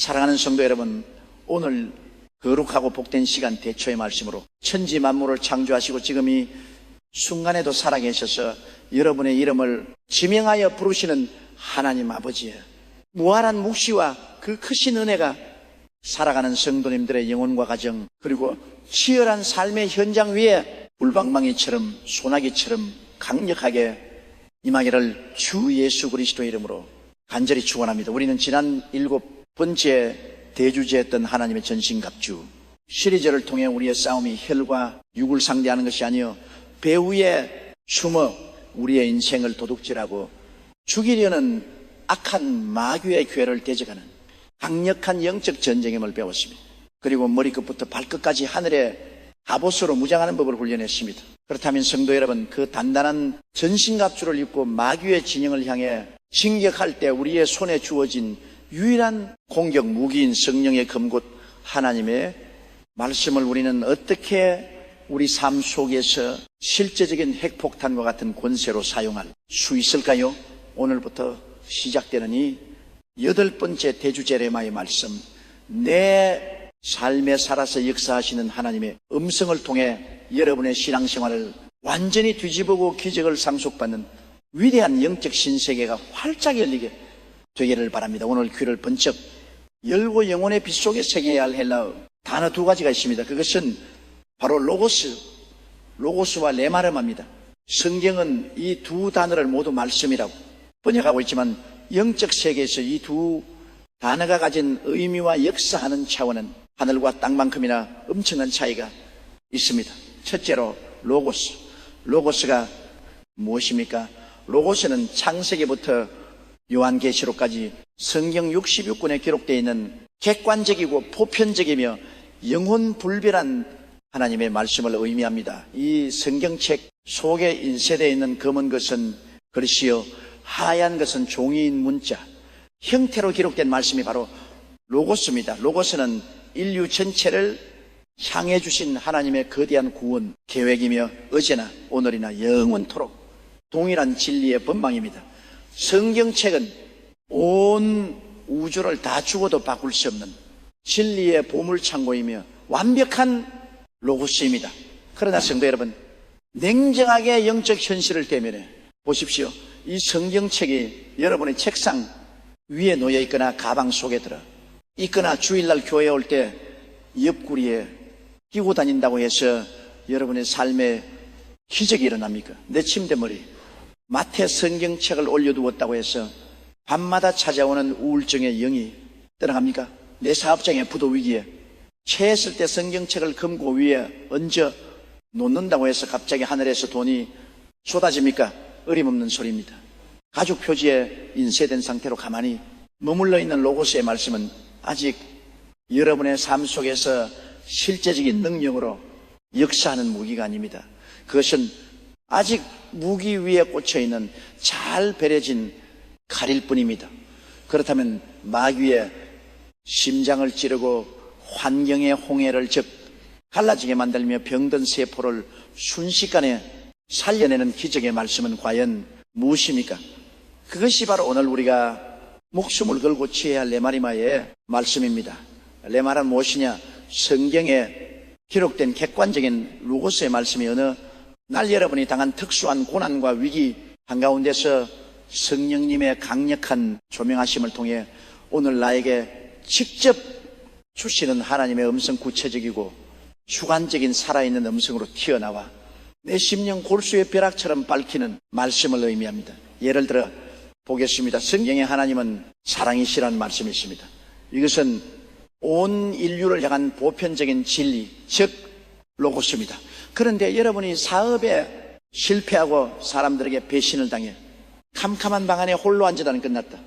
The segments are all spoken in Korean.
사랑하는 성도 여러분, 오늘 거룩하고 복된 시간 대초의 말씀으로 천지 만물을 창조하시고 지금 이 순간에도 살아계셔서 여러분의 이름을 지명하여 부르시는 하나님 아버지의 무한한 묵시와 그 크신 은혜가 살아가는 성도님들의 영혼과 가정, 그리고 치열한 삶의 현장 위에 불방망이처럼 소나기처럼 강력하게 임하기를 주 예수 그리스도의 이름으로 간절히 축원합니다. 우리는 지난 7번째 대주제했던 하나님의 전신갑주 시리즈를 통해 우리의 싸움이 혈과 육을 상대하는 것이 아니요 배후에 숨어 우리의 인생을 도둑질하고 죽이려는 악한 마귀의 괴를 대적하는 강력한 영적 전쟁임을 배웠습니다. 그리고 머리끝부터 발끝까지 하늘의 갑옷으로 무장하는 법을 훈련했습니다. 그렇다면 성도 여러분, 그 단단한 전신갑주를 입고 마귀의 진영을 향해 진격할 때 우리의 손에 주어진 유일한 공격 무기인 성령의 검곶 하나님의 말씀을 우리는 어떻게 우리 삶 속에서 실제적인 핵폭탄과 같은 권세로 사용할 수 있을까요? 오늘부터 시작되는 이 8번째 대주제 레마의 말씀, 내 삶에 살아서 역사하시는 하나님의 음성을 통해 여러분의 신앙생활을 완전히 뒤집어고 기적을 상속받는 위대한 영적 신세계가 활짝 열리게 되기를 바랍니다. 오늘 귀를 번쩍 열고 영혼의 빛 속에 새겨야 할 헬라어 단어 2가지가 있습니다. 그것은 바로 로고스와 레마르마입니다. 성경은 이 2 단어를 모두 말씀이라고 번역하고 있지만 영적 세계에서 이 2 단어가 가진 의미와 역사하는 차원은 하늘과 땅만큼이나 엄청난 차이가 있습니다. 첫째로 로고스가 무엇입니까? 로고스는 창세기부터 요한계시록까지 성경 66권에 기록되어 있는 객관적이고 보편적이며 영혼불변한 하나님의 말씀을 의미합니다. 이 성경책 속에 인쇄되어 있는 검은 것은 글씨요, 하얀 것은 종이인 문자, 형태로 기록된 말씀이 바로 로고스입니다. 로고스는 인류 전체를 향해 주신 하나님의 거대한 구원 계획이며 어제나 오늘이나 영원토록 동일한 진리의 본망입니다. 성경책은 온 우주를 다 죽어도 바꿀 수 없는 진리의 보물창고이며 완벽한 로고스입니다. 그러나 성도 여러분, 냉정하게 영적 현실을 대면해 보십시오. 이 성경책이 여러분의 책상 위에 놓여 있거나 가방 속에 들어 있거나 주일날 교회에 올 때 옆구리에 끼고 다닌다고 해서 여러분의 삶에 기적이 일어납니까? 내 침대 머리 마태 성경책을 올려두었다고 해서 밤마다 찾아오는 우울증의 영이 떠나갑니까? 내 사업장의 부도 위기에 체했을 때 성경책을 금고 위에 얹어 놓는다고 해서 갑자기 하늘에서 돈이 쏟아집니까? 어림없는 소리입니다. 가죽 표지에 인쇄된 상태로 가만히 머물러 있는 로고스의 말씀은 아직 여러분의 삶 속에서 실제적인 능력으로 역사하는 무기가 아닙니다. 그것은 아직 무기 위에 꽂혀있는 잘 베려진 칼일 뿐입니다. 그렇다면 마귀의 심장을 찌르고 환경의 홍해를 즉 갈라지게 만들며 병든 세포를 순식간에 살려내는 기적의 말씀은 과연 무엇입니까? 그것이 바로 오늘 우리가 목숨을 걸고 취해야 할 레마리마의 말씀입니다. 레마는 무엇이냐? 성경에 기록된 객관적인 로고스의 말씀이 어느 날 여러분이 당한 특수한 고난과 위기 한가운데서 성령님의 강력한 조명하심을 통해 오늘 나에게 직접 주시는 하나님의 음성, 구체적이고 주관적인 살아있는 음성으로 튀어나와 내 심령 골수의 벼락처럼 밝히는 말씀을 의미합니다. 예를 들어 보겠습니다. 성경의 하나님은 사랑이시라는 말씀이 있습니다. 이것은 온 인류를 향한 보편적인 진리, 즉 로고스입니다. 그런데 여러분이 사업에 실패하고 사람들에게 배신을 당해 캄캄한 방 안에 홀로 앉으다는 끝났다.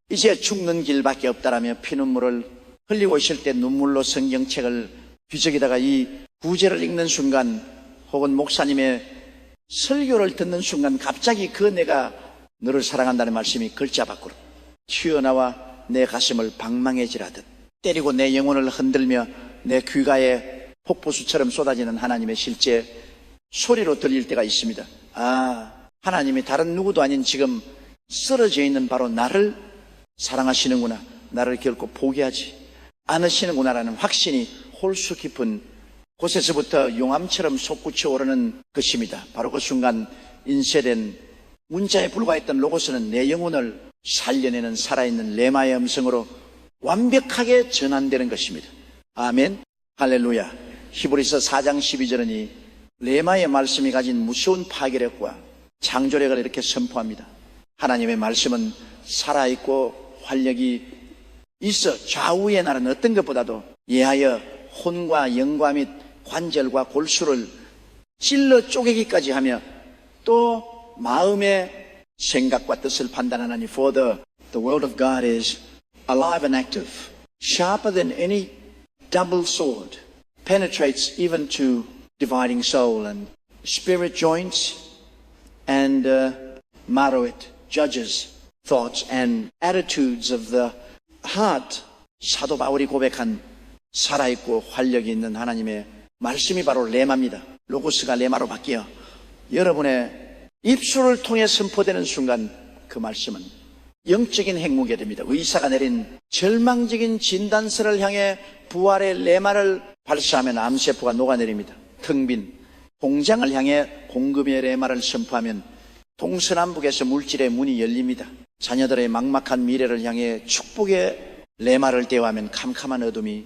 이제 죽는 길밖에 없다라며 피눈물을 흘리고 있을 때 눈물로 성경책을 뒤적이다가 이 구절을 읽는 순간 혹은 목사님의 설교를 듣는 순간 갑자기 그 내가 너를 사랑한다는 말씀이 글자 밖으로 튀어나와 내 가슴을 방망해질하듯 때리고 내 영혼을 흔들며 내 귀가에 폭포수처럼 쏟아지는 하나님의 실제 소리로 들릴 때가 있습니다. 아, 하나님이 다른 누구도 아닌 지금 쓰러져 있는 바로 나를 사랑하시는구나. 나를 결코 포기하지 않으시는구나라는 확신이 홀수 깊은 곳에서부터 용암처럼 솟구쳐 오르는 것입니다. 바로 그 순간 인쇄된 문자에 불과했던 로고스는 내 영혼을 살려내는 살아있는 레마의 음성으로 완벽하게 전환되는 것입니다. 아멘, 할렐루야. 히브리서 4장 12절은 레마의 말씀이 가진 무서운 파괴력과 창조력을 이렇게 선포합니다. 하나님의 말씀은 살아있고 활력이 있어 좌우에 나는 어떤 것보다도 예하여 혼과 영과 및 관절과 골수를 찔러 쪼개기까지 하며 또 마음의 생각과 뜻을 판단하나니 For the word of God is alive and active, sharper than any double sword, penetrates even to dividing soul and spirit joints and marrow, it judges thoughts and attitudes of the heart. 사도 바울이 고백한 살아있고 활력이 있는 하나님의 말씀이 바로 레마입니다. 로고스가 레마로 바뀌어 여러분의 입술을 통해 선포되는 순간 그 말씀은 영적인 핵무게 됩니다. 의사가 내린 절망적인 진단서를 향해 부활의 레마를 발사하면 암세포가 녹아내립니다. 텅 빈 공장을 향해 공급의 레마를 선포하면 동서남북에서 물질의 문이 열립니다. 자녀들의 막막한 미래를 향해 축복의 레마를 대화하면 캄캄한 어둠이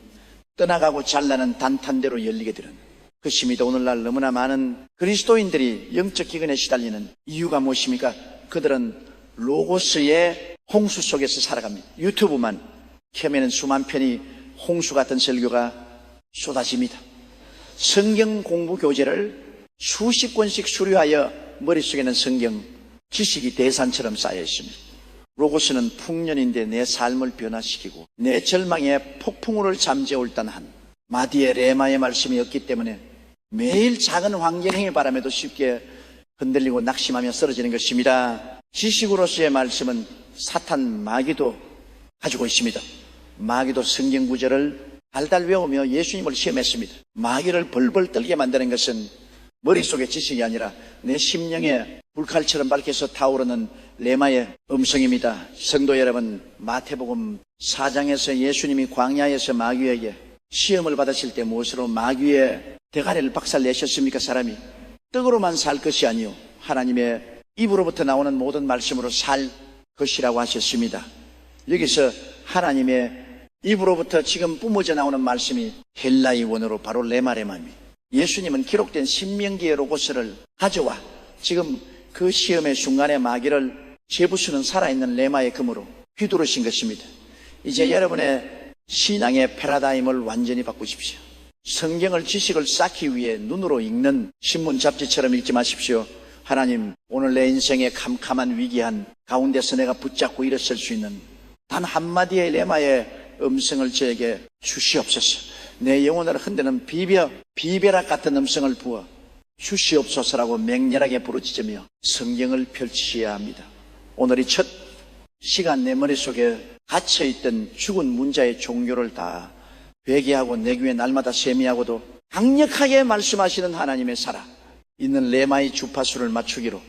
떠나가고 잘나는 단탄대로 열리게 되는 것입니다. 오늘날 너무나 많은 그리스도인들이 영적 기근에 시달리는 이유가 무엇입니까? 그들은 로고스의 홍수 속에서 살아갑니다. 유튜브만 켜면 수만 편이 홍수 같은 설교가 쏟아집니다. 성경 공부 교재를 수십 권씩 수료하여 머릿속에는 성경 지식이 대산처럼 쌓여 있습니다. 로고스는 풍년인데 내 삶을 변화시키고 내 절망의 폭풍우를 잠재울 듯한 마디의 레마의 말씀이 없기 때문에 매일 작은 환경의 바람에도 쉽게 흔들리고 낙심하며 쓰러지는 것입니다. 지식으로서의 말씀은 사탄 마귀도 가지고 있습니다. 마귀도 성경 구절을 달달 외우며 예수님을 시험했습니다. 마귀를 벌벌 떨게 만드는 것은 머릿속의 지식이 아니라 내 심령에 불칼처럼 밝혀서 타오르는 레마의 음성입니다. 성도 여러분, 마태복음 4장에서 예수님이 광야에서 마귀에게 시험을 받으실 때 무엇으로 마귀의 대가리를 박살내셨습니까? 사람이 떡으로만 살 것이 아니요 하나님의 입으로부터 나오는 모든 말씀으로 살 것이라고 하셨습니다. 여기서 하나님의 입으로부터 지금 뿜어져 나오는 말씀이 헬라이 원어로 바로 레마입니다. 예수님은 기록된 신명기의 로고스를 가져와 지금 그 시험의 순간에 마귀를 재부수는 살아있는 레마의 금으로 휘두르신 것입니다. 이제 여러분의 신앙의 패러다임을 완전히 바꾸십시오. 성경을 지식을 쌓기 위해 눈으로 읽는 신문 잡지처럼 읽지 마십시오. 하나님, 오늘 내 인생의 캄캄한 위기한 가운데서 내가 붙잡고 일어설 수 있는 단 한마디의 레마의 음성을 저에게 주시옵소서. 내 영혼을 흔드는 비벼락 같은 음성을 부어 주시옵소서라고 맹렬하게 부르짖으며 성경을 펼치셔야 합니다. 오늘이 첫 시간 내 머릿속에 갇혀있던 죽은 문자의 종교를 다 회개하고 내 귀에 날마다 세미하고도 강력하게 말씀하시는 하나님의 살아 있는 레마의 주파수를 맞추기로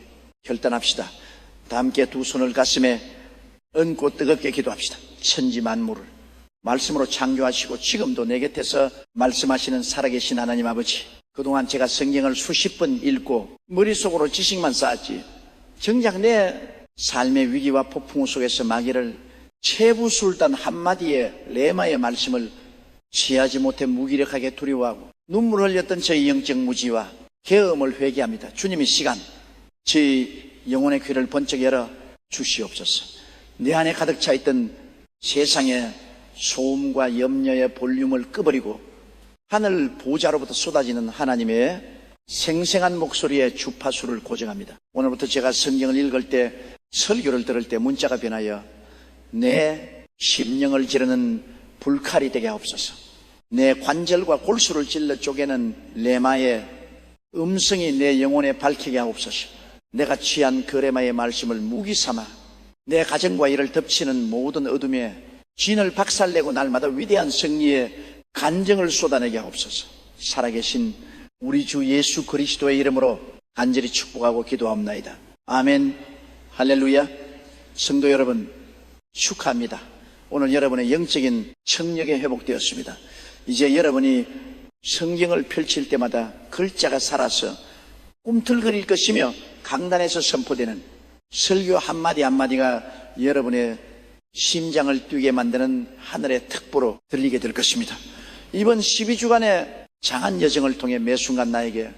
결단합시다. 다 함께 두 손을 가슴에 얹고 뜨겁게 기도합시다. 천지 만물을 말씀으로 창조하시고 지금도 내 곁에서 말씀하시는 살아계신 하나님 아버지, 그동안 제가 성경을 수십 번 읽고 머릿속으로 지식만 쌓았지 정작 내 삶의 위기와 폭풍 속에서 마귀를 채부술단 한마디의 레마의 말씀을 취하지 못해 무기력하게 두려워하고 눈물 흘렸던 저희 영적 무지와 계엄을 회개합니다. 주님의 시간 저희 영혼의 귀를 번쩍 열어 주시옵소서. 내 안에 가득 차 있던 세상의 소음과 염려의 볼륨을 꺼버리고 하늘 보좌로부터 쏟아지는 하나님의 생생한 목소리의 주파수를 고정합니다. 오늘부터 제가 성경을 읽을 때, 설교를 들을 때 문자가 변하여 내 심령을 지르는 불칼이 되게 하옵소서. 내 관절과 골수를 찔러 쪼개는 레마의 음성이 내 영혼에 밝히게 하옵소서. 내가 취한 그 레마의 말씀을 무기 삼아 내 가정과 이를 덮치는 모든 어둠에 진을 박살내고 날마다 위대한 승리의 간정을 쏟아내게 하옵소서. 살아계신 우리 주 예수 그리스도의 이름으로 간절히 축복하고 기도합나이다. 아멘. 할렐루야. 성도 여러분, 축하합니다. 오늘 여러분의 영적인 청력이 회복되었습니다. 이제 여러분이 성경을 펼칠 때마다 글자가 살아서 꿈틀거릴 것이며 강단에서 선포되는 설교 한마디 한마디가 여러분의 심장을 뛰게 만드는 하늘의 특보로 들리게 될 것입니다. 이번 12주간의 장한 여정을 통해 매 순간 나에게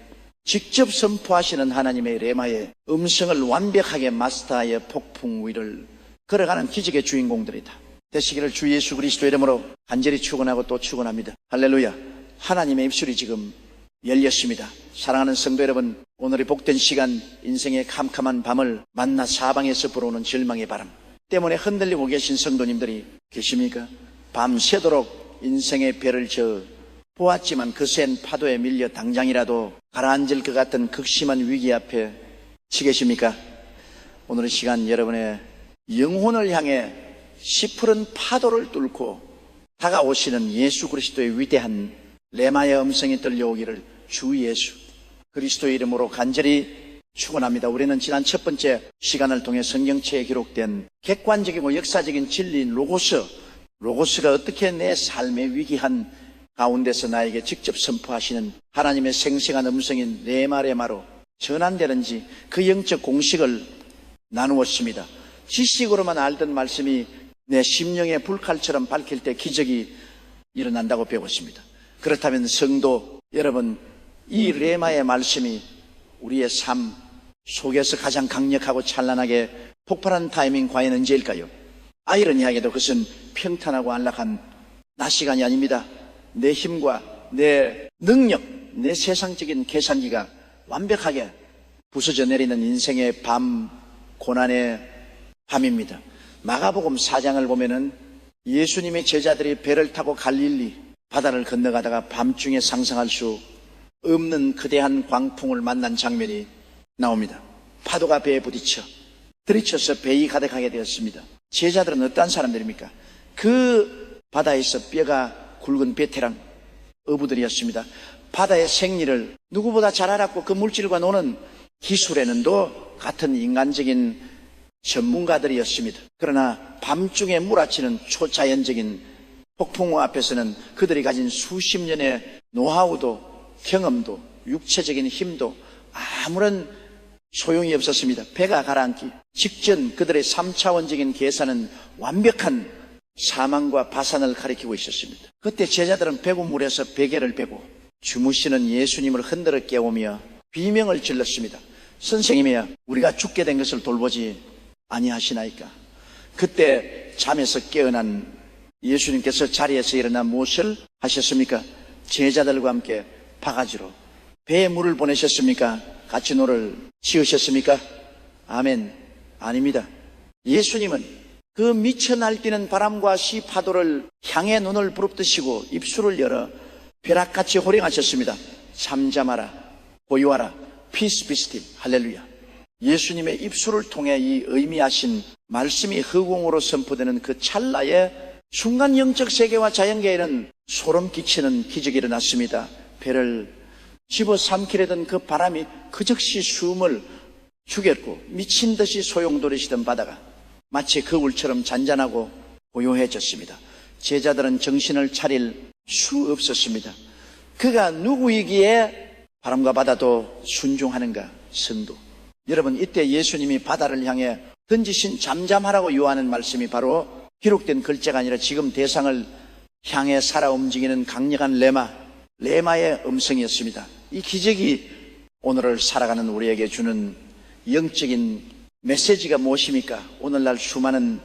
직접 선포하시는 하나님의 레마의 음성을 완벽하게 마스터하여 폭풍 위를 걸어가는 기적의 주인공들이다 되시기를 주 예수 그리스도 이름으로 간절히 축원하고 또 축원합니다. 할렐루야. 하나님의 입술이 지금 열렸습니다. 사랑하는 성도 여러분, 오늘의 복된 시간, 인생의 캄캄한 밤을 만나 사방에서 불어오는 절망의 바람 때문에 흔들리고 계신 성도님들이 계십니까? 밤새도록 인생의 배를 저어 보았지만 그 센 파도에 밀려 당장이라도 가라앉을 것 같은 극심한 위기 앞에 치 계십니까? 오늘 이 시간 여러분의 영혼을 향해 시푸른 파도를 뚫고 다가오시는 예수 그리스도의 위대한 레마의 음성이 들려오기를 주 예수 그리스도의 이름으로 간절히 축원합니다. 우리는 지난 첫 번째 시간을 통해 성경책에 기록된 객관적이고 역사적인 진리인 로고스가 어떻게 내 삶의 위기한 가운데서 나에게 직접 선포하시는 하나님의 생생한 음성인 레마로 전환되는지 그 영적 공식을 나누었습니다. 지식으로만 알던 말씀이 내 심령의 불칼처럼 밝힐 때 기적이 일어난다고 배웠습니다. 그렇다면 성도 여러분, 이 레마의 말씀이 우리의 삶 속에서 가장 강력하고 찬란하게 폭발하는 타이밍 과연 언제일까요? 아이러니하게도 그것은 평탄하고 안락한 낮 시간이 아닙니다. 내 힘과 내 능력, 내 세상적인 계산기가 완벽하게 부서져 내리는 인생의 밤, 고난의 밤입니다. 마가복음 4장을 보면은 예수님의 제자들이 배를 타고 갈릴리 바다를 건너가다가 밤중에 상상할 수 없는 거대한 광풍을 만난 장면이 나옵니다. 파도가 배에 부딪혀 들이쳐서 배이 가득하게 되었습니다. 제자들은 어떠한 사람들입니까? 그 바다에서 뼈가 굵은 베테랑 어부들이었습니다. 바다의 생리를 누구보다 잘 알았고 그 물질과 노는 기술에는도 같은 인간적인 전문가들이었습니다. 그러나 밤중에 몰아치는 초자연적인 폭풍우 앞에서는 그들이 가진 수십 년의 노하우도 경험도 육체적인 힘도 아무런 소용이 없었습니다. 배가 가라앉기 직전 그들의 3차원적인 계산은 완벽한 사망과 파산을 가리키고 있었습니다. 그때 제자들은 배고물에서 베개를 베고 주무시는 예수님을 흔들어 깨우며 비명을 질렀습니다. 선생님이야, 우리가 죽게 된 것을 돌보지 아니하시나이까? 그때 잠에서 깨어난 예수님께서 자리에서 일어나 무엇을 하셨습니까? 제자들과 함께 바가지로 배에 물을 보내셨습니까? 같이 노를 지으셨습니까? 아멘. 아닙니다. 예수님은 그 미쳐 날뛰는 바람과 시 파도를 향해 눈을 부릅뜨시고 입술을 열어 벼락같이 호령하셨습니다. 잠잠하라, 고요하라, peace be still. 할렐루야. 예수님의 입술을 통해 이 의미하신 말씀이 허공으로 선포되는 그 찰나에 순간 영적 세계와 자연계에는 소름 끼치는 기적이 일어났습니다. 배를 집어삼키려던 그 바람이 그 즉시 숨을 죽였고 미친 듯이 소용돌이시던 바다가 마치 거울처럼 잔잔하고 고요해졌습니다. 제자들은 정신을 차릴 수 없었습니다. 그가 누구이기에 바람과 바다도 순종하는가? 성도 여러분, 이때 예수님이 바다를 향해 던지신 잠잠하라고 요하는 말씀이 바로 기록된 글자가 아니라 지금 대상을 향해 살아 움직이는 강력한 레마의 음성이었습니다. 이 기적이 오늘을 살아가는 우리에게 주는 영적인 메시지가 무엇입니까? 오늘날 수많은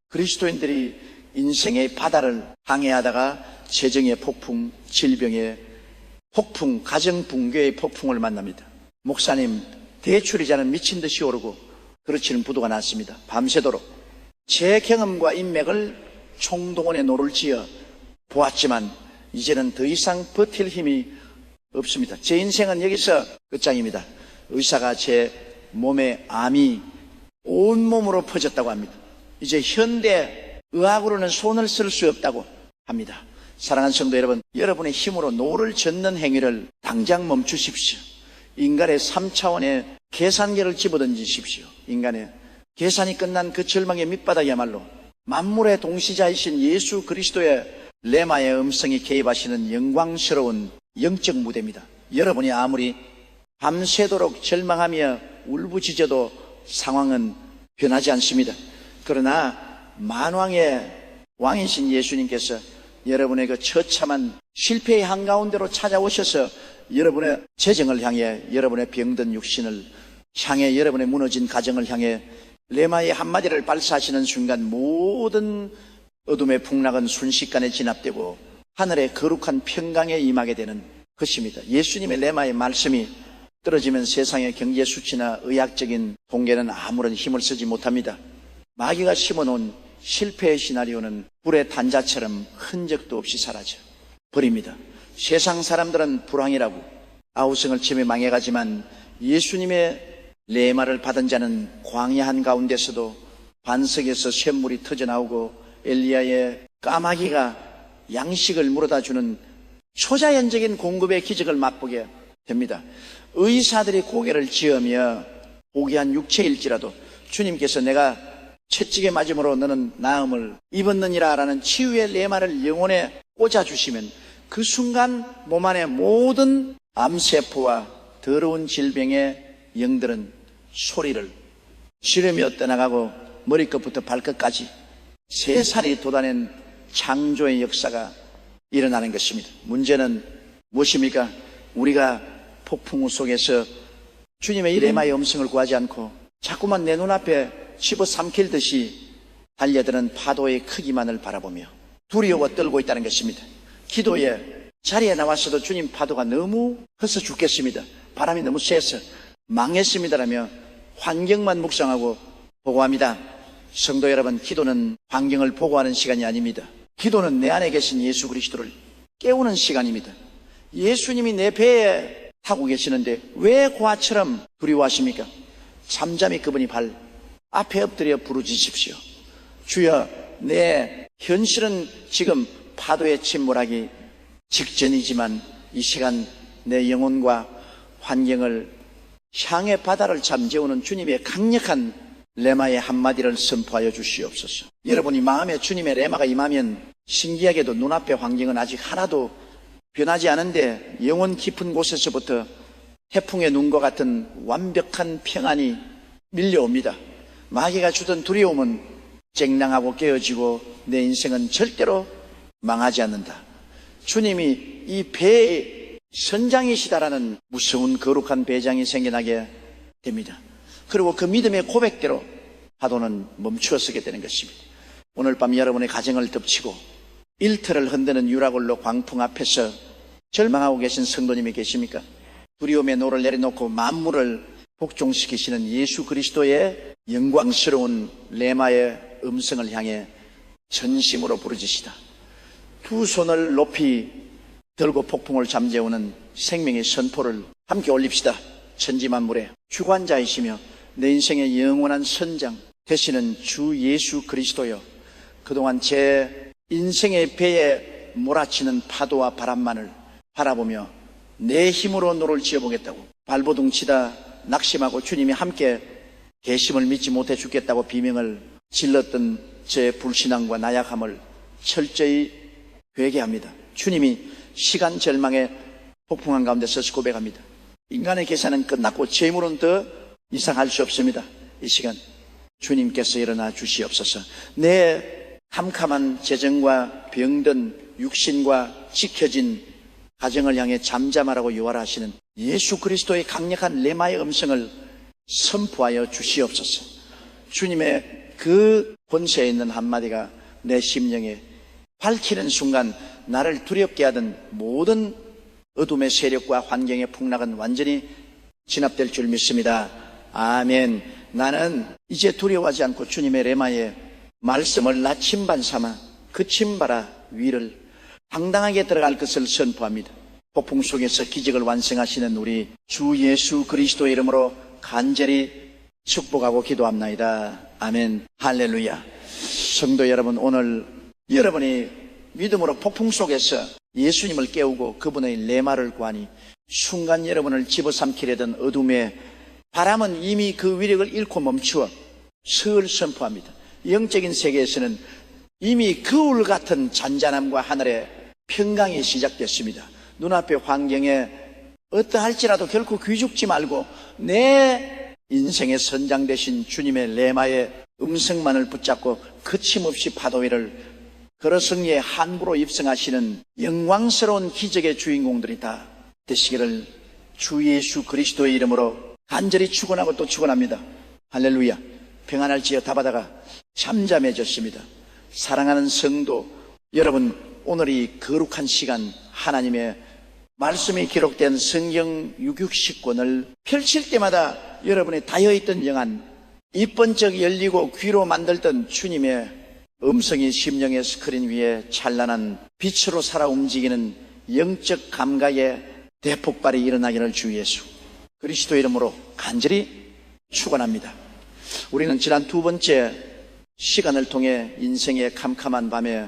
그리스도인들이 인생의 바다를 항해하다가 재정의 폭풍, 질병의 폭풍, 가정 붕괴의 폭풍을 만납니다. 목사님, 대출이자는 미친 듯이 오르고 그렇지는 부도가 났습니다. 밤새도록 제 경험과 인맥을 총동원해 노를 지어 보았지만 이제는 더 이상 버틸 힘이 없습니다. 제 인생은 여기서 끝장입니다. 의사가 제 몸에 암이 온몸으로 퍼졌다고 합니다. 이제 현대 의학으로는 손을 쓸 수 없다고 합니다. 사랑하는 성도 여러분, 여러분의 힘으로 노를 젓는 행위를 당장 멈추십시오. 인간의 3차원의 계산기를 집어던지십시오. 인간의 계산이 끝난 그 절망의 밑바닥이야말로 만물의 동시자이신 예수 그리스도의 레마의 음성이 개입하시는 영광스러운 영적 무대입니다. 여러분이 아무리 밤새도록 절망하며 울부짖어도 상황은 변하지 않습니다. 그러나 만왕의 왕이신 예수님께서 여러분의 그 처참한 실패의 한가운데로 찾아오셔서 여러분의 재정을 향해, 여러분의 병든 육신을 향해, 여러분의 무너진 가정을 향해 레마의 한마디를 발사하시는 순간 모든 어둠의 풍락은 순식간에 진압되고 하늘의 거룩한 평강에 임하게 되는 것입니다. 예수님의 레마의 말씀이 떨어지면 세상의 경제 수치나 의학적인 통계는 아무런 힘을 쓰지 못합니다. 마귀가 심어놓은 실패의 시나리오는 불의 단자처럼 흔적도 없이 사라져 버립니다. 세상 사람들은 불황이라고 아우성을 치며 망해가지만 예수님의 레마를 받은 자는 광야 한가운데서도 반석에서 샘물이 터져나오고 엘리야의 까마귀가 양식을 물어다 주는 초자연적인 공급의 기적을 맛보게 됩니다. 의사들이 고개를 지으며 포기한 육체일지라도 주님께서 내가 채찍에 맞음으로 너는 나음을 입었느니라 라는 치유의 레마를 영혼에 꽂아주시면 그 순간 몸 안의 모든 암세포와 더러운 질병의 영들은 소리를 지르며 떠나가고 머리끝부터 발끝까지 세살이 돋아낸 창조의 역사가 일어나는 것입니다. 문제는 무엇입니까? 우리가 폭풍우 속에서 주님의 이 레마의 음성을 구하지 않고 자꾸만 내 눈앞에 집어삼킬듯이 달려드는 파도의 크기만을 바라보며 두려워 떨고 있다는 것입니다. 기도의 자리에 나왔어도 주님 파도가 너무 커서 죽겠습니다. 바람이 너무 세서 망했습니다라며 환경만 묵상하고 보고합니다. 성도 여러분, 기도는 환경을 보고하는 시간이 아닙니다. 기도는 내 안에 계신 예수 그리스도를 깨우는 시간입니다. 예수님이 내 배에 타고 계시는데 왜 고아처럼 두려워하십니까? 잠잠히 그분이 발 앞에 엎드려 부르짖으십시오. 주여, 내 현실은 지금 파도에 침몰하기 직전이지만 이 시간 내 영혼과 환경을 향해 바다를 잠재우는 주님의 강력한 레마의 한마디를 선포하여 주시옵소서. 여러분이 마음에 주님의 레마가 임하면 신기하게도 눈앞의 환경은 아직 하나도 변하지 않은데 영혼 깊은 곳에서부터 태풍의 눈과 같은 완벽한 평안이 밀려옵니다. 마귀가 주던 두려움은 쨍랑하고 깨어지고 내 인생은 절대로 망하지 않는다. 주님이 이 배의 선장이시다라는 무서운 거룩한 배장이 생겨나게 됩니다. 그리고 그 믿음의 고백대로 파도는 멈추어 서게 되는 것입니다. 오늘 밤 여러분의 가정을 덮치고 일터를 흔드는 유라굴로 광풍 앞에서 절망하고 계신 성도님이 계십니까? 두려움의 노를 내려놓고 만물을 복종시키시는 예수 그리스도의 영광스러운 레마의 음성을 향해 전심으로 부르짖시다. 두 손을 높이 들고 폭풍을 잠재우는 생명의 선포를 함께 올립시다. 천지만물의 주관자이시며 내 인생의 영원한 선장 되시는 주 예수 그리스도여, 그동안 제 인생의 배에 몰아치는 파도와 바람만을 바라보며 내 힘으로 노를 지어보겠다고 발버둥 치다 낙심하고 주님이 함께 계심을 믿지 못해 죽겠다고 비명을 질렀던 제 불신앙과 나약함을 철저히 회개합니다. 주님이 시간 절망의 폭풍한 가운데 서서 고백합니다. 인간의 계산은 끝났고 재물은 더 이상할 수 없습니다. 이 시간 주님께서 일어나 주시옵소서. 내 캄캄한 재정과 병든 육신과 지켜진 가정을 향해 잠잠하라고 요하시는 예수 그리스도의 강력한 레마의 음성을 선포하여 주시옵소서. 주님의 그 권세에 있는 한마디가 내 심령에 밝히는 순간 나를 두렵게 하던 모든 어둠의 세력과 환경의 풍락은 완전히 진압될 줄 믿습니다. 아멘. 나는 이제 두려워하지 않고 주님의 레마의 말씀을 나침반 삼아 그침바라 위를 당당하게 들어갈 것을 선포합니다. 폭풍 속에서 기적을 완성하시는 우리 주 예수 그리스도의 이름으로 간절히 축복하고 기도합나이다. 아멘. 할렐루야. 성도 여러분, 오늘 여러분이 믿음으로 폭풍 속에서 예수님을 깨우고 그분의 레마를 구하니 순간 여러분을 집어삼키려던 어둠의 바람은 이미 그 위력을 잃고 멈추어 설 선포합니다. 영적인 세계에서는 이미 거울 같은 잔잔함과 하늘의 평강이 시작됐습니다. 눈앞의 환경에 어떠할지라도 결코 귀죽지 말고 내 인생의 선장 되신 주님의 레마의 음성만을 붙잡고 거침없이 파도 위를 걸어 승리의 항구로 입성하시는 영광스러운 기적의 주인공들이 다 되시기를 주 예수 그리스도의 이름으로 간절히 축원하고 또 축원합니다. 할렐루야. 평안할지어 다바다가 잠잠해졌습니다. 사랑하는 성도 여러분, 오늘 이 거룩한 시간 하나님의 말씀이 기록된 성경 유격식권을 펼칠 때마다 여러분의 닫혀있던 영안, 입번쩍 열리고 귀로 만들던 주님의 음성이 심령의 스크린 위에 찬란한 빛으로 살아 움직이는 영적 감각의 대폭발이 일어나기를 주 예수 그리스도 이름으로 간절히 축원합니다. 우리는 지난 두 번째 시간을 통해 인생의 캄캄한 밤에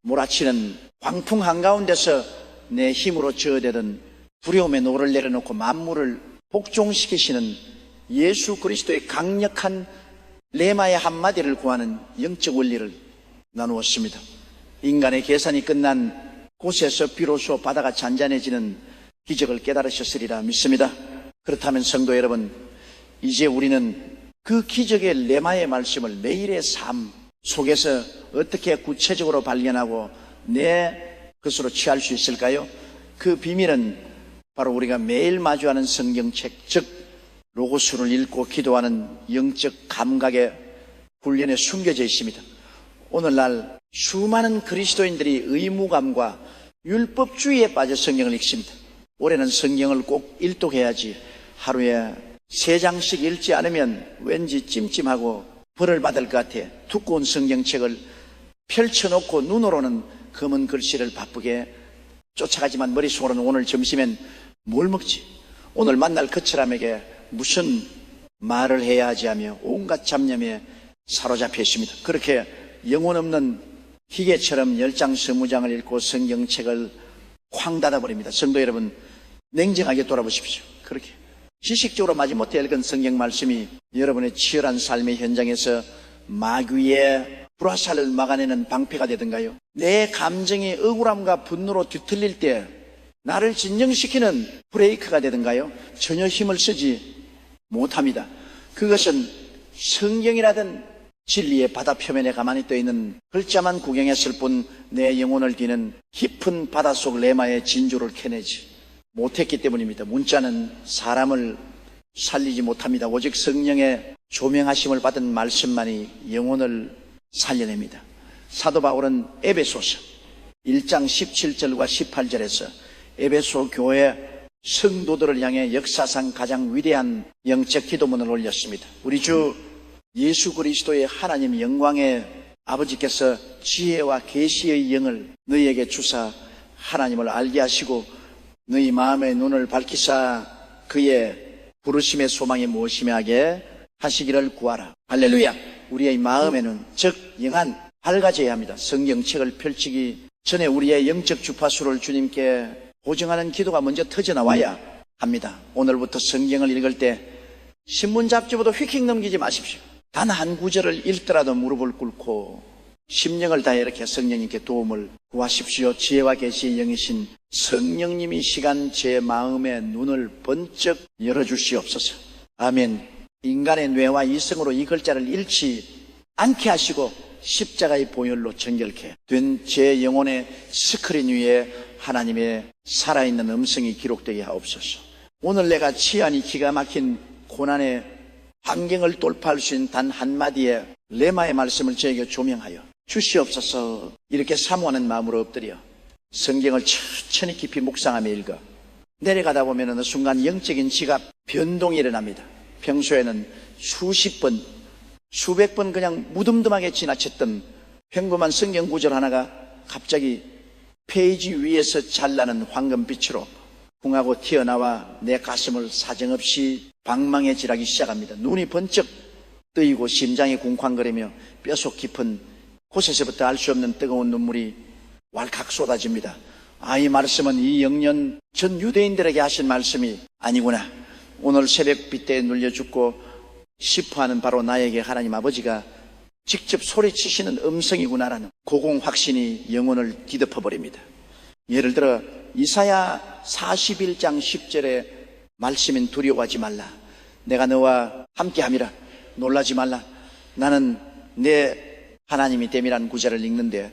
몰아치는 광풍 한가운데서 내 힘으로 저어대던 두려움의 노를 내려놓고 만물을 복종시키시는 예수 그리스도의 강력한 레마의 한마디를 구하는 영적 원리를 나누었습니다. 인간의 계산이 끝난 곳에서 비로소 바다가 잔잔해지는 기적을 깨달으셨으리라 믿습니다. 그렇다면 성도 여러분, 이제 우리는 그 기적의 레마의 말씀을 매일의 삶 속에서 어떻게 구체적으로 발견하고 내 것으로 취할 수 있을까요? 그 비밀은 바로 우리가 매일 마주하는 성경책, 즉 로고스를 읽고 기도하는 영적 감각의 훈련에 숨겨져 있습니다. 오늘날 수많은 그리스도인들이 의무감과 율법주의에 빠져 성경을 읽습니다. 올해는 성경을 꼭 일독해야지, 하루에 3장씩 읽지 않으면 왠지 찜찜하고 벌을 받을 것 같아 두꺼운 성경책을 펼쳐놓고 눈으로는 검은 글씨를 바쁘게 쫓아가지만 머릿속으로는 오늘 점심엔 뭘 먹지? 오늘 만날 그 사람에게 무슨 말을 해야 하지 하며 온갖 잡념에 사로잡혀 있습니다. 그렇게 영혼 없는 기계처럼 10장 20장을 읽고 성경책을 쾅 닫아버립니다. 성도 여러분, 냉정하게 돌아보십시오. 그렇게 지식적으로 마지못해 읽은 성경 말씀이 여러분의 치열한 삶의 현장에서 마귀의 불화살을 막아내는 방패가 되든가요? 내 감정이 억울함과 분노로 뒤틀릴 때 나를 진정시키는 브레이크가 되든가요? 전혀 힘을 쓰지 못합니다. 그것은 성경이라든 진리의 바다 표면에 가만히 떠있는 글자만 구경했을 뿐 내 영혼을 뒤는 깊은 바닷속 레마의 진주를 캐내지 못했기 때문입니다. 문자는 사람을 살리지 못합니다. 오직 성령의 조명하심을 받은 말씀만이 영혼을 살려냅니다. 사도 바울은 에베소서 1장 17절과 18절에서 에베소 교회 성도들을 향해 역사상 가장 위대한 영적 기도문을 올렸습니다. 우리 주 예수 그리스도의 하나님 영광의 아버지께서 지혜와 계시의 영을 너희에게 주사 하나님을 알게 하시고 너희 마음의 눈을 밝히사 그의 부르심의 소망이 무엇이며 하게 하시기를 구하라. 할렐루야. 우리의 마음의 눈, 즉 영안 밝아져야 합니다. 성경책을 펼치기 전에 우리의 영적 주파수를 주님께 보증하는 기도가 먼저 터져나와야 합니다. 오늘부터 성경을 읽을 때 신문 잡지보다 휙휙 넘기지 마십시오. 단 한 구절을 읽더라도 무릎을 꿇고 심령을 다해 이렇게 성령님께 도움을 구하십시오. 지혜와 계시의 영이신 성령님이 시간 제 마음의 눈을 번쩍 열어주시옵소서. 아멘. 인간의 뇌와 이성으로 이 글자를 읽지 않게 하시고 십자가의 보혈로 정결케 된 제 영혼의 스크린 위에 하나님의 살아있는 음성이 기록되게 하옵소서. 오늘 내가 치안이 기가 막힌 고난의 환경을 돌파할 수 있는 단 한마디의 레마의 말씀을 저에게 조명하여 주시옵소서. 이렇게 사모하는 마음으로 엎드려 성경을 천천히 깊이 묵상하며 읽어 내려가다 보면 어느 순간 영적인 지각 변동이 일어납니다. 평소에는 수십 번, 수백 번 그냥 무덤덤하게 지나쳤던 평범한 성경 구절 하나가 갑자기 페이지 위에서 잘나는 황금빛으로 붕하고 튀어나와 내 가슴을 사정없이 방망해질하기 시작합니다. 눈이 번쩍 뜨이고 심장이 쿵쾅거리며 뼈속 깊은 곳에서부터 알 수 없는 뜨거운 눈물이 왈칵 쏟아집니다. 아, 이 말씀은 이 영년 전 유대인들에게 하신 말씀이 아니구나. 오늘 새벽빛 때에 눌려 죽고 싶어하는 바로 나에게 하나님 아버지가 직접 소리치시는 음성이구나라는 고공 확신이 영혼을 뒤덮어버립니다. 예를 들어 이사야 41장 10절의 말씀인 두려워하지 말라. 내가 너와 함께함이라. 놀라지 말라. 나는 내 하나님이 됨이라는 구절을 읽는데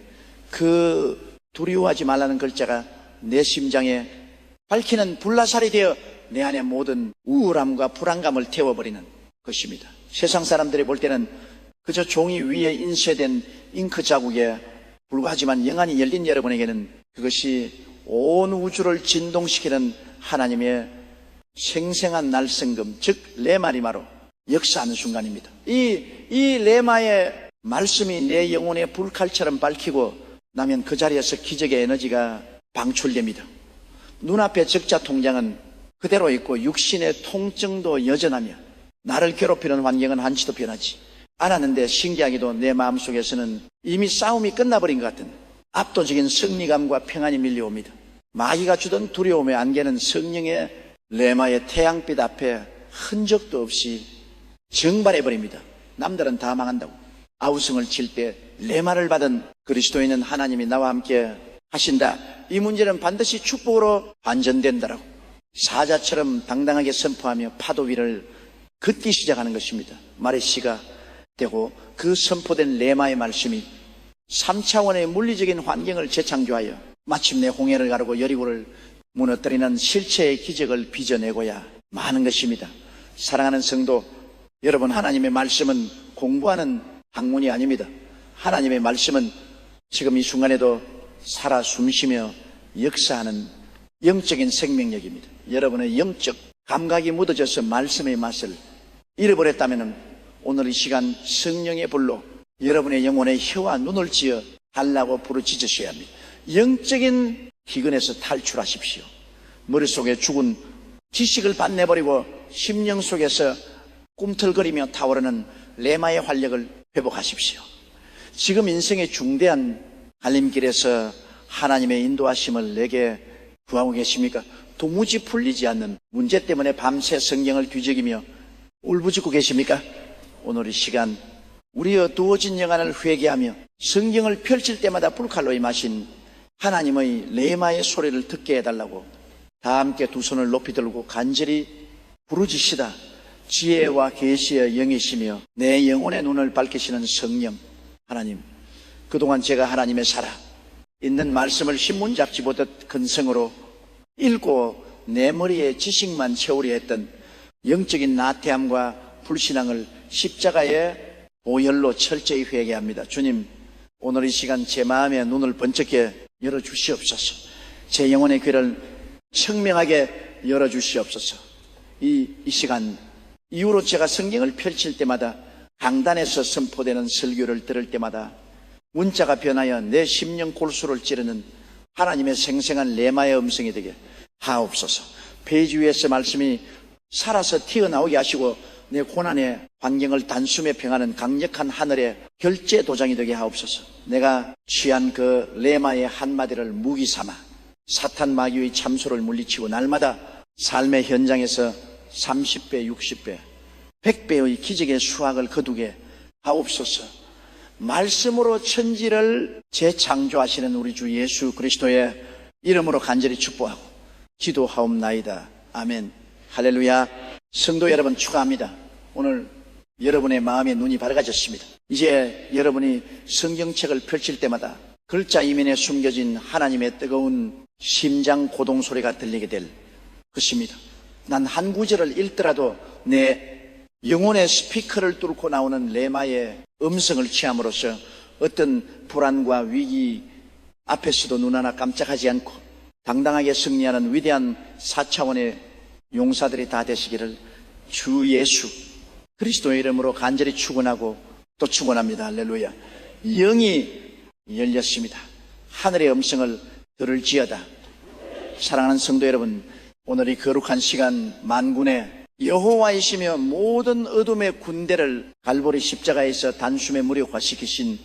그 두려워하지 말라는 글자가 내 심장에 밝히는 불나살이 되어 내 안에 모든 우울함과 불안감을 태워버리는 것입니다. 세상 사람들이 볼 때는 그저 종이 위에 인쇄된 잉크 자국에 불과하지만 영안이 열린 여러분에게는 그것이 온 우주를 진동시키는 하나님의 생생한 날성금, 즉 레마리마로 역사하는 순간입니다. 이 레마의 말씀이 내 영혼의 불칼처럼 밝히고 나면 그 자리에서 기적의 에너지가 방출됩니다. 눈앞의 적자 통장은 그대로 있고 육신의 통증도 여전하며 나를 괴롭히는 환경은 한치도 변하지 않았는데 신기하게도 내 마음속에서는 이미 싸움이 끝나버린 것 같은 압도적인 승리감과 평안이 밀려옵니다. 마귀가 주던 두려움의 안개는 성령의 레마의 태양빛 앞에 흔적도 없이 증발해버립니다. 남들은 다 망한다고 아우성을 칠 때 레마를 받은 그리스도인은 하나님이 나와 함께 하신다. 이 문제는 반드시 축복으로 반전된다라고 사자처럼 당당하게 선포하며 파도 위를 걷기 시작하는 것입니다. 말의 시가 되고 그 선포된 레마의 말씀이 3차원의 물리적인 환경을 재창조하여 마침내 홍해를 가르고 여리고를 무너뜨리는 실체의 기적을 빚어내고야 마는 것입니다. 사랑하는 성도 여러분, 하나님의 말씀은 공부하는 학문이 아닙니다. 하나님의 말씀은 지금 이 순간에도 살아 숨쉬며 역사하는 영적인 생명력입니다. 여러분의 영적 감각이 묻어져서 말씀의 맛을 잃어버렸다면 오늘 이 시간 성령의 불로 여러분의 영혼의 혀와 눈을 지어 달라고 부르짖으셔야 합니다. 영적인 기근에서 탈출하십시오. 머릿속에 죽은 지식을 반내버리고 심령 속에서 꿈틀거리며 타오르는 레마의 활력을 회복하십시오. 지금 인생의 중대한 갈림길에서 하나님의 인도하심을 내게 구하고 계십니까? 도무지 풀리지 않는 문제 때문에 밤새 성경을 뒤적이며 울부짖고 계십니까? 오늘 이 시간 우리의 두어진 영안을 회개하며 성경을 펼칠 때마다 불칼로 임하신 하나님의 레마의 소리를 듣게 해달라고 다 함께 두 손을 높이 들고 간절히 부르짖시다. 지혜와 계시의 영이시며 내 영혼의 눈을 밝히시는 성령 하나님, 그동안 제가 하나님의 살아 있는 말씀을 신문 잡지 보듯 근성으로 읽고 내 머리에 지식만 채우려 했던 영적인 나태함과 불신앙을 십자가의 보혈로 철저히 회개합니다. 주님, 오늘 이 시간 제 마음의 눈을 번쩍게 열어주시옵소서. 제 영혼의 귀를 청명하게 열어주시옵소서. 이 시간 이후로 제가 성경을 펼칠 때마다 강단에서 선포되는 설교를 들을 때마다 문자가 변하여 내 심령 골수를 찌르는 하나님의 생생한 레마의 음성이 되게 하옵소서. 페이지 위에서 말씀이 살아서 튀어나오게 하시고 내 고난의 환경을 단숨에 평하는 강력한 하늘의 결제 도장이 되게 하옵소서. 내가 취한 그 레마의 한마디를 무기 삼아 사탄 마귀의 참소를 물리치고 날마다 삶의 현장에서 30배, 60배, 100배의 기적의 수확을 거두게 하옵소서. 말씀으로 천지를 재창조하시는 우리 주 예수 그리스도의 이름으로 간절히 축복하고 기도하옵나이다. 아멘. 할렐루야. 성도 여러분 축하합니다. 오늘 여러분의 마음의 눈이 밝아졌습니다. 이제 여러분이 성경책을 펼칠 때마다 글자 이면에 숨겨진 하나님의 뜨거운 심장 고동 소리가 들리게 될 것입니다. 난 한 구절을 읽더라도 내 영혼의 스피커를 뚫고 나오는 레마의 음성을 취함으로써 어떤 불안과 위기 앞에서도 눈 하나 깜짝하지 않고 당당하게 승리하는 위대한 4차원의 용사들이 다 되시기를 주 예수 그리스도의 이름으로 간절히 축원하고 또 축원합니다. 할렐루야. 영이 열렸습니다. 하늘의 음성을 들을지어다. 사랑하는 성도 여러분, 오늘 이 거룩한 시간 만군의 여호와이시며 모든 어둠의 군대를 갈보리 십자가에서 단숨에 무력화시키신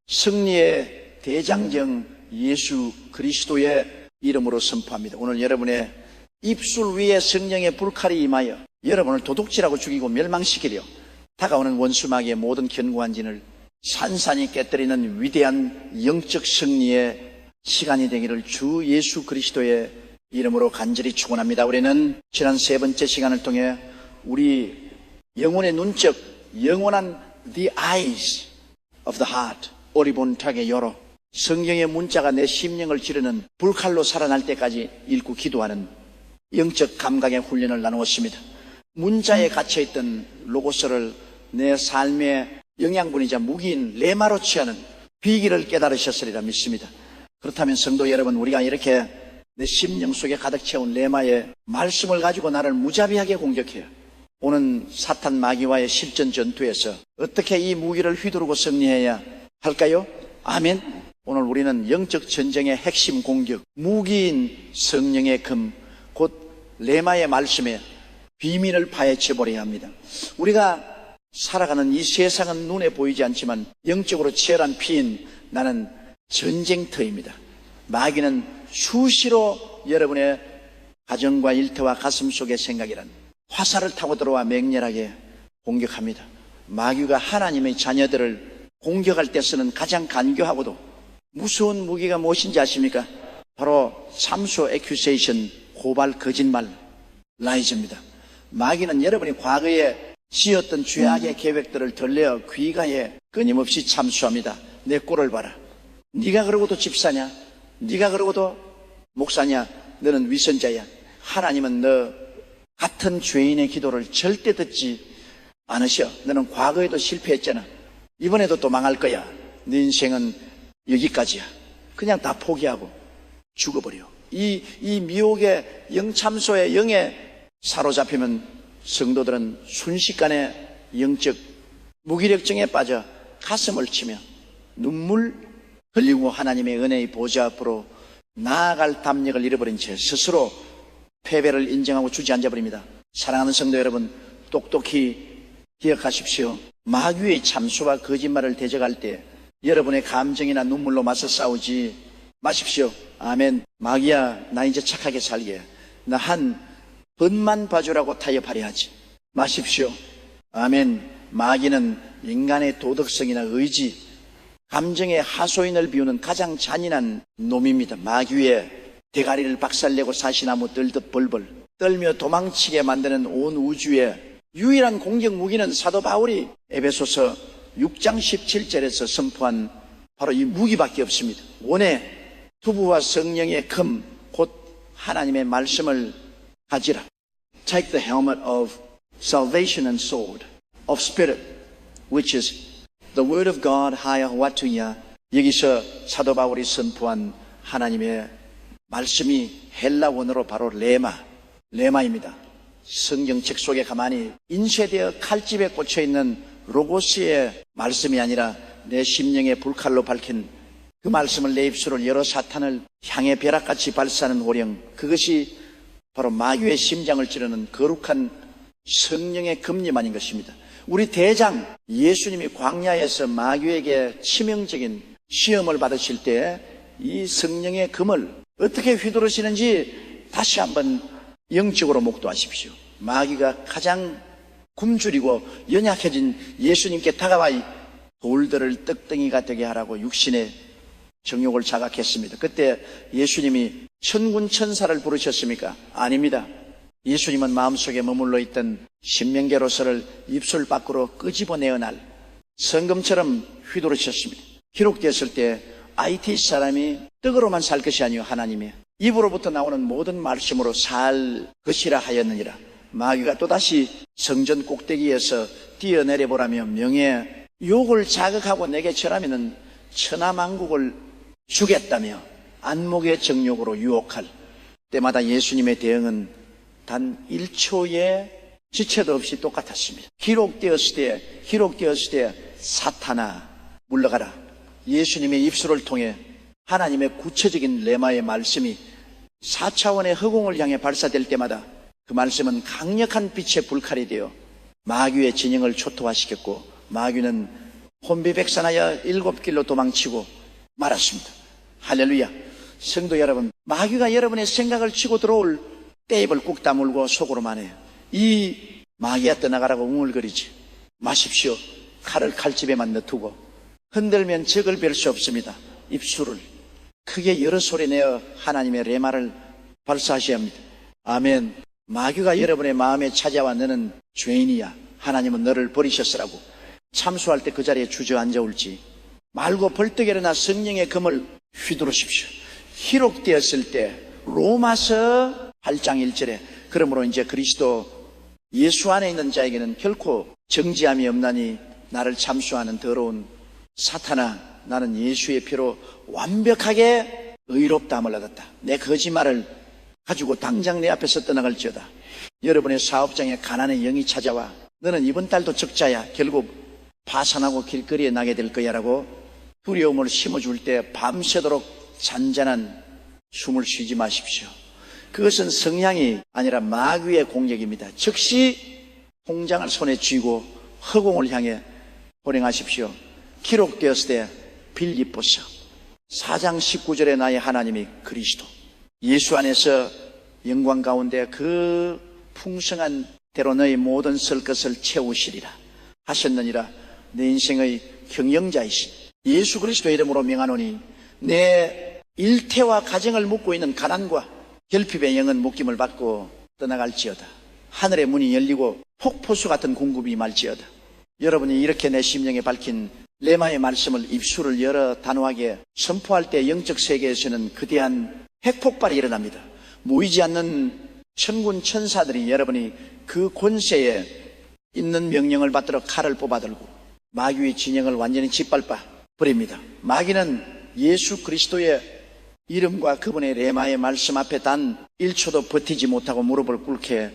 승리의 대장정 예수 그리스도의 이름으로 선포합니다. 오늘 여러분의 입술 위에 성령의 불칼이 임하여 여러분을 도둑질하고 죽이고 멸망시키려 다가오는 원수마귀의 모든 견고한 진을 산산이 깨뜨리는 위대한 영적 승리의 시간이 되기를 주 예수 그리스도의 이름으로 간절히 축원합니다. 우리는 지난 세 번째 시간을 통해 우리 영혼의 눈적 영원한 the eyes of the heart, 오리본탁의 열어, 성경의 문자가 내 심령을 찌르는 불칼로 살아날 때까지 읽고 기도하는 영적 감각의 훈련을 나누었습니다. 문자에 갇혀있던 로고스를 내 삶의 영양분이자 무기인 레마로 취하는 비기를 깨달으셨으리라 믿습니다. 그렇다면 성도 여러분, 우리가 이렇게 내 심령 속에 가득 채운 레마의 말씀을 가지고 나를 무자비하게 공격해요. 오는 사탄 마귀와의 실전 전투에서 어떻게 이 무기를 휘두르고 승리해야 할까요? 아멘. 오늘 우리는 영적 전쟁의 핵심 공격, 무기인 성령의 금, 곧 레마의 말씀에 비밀을 파헤쳐 버려야 합니다. 우리가 살아가는 이 세상은 눈에 보이지 않지만 영적으로 치열한 피인 나는 전쟁터입니다. 마귀는 수시로 여러분의 가정과 일터와 가슴 속의 생각이란 화살을 타고 들어와 맹렬하게 공격합니다. 마귀가 하나님의 자녀들을 공격할 때 쓰는 가장 간교하고도 무서운 무기가 무엇인지 아십니까? 바로 참소, accusation, 고발, 거짓말, 라이즈입니다. 마귀는 여러분이 과거에 지었던 죄악의 계획들을 덜내어 귀가에 끊임없이 참수합니다. 내 꼴을 봐라. 네가 그러고도 집사냐? 네가 그러고도 목사냐? 너는 위선자야. 하나님은 너 같은 죄인의 기도를 절대 듣지 않으셔. 너는 과거에도 실패했잖아. 이번에도 또 망할 거야. 네 인생은 여기까지야. 그냥 다 포기하고 죽어버려. 이 미혹의 영참소의 영에 사로잡히면 성도들은 순식간에 영적 무기력증에 빠져 가슴을 치며 눈물 흘리고 하나님의 은혜의 보좌 앞으로 나아갈 담력을 잃어버린 채 스스로 패배를 인정하고 주저앉아버립니다. 사랑하는 성도 여러분, 똑똑히 기억하십시오. 마귀의 참수와 거짓말을 대적할 때 여러분의 감정이나 눈물로 맞서 싸우지 마십시오. 아멘. 마귀야, 나 이제 착하게 살게. 나 한 번만 봐주라고 타협하려 하지 마십시오. 아멘. 마귀는 인간의 도덕성이나 의지, 감정의 하소연을 비우는 가장 잔인한 놈입니다. 마귀의 대가리를 박살내고 사시나무 떨듯 벌벌 떨며 도망치게 만드는 온 우주의 유일한 공격 무기는 사도 바울이 에베소서 6장 17절에서 선포한 바로 이 무기밖에 없습니다. 원의 투부와 성령의 금, 곧 하나님의 말씀을 가지라. Take the helmet of salvation and sword of spirit, which is the word of God, 하야와투야. 여기서 사도 바울이 선포한 하나님의 말씀이 헬라 원어로 바로 레마입니다. 성경책 속에 가만히 인쇄되어 칼집에 꽂혀 있는 로고스의 말씀이 아니라 내 심령의 불칼로 밝힌 그 말씀을 내 입술을 열어 사탄을 향해 벼락같이 발사하는 호령, 그것이 바로 마귀의 심장을 찌르는 거룩한 성령의 금리만인 것입니다. 우리 대장 예수님이 광야에서 마귀에게 치명적인 시험을 받으실 때 이 성령의 금을 어떻게 휘두르시는지 다시 한번 영적으로 목도하십시오. 마귀가 가장 굶주리고 연약해진 예수님께 다가와 돌들을 떡덩이가 되게 하라고 육신의 정욕을 자각했습니다. 그때 예수님이 천군 천사를 부르셨습니까? 아닙니다. 예수님은 마음속에 머물러 있던 신명계로서를 입술 밖으로 끄집어내어 날 성금처럼 휘두르셨습니다. 기록되었을 때 IT 사람이 떡으로만 살 것이 아니요 하나님의 입으로부터 나오는 모든 말씀으로 살 것이라 하였느니라. 마귀가 또다시 성전 꼭대기에서 뛰어내려보라며 명예 욕을 자극하고 내게 절하면은 천하만국을 주겠다며 안목의 정욕으로 유혹할 때마다 예수님의 대응은 단 1초의 지체도 없이 똑같았습니다. 기록되었을 때 사탄아 물러가라. 예수님의 입술을 통해 하나님의 구체적인 레마의 말씀이 4차원의 허공을 향해 발사될 때마다 그 말씀은 강력한 빛의 불칼이 되어 마귀의 진영을 초토화시켰고 마귀는 혼비백산하여 7길로 도망치고 말았습니다. 할렐루야. 성도 여러분, 마귀가 여러분의 생각을 치고 들어올 떼입을 꾹 다물고 속으로만 해요. 이 마귀야 떠나가라고 웅얼거리지 마십시오. 칼을 칼집에만 넣두고 흔들면 적을 뵐 수 없습니다. 입술을 크게 여러 소리 내어 하나님의 레마를 발사하셔야 합니다. 아멘. 마귀가 여러분의 마음에 찾아와 너는 죄인이야, 하나님은 너를 버리셨으라고 참수할 때 그 자리에 주저앉아 올지 말고 벌떡 일어나 성령의 검을 휘두르십시오. 희록되었을 때 로마서 8장 1절에 그러므로 이제 그리스도 예수 안에 있는 자에게는 결코 정죄함이 없나니 나를 참수하는 더러운 사탄아, 나는 예수의 피로 완벽하게 의롭다함을 얻었다. 내 거짓말을 가지고 당장 내 앞에서 떠나갈지어다. 여러분의 사업장에 가난의 영이 찾아와 너는 이번 달도 적자야, 결국 파산하고 길거리에 나게 될 거야 라고 두려움을 심어줄 때 밤새도록 잔잔한 숨을 쉬지 마십시오. 그것은 성향이 아니라 마귀의 공격입니다. 즉시 통장을 손에 쥐고 허공을 향해 호령하십시오. 기록되었을 때 빌립보서 4장 19절에 나의 하나님이 그리스도 예수 안에서 영광 가운데 그 풍성한 대로 너희 모든 설 것을 채우시리라 하셨느니라. 내 인생의 경영자이신 예수 그리스도의 이름으로 명하노니 내 일태와 가정을 묶고 있는 가난과 결핍의 영은 묶임을 받고 떠나갈지어다. 하늘의 문이 열리고 폭포수 같은 공급이 말지어다. 여러분이 이렇게 내 심령에 밝힌 레마의 말씀을 입술을 열어 단호하게 선포할 때 영적 세계에서는 거대한 핵폭발이 일어납니다. 모이지 않는 천군 천사들이 여러분이 그 권세에 있는 명령을 받들어 칼을 뽑아들고 마귀의 진영을 완전히 짓밟아 버립니다. 마귀는 예수 그리스도의 이름과 그분의 레마의 말씀 앞에 단 1초도 버티지 못하고 무릎을 꿇게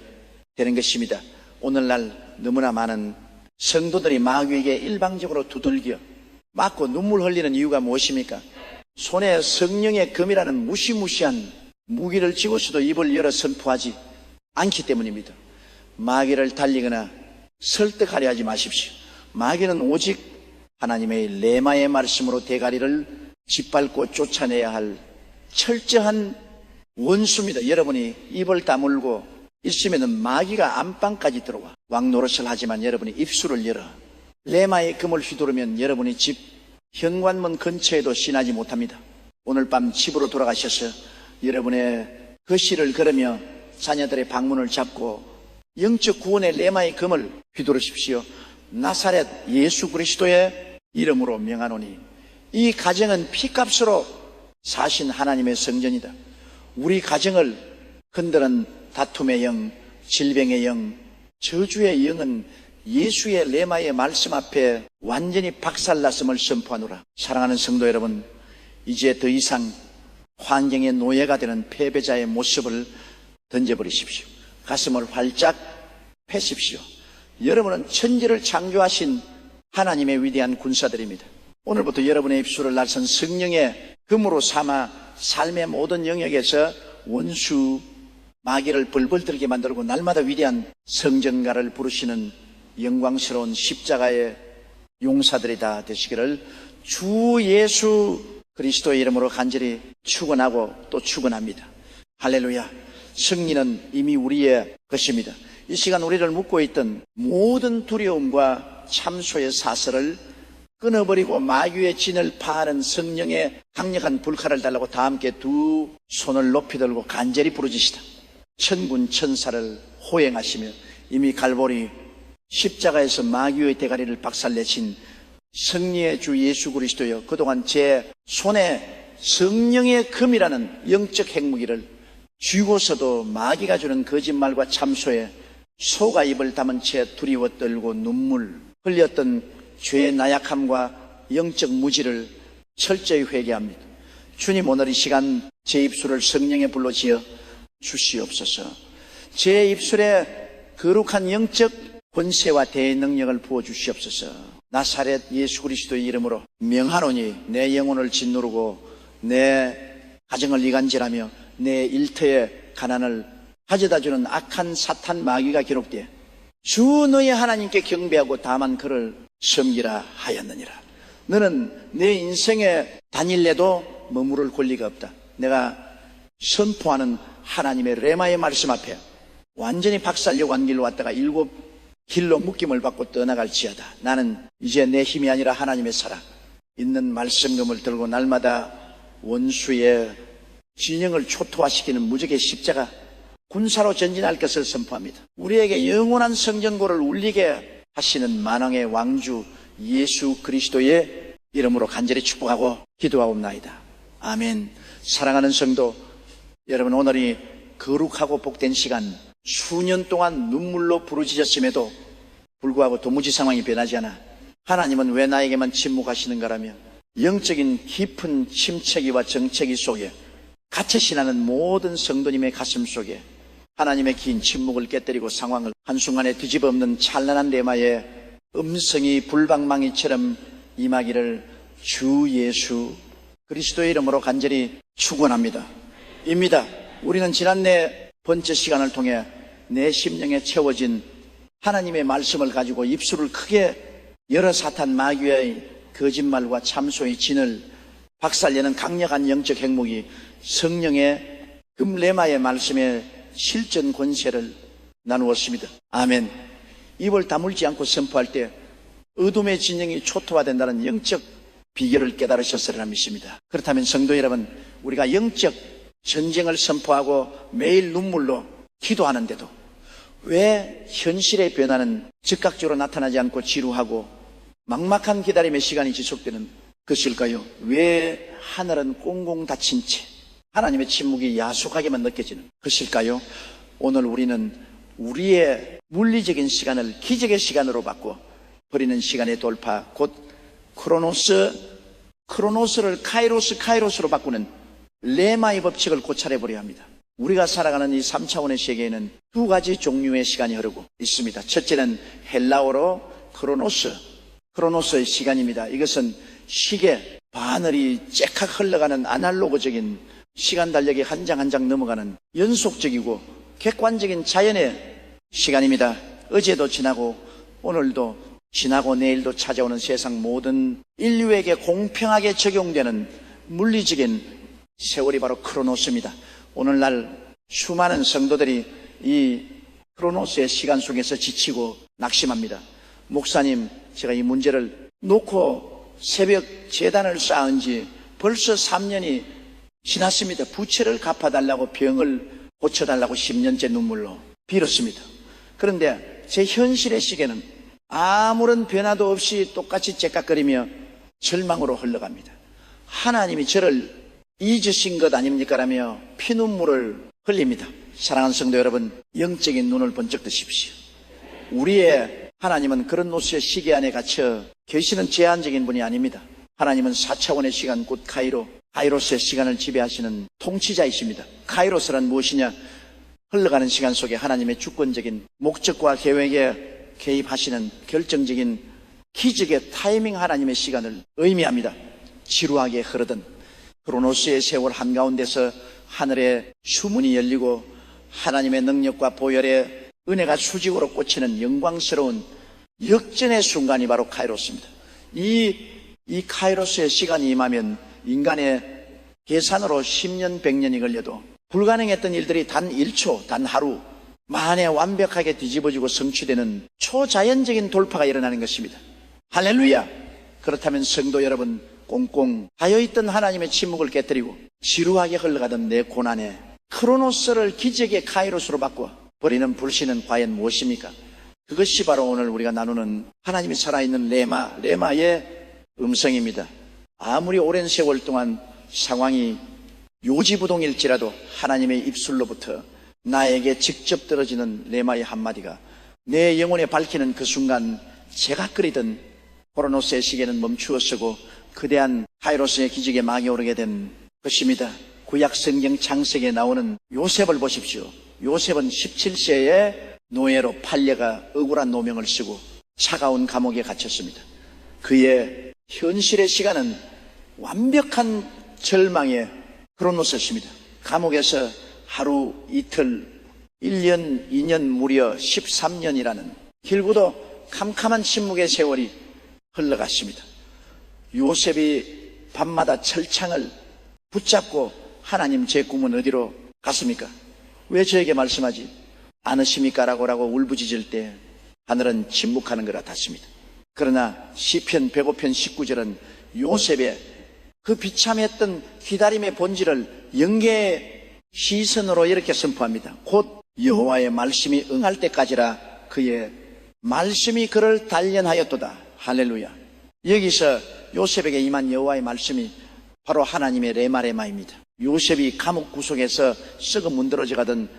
되는 것입니다. 오늘날 너무나 많은 성도들이 마귀에게 일방적으로 두들겨 맞고 눈물 흘리는 이유가 무엇입니까? 손에 성령의 검이라는 무시무시한 무기를 쥐고서도 입을 열어 선포하지 않기 때문입니다. 마귀를 달리거나 설득하려 하지 마십시오. 마귀는 오직 하나님의 레마의 말씀으로 대가리를 짓밟고 쫓아내야 할 철저한 원수입니다. 여러분이 입을 다물고 있으면 마귀가 안방까지 들어와 왕노릇을 하지만 여러분이 입술을 열어 레마의 금을 휘두르면 여러분이 집 현관문 근처에도 지나지 못합니다. 오늘 밤 집으로 돌아가셔서 여러분의 거실을 걸으며 자녀들의 방문을 잡고 영적 구원의 레마의 금을 휘두르십시오. 나사렛 예수 그리스도의 이름으로 명하노니 이 가정은 피값으로 사신 하나님의 성전이다. 우리 가정을 흔드는 다툼의 영, 질병의 영, 저주의 영은 예수의 레마의 말씀 앞에 완전히 박살났음을 선포하노라. 사랑하는 성도 여러분, 이제 더 이상 환경의 노예가 되는 패배자의 모습을 던져버리십시오. 가슴을 활짝 펴십시오. 여러분은 천지를 창조하신 하나님의 위대한 군사들입니다. 오늘부터 여러분의 입술을 날선 성령의 금으로 삼아 삶의 모든 영역에서 원수 마귀를 벌벌 떨게 만들고 날마다 위대한 성전가를 부르시는 영광스러운 십자가의 용사들이 다 되시기를 주 예수 그리스도의 이름으로 간절히 축원하고 또 축원합니다. 할렐루야. 승리는 이미 우리의 것입니다. 이 시간 우리를 묶고 있던 모든 두려움과 참소의 사슬을 끊어버리고 마귀의 진을 파하는 성령의 강력한 불칼을 달라고 다 함께 두 손을 높이 들고 간절히 부르짖시다. 천군 천사를 호행하시며 이미 갈보리 십자가에서 마귀의 대가리를 박살내신 승리의 주 예수 그리스도여, 그동안 제 손에 성령의 금이라는 영적 핵무기를 쥐고서도 마귀가 주는 거짓말과 참소에 소가 입을 담은 채 두려워 떨고 눈물 흘렸던 죄의 나약함과 영적 무지를 철저히 회개합니다. 주님, 오늘 이 시간 제 입술을 성령의 불로 지어 주시옵소서. 제 입술에 거룩한 영적 권세와 대능력을 부어 주시옵소서. 나사렛 예수 그리스도의 이름으로 명하노니 내 영혼을 짓누르고 내 가정을 이간질하며 내 일터의 가난을 가져다주는 악한 사탄 마귀가 기록되어 주 너의 하나님께 경배하고 다만 그를 섬기라 하였느니라. 너는 내 인생에 다닐래도 머무를 권리가 없다. 내가 선포하는 하나님의 레마의 말씀 앞에 완전히 박살려고 한 길로 왔다가 7 길로 묶임을 받고 떠나갈지어다. 나는 이제 내 힘이 아니라 하나님의 사랑, 있는 말씀금을 들고 날마다 원수의 진영을 초토화시키는 무적의 십자가, 군사로 전진할 것을 선포합니다. 우리에게 영원한 성전고를 울리게 하시는 만왕의 왕주 예수 그리스도의 이름으로 간절히 축복하고 기도하옵나이다. 아멘. 사랑하는 성도 여러분, 오늘이 거룩하고 복된 시간, 수년 동안 눈물로 부르짖었음에도 불구하고 도무지 상황이 변하지 않아 하나님은 왜 나에게만 침묵하시는가라며 영적인 깊은 침체기와 정체기 속에 갇혀 지나는 모든 성도님의 가슴 속에 하나님의 긴 침묵을 깨뜨리고 상황을 한순간에 뒤집어 엎는 찬란한 레마의 음성이 불방망이처럼 임하기를 주 예수 그리스도의 이름으로 간절히 축원합니다. 입니다. 우리는 지난 네 번째 시간을 통해 내 심령에 채워진 하나님의 말씀을 가지고 입술을 크게 열어 사탄 마귀의 거짓말과 참소의 진을 박살내는 강력한 영적 핵무기 성령의 금레마의 말씀의 실전 권세를 나누었습니다. 아멘. 입을 다물지 않고 선포할 때 어둠의 진영이 초토화된다는 영적 비결을 깨달으셨으리라 믿습니다. 그렇다면 성도 여러분, 우리가 영적 전쟁을 선포하고 매일 눈물로 기도하는데도 왜 현실의 변화는 즉각적으로 나타나지 않고 지루하고 막막한 기다림의 시간이 지속되는 것일까요? 왜 하늘은 꽁꽁 닫힌 채 하나님의 침묵이 야속하게만 느껴지는 것일까요? 오늘 우리는 우리의 물리적인 시간을 기적의 시간으로 바꿔 버리는 시간의 돌파, 곧 크로노스를 카이로스로 바꾸는 레마의 법칙을 고찰해버려야 합니다. 우리가 살아가는 이 3차원의 세계에는 두 가지 종류의 시간이 흐르고 있습니다. 첫째는 헬라어로 크로노스의 시간입니다. 이것은 시계, 바늘이 째칵 흘러가는 아날로그적인 시간 달력이 한 장 한 장 넘어가는 연속적이고 객관적인 자연의 시간입니다. 어제도 지나고 오늘도 지나고 내일도 찾아오는 세상 모든 인류에게 공평하게 적용되는 물리적인 세월이 바로 크로노스입니다. 오늘날 수많은 성도들이 이 크로노스의 시간 속에서 지치고 낙심합니다. 목사님, 제가 이 문제를 놓고 새벽 제단을 쌓은 지 벌써 3년이 지났습니다. 부채를 갚아달라고, 병을 고쳐달라고 10년째 눈물로 빌었습니다. 그런데 제 현실의 시계는 아무런 변화도 없이 똑같이 째깍거리며 절망으로 흘러갑니다. 하나님이 저를 잊으신 것 아닙니까? 라며 피눈물을 흘립니다. 사랑하는 성도 여러분, 영적인 눈을 번쩍 뜨십시오. 우리의 하나님은 그런 노스의 시계 안에 갇혀 계시는 제한적인 분이 아닙니다. 하나님은 4차원의 시간, 곧 카이로스의 시간을 지배하시는 통치자이십니다. 카이로스란 무엇이냐? 흘러가는 시간 속에 하나님의 주권적인 목적과 계획에 개입하시는 결정적인 기적의 타이밍 하나님의 시간을 의미합니다. 지루하게 흐르던 크로노스의 세월 한가운데서 하늘의 수문이 열리고 하나님의 능력과 보혈의 은혜가 수직으로 꽂히는 영광스러운 역전의 순간이 바로 카이로스입니다. 이 카이로스의 시간이 임하면 인간의 계산으로 10년, 100년이 걸려도 불가능했던 일들이 단 1초, 단 하루 만에 완벽하게 뒤집어지고 성취되는 초자연적인 돌파가 일어나는 것입니다. 할렐루야! 그렇다면 성도 여러분, 꽁꽁 하여있던 하나님의 침묵을 깨뜨리고 지루하게 흘러가던 내 고난에 크로노스를 기적의 카이로스로 바꿔 버리는 불신은 과연 무엇입니까? 그것이 바로 오늘 우리가 나누는 하나님이 살아있는 레마의 음성입니다. 아무리 오랜 세월 동안 상황이 요지부동일지라도 하나님의 입술로부터 나에게 직접 떨어지는 레마의 한마디가 내 영혼에 밝히는 그 순간 제각거리던 크로노스의 시계는 멈추어 서고 거대한 카이로스의 기적에 막이 오르게 된 것입니다. 구약 성경 창세기에 나오는 요셉을 보십시오. 요셉은 17세에 노예로 팔려가 억울한 노명을 쓰고 차가운 감옥에 갇혔습니다. 그의 현실의 시간은 완벽한 절망의 크로노스였습니다. 감옥에서 하루, 이틀, 1년, 2년, 무려 13년이라는 길고도 캄캄한 침묵의 세월이 흘러갔습니다. 요셉이 밤마다 철창을 붙잡고 하나님, 제 꿈은 어디로 갔습니까? 왜 저에게 말씀하지 않으십니까? 라고 울부짖을 때 하늘은 침묵하는 것 같았습니다. 그러나 시편 105편 19절은 요셉의 그 비참했던 기다림의 본질을 영계의 시선으로 이렇게 선포합니다. 곧 여호와의 말씀이 응할 때까지라 그의 말씀이 그를 단련하였도다. 할렐루야. 여기서 요셉에게 임한 여호와의 말씀이 바로 하나님의 레마레마입니다. 요셉이 감옥 구석에서 썩어 문드러져 가던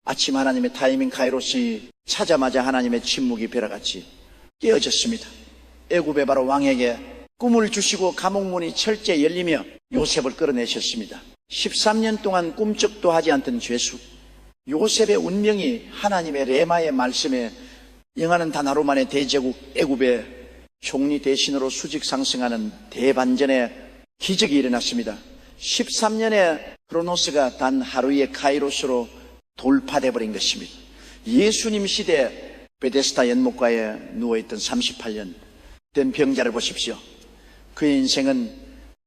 아침 하나님의 타이밍 카이로스 찾자마자 하나님의 침묵이 벼락같이 깨어졌습니다. 애굽의 바로 왕에게 꿈을 주시고 감옥문이 철저히 열리며 요셉을 끌어내셨습니다. 13년 동안 꿈쩍도 하지 않던 죄수 요셉의 운명이 하나님의 레마의 말씀에 영하는 단 하루 만에 대제국 애굽의 총리 대신으로 수직 상승하는 대반전의 기적이 일어났습니다. 13년의 크로노스가 단 하루의 카이로스로 돌파돼 버린 것입니다. 예수님 시대 베데스다 연못가에 누워있던 38년 된 병자를 보십시오. 그의 인생은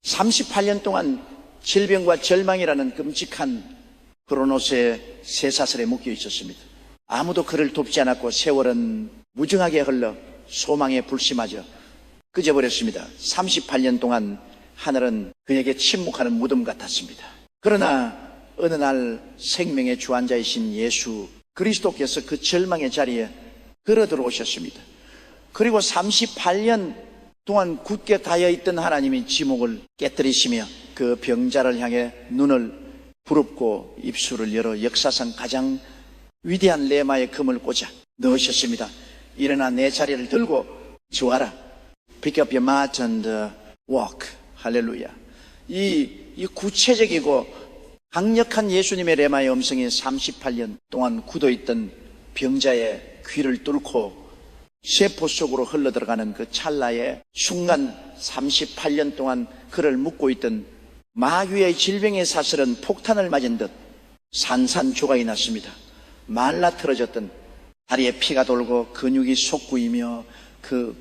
38년 동안 질병과 절망이라는 끔찍한 크로노스의 쇠사슬에 묶여 있었습니다. 아무도 그를 돕지 않았고 세월은 무정하게 흘러 소망에 불씨마저 꺼져버렸습니다. 38년 동안 하늘은 그에게 침묵하는 무덤 같았습니다. 그러나 어느 날 생명의 주환자이신 예수 그리스도께서 그 절망의 자리에 걸어 들어오셨습니다. 그리고 38년 동안 굳게 닿아있던 하나님이 지목을 깨뜨리시며 그 병자를 향해 눈을 부릅고 입술을 열어 역사상 가장 위대한 레마의 금을 꽂아 넣으셨습니다. 일어나 내 자리를 들고 주어라. Pick up your mat and walk. 할렐루야. 이 구체적이고 강력한 예수님의 레마의 음성이 38년 동안 굳어있던 병자의 귀를 뚫고 세포 속으로 흘러들어가는 그 찰나의 순간 38년 동안 그를 묶고 있던 마귀의 질병의 사슬은 폭탄을 맞은 듯 산산조각이 났습니다. 말라틀어졌던 다리에 피가 돌고 근육이 솟구이며 그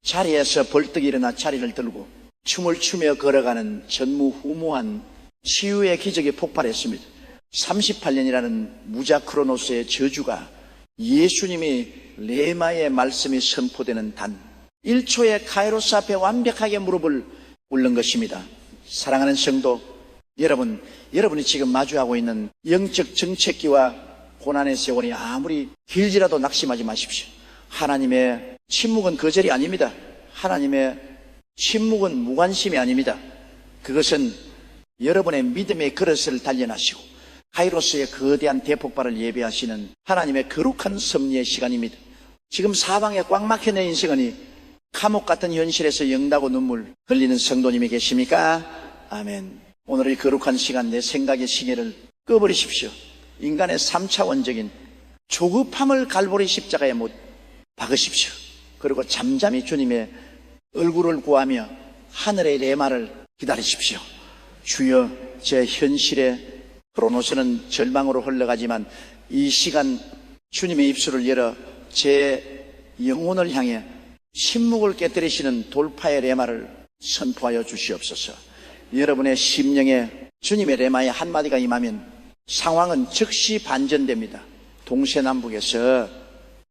자리에서 벌떡 일어나 자리를 들고 춤을 추며 걸어가는 전무후무한 치유의 기적이 폭발했습니다. 38년이라는 무자크로노스의 저주가 예수님이 레마의 말씀이 선포되는 단 1초의 카이로스 앞에 완벽하게 무릎을 꿇는 것입니다. 사랑하는 성도 여러분이 지금 마주하고 있는 영적 정체기와 고난의 세월이 아무리 길지라도 낙심하지 마십시오. 하나님의 침묵은 거절이 아닙니다. 하나님의 침묵은 무관심이 아닙니다. 그것은 여러분의 믿음의 그릇을 단련하시고 카이로스의 거대한 대폭발을 예배하시는 하나님의 거룩한 섭리의 시간입니다. 지금 사방에 꽉 막힌 내 인생은 감옥 같은 현실에서 영다고 눈물 흘리는 성도님이 계십니까? 아멘. 오늘 이 거룩한 시간 내 생각의 시계를 꺼버리십시오. 인간의 3차원적인 조급함을 갈보리 십자가에 못 박으십시오. 그리고 잠잠히 주님의 얼굴을 구하며 하늘의 레마를 기다리십시오. 주여, 제 현실의 크로노스는 절망으로 흘러가지만 이 시간 주님의 입술을 열어 제 영혼을 향해 침묵을 깨뜨리시는 돌파의 레마를 선포하여 주시옵소서. 여러분의 심령에 주님의 레마의 한마디가 임하면 상황은 즉시 반전됩니다. 동서남북에서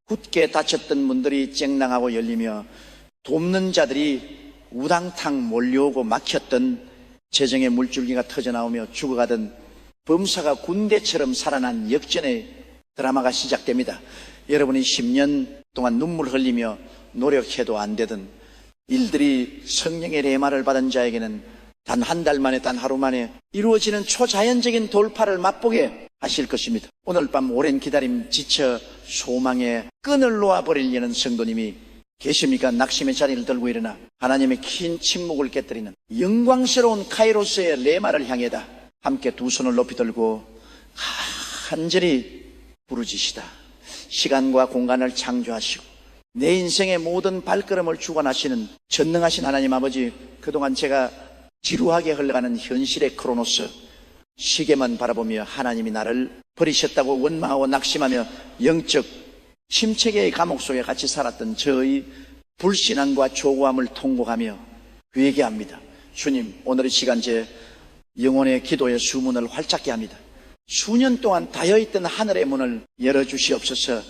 굳게 닫혔던 문들이 쨍랑하고 열리며 돕는 자들이 우당탕 몰려오고 막혔던 재정의 물줄기가 터져나오며 죽어가던 범사가 군대처럼 살아난 역전의 드라마가 시작됩니다. 여러분이 10년 동안 눈물 흘리며 노력해도 안 되던 일들이 성령의 레마를 받은 자에게는 단 한 달 만에, 단 하루 만에 이루어지는 초자연적인 돌파를 맛보게 하실 것입니다. 오늘 밤 오랜 기다림 지쳐 소망의 끈을 놓아버리려는 성도님이 계십니까? 낙심의 자리를 들고 일어나 하나님의 긴 침묵을 깨뜨리는 영광스러운 카이로스의 레마를 향해다. 함께 두 손을 높이 들고 간절히 부르짖시다. 시간과 공간을 창조하시고 내 인생의 모든 발걸음을 주관하시는 전능하신 하나님 아버지, 그동안 제가 지루하게 흘러가는 현실의 크로노스, 시계만 바라보며 하나님이 나를 버리셨다고 원망하고 낙심하며 영적 침체계의 감옥 속에 같이 살았던 저의 불신앙과 조고함을 통곡하며 회개합니다. 주님, 오늘 이 시간 제 영혼의 기도의 수문을 활짝게 합니다. 수년 동안 닫혀있던 하늘의 문을 열어주시옵소서.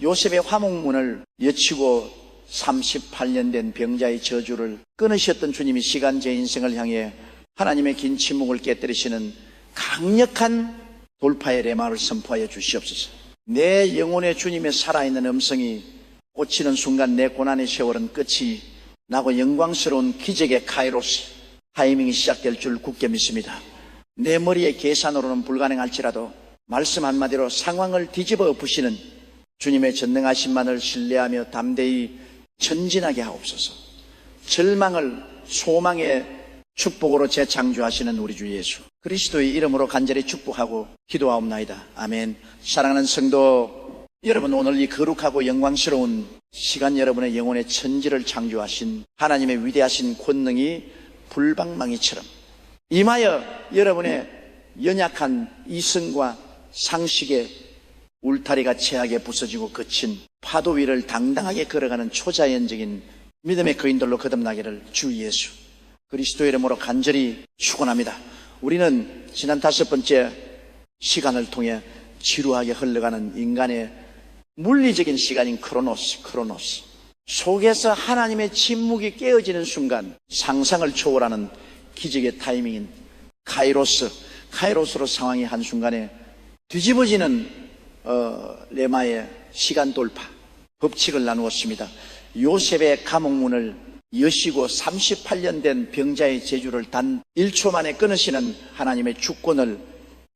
요셉의 화목문을 여치고 38년 된 병자의 저주를 끊으셨던 주님이 시간 제 인생을 향해 하나님의 긴 침묵을 깨뜨리시는 강력한 돌파의 레마를 선포하여 주시옵소서. 내 영혼의 주님의 살아있는 음성이 꽂히는 순간 내 고난의 세월은 끝이 나고 영광스러운 기적의 카이로스 타이밍이 시작될 줄 굳게 믿습니다. 내 머리의 계산으로는 불가능할지라도 말씀 한마디로 상황을 뒤집어 엎으시는 주님의 전능하심만을 신뢰하며 담대히 전진하게 하옵소서. 절망을 소망의 축복으로 재창조하시는 우리 주 예수 그리스도의 이름으로 간절히 축복하고 기도하옵나이다. 아멘. 사랑하는 성도 여러분, 오늘 이 거룩하고 영광스러운 시간 여러분의 영혼의 천지를 창조하신 하나님의 위대하신 권능이 불방망이처럼 임하여 여러분의 연약한 이성과 상식의 울타리가 채하게 부서지고 거친 파도 위를 당당하게 걸어가는 초자연적인 믿음의 거인들로 거듭나기를 주 예수 그리스도의 이름으로 간절히 축원합니다. 우리는 지난 5번째 시간을 통해 지루하게 흘러가는 인간의 물리적인 시간인 크로노스 속에서 하나님의 침묵이 깨어지는 순간 상상을 초월하는 기적의 타이밍인 카이로스로 상황이 한순간에 뒤집어지는 레마의 시간 돌파 법칙을 나누었습니다. 요셉의 감옥문을 여시고 38년 된 병자의 재주를 단 1초 만에 끊으시는 하나님의 주권을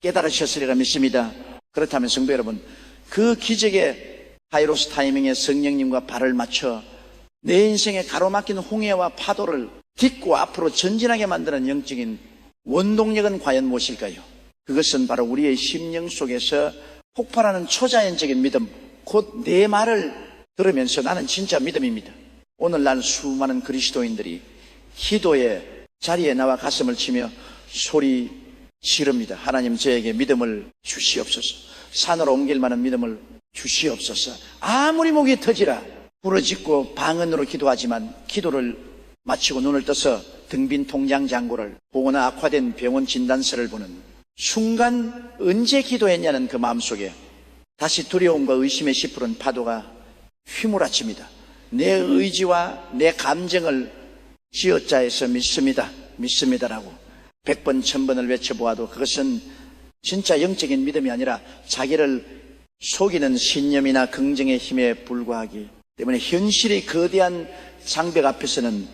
깨달으셨으리라 믿습니다. 그렇다면 성도 여러분, 그 기적의 카이로스 타이밍에 성령님과 발을 맞춰 내 인생에 가로막힌 홍해와 파도를 딛고 앞으로 전진하게 만드는 영적인 원동력은 과연 무엇일까요? 그것은 바로 우리의 심령 속에서 폭발하는 초자연적인 믿음, 곧 내 말을 들으면서 나는 진짜 믿음입니다. 오늘날 수많은 그리스도인들이 기도의 자리에 나와 가슴을 치며 소리 지릅니다. 하나님, 저에게 믿음을 주시옵소서. 산으로 옮길 만한 믿음을 주시옵소서. 아무리 목이 터지라 부러짓고 방언으로 기도하지만 기도를 마치고 눈을 떠서 등빈 통장 잔고를 보거나 악화된 병원 진단서를 보는 순간 언제 기도했냐는 그 마음속에 다시 두려움과 의심의 시푸른 파도가 휘몰아칩니다. 내 의지와 내 감정을 쥐어짜서 믿습니다라고 100번 1000번을 외쳐보아도 그것은 진짜 영적인 믿음이 아니라 자기를 속이는 신념이나 긍정의 힘에 불과하기 때문에 현실의 거대한 장벽 앞에서는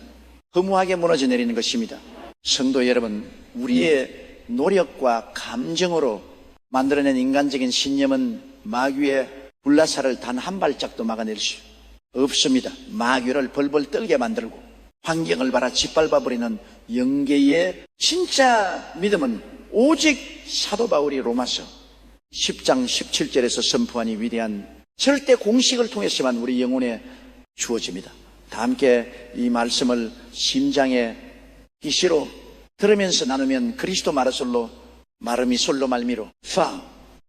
허무하게 무너져 내리는 것입니다. 성도 여러분, 우리의 노력과 감정으로 만들어낸 인간적인 신념은 마귀의 불나사를 단 한 발짝도 막아낼 수 없습니다. 마귀를 벌벌 떨게 만들고 환경을 바라 짓밟아버리는 영계의 진짜 믿음은 오직 사도 바울이 로마서 10장 17절에서 선포한 이 위대한 절대 공식을 통해서만 우리 영혼에 주어집니다. 다 함께 이 말씀을 심장의 기시로 들으면서 나누면 그리스도 마르솔로 마르미 솔로 말미로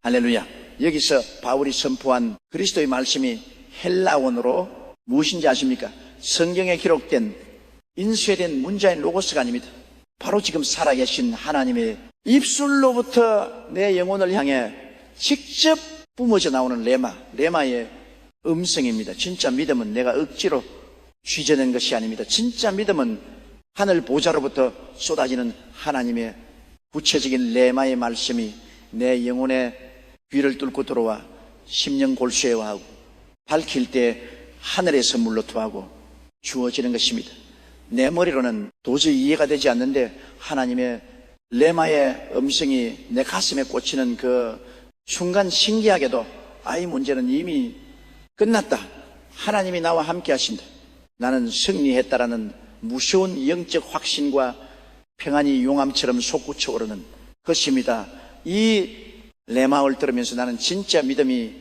할렐루야. 여기서 바울이 선포한 그리스도의 말씀이 헬라원으로 무엇인지 아십니까? 성경에 기록된 인쇄된 문자인 로고스가 아닙니다. 바로 지금 살아계신 하나님의 입술로부터 내 영혼을 향해 직접 뿜어져 나오는 레마의 음성입니다. 진짜 믿음은 내가 억지로 쥐어낸 것이 아닙니다. 진짜 믿음은 하늘 보좌로부터 쏟아지는 하나님의 구체적인 레마의 말씀이 내 영혼의 귀를 뚫고 들어와 심령 골수에 와하고 밝힐 때 하늘의 선물로 투하고 주어지는 것입니다. 내 머리로는 도저히 이해가 되지 않는데 하나님의 레마의 음성이 내 가슴에 꽂히는 그 순간 신기하게도 이 문제는 이미 끝났다. 하나님이 나와 함께 하신다. 나는 승리했다라는 무서운 영적 확신과 평안이 용암처럼 솟구쳐 오르는 것입니다. 이 레마를 들으면서 나는 진짜 믿음이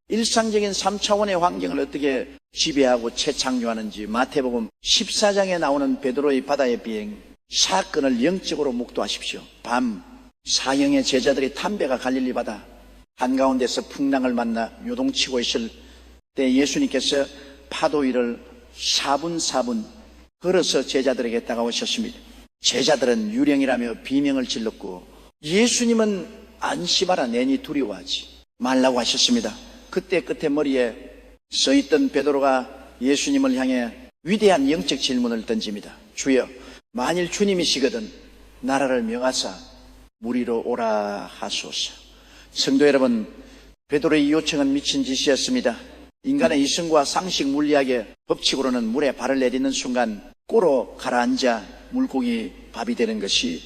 일상적인 3차원의 환경을 어떻게 지배하고 재창조하는지 마태복음 14장에 나오는 베드로의 바다의 비행 사건을 영적으로 묵도하십시오. 밤 사형의 제자들이 담배가 갈릴리 바다 한가운데서 풍랑을 만나 요동치고 있을 때 예수님께서 파도 위를 4분 걸어서 제자들에게 다가오셨습니다. 제자들은 유령이라며 비명을 질렀고 예수님은 안심하라, 내니 두려워하지 말라고 하셨습니다. 그때 끝에 머리에 써있던 베드로가 예수님을 향해 위대한 영적 질문을 던집니다. 주여, 만일 주님이시거든 나라를 명하사 무리로 오라 하소서. 성도 여러분, 베드로의 요청은 미친 짓이었습니다. 인간의 이성과 상식 물리학의 법칙으로는 물에 발을 내딛는 순간 꼬로 가라앉아 물고기 밥이 되는 것이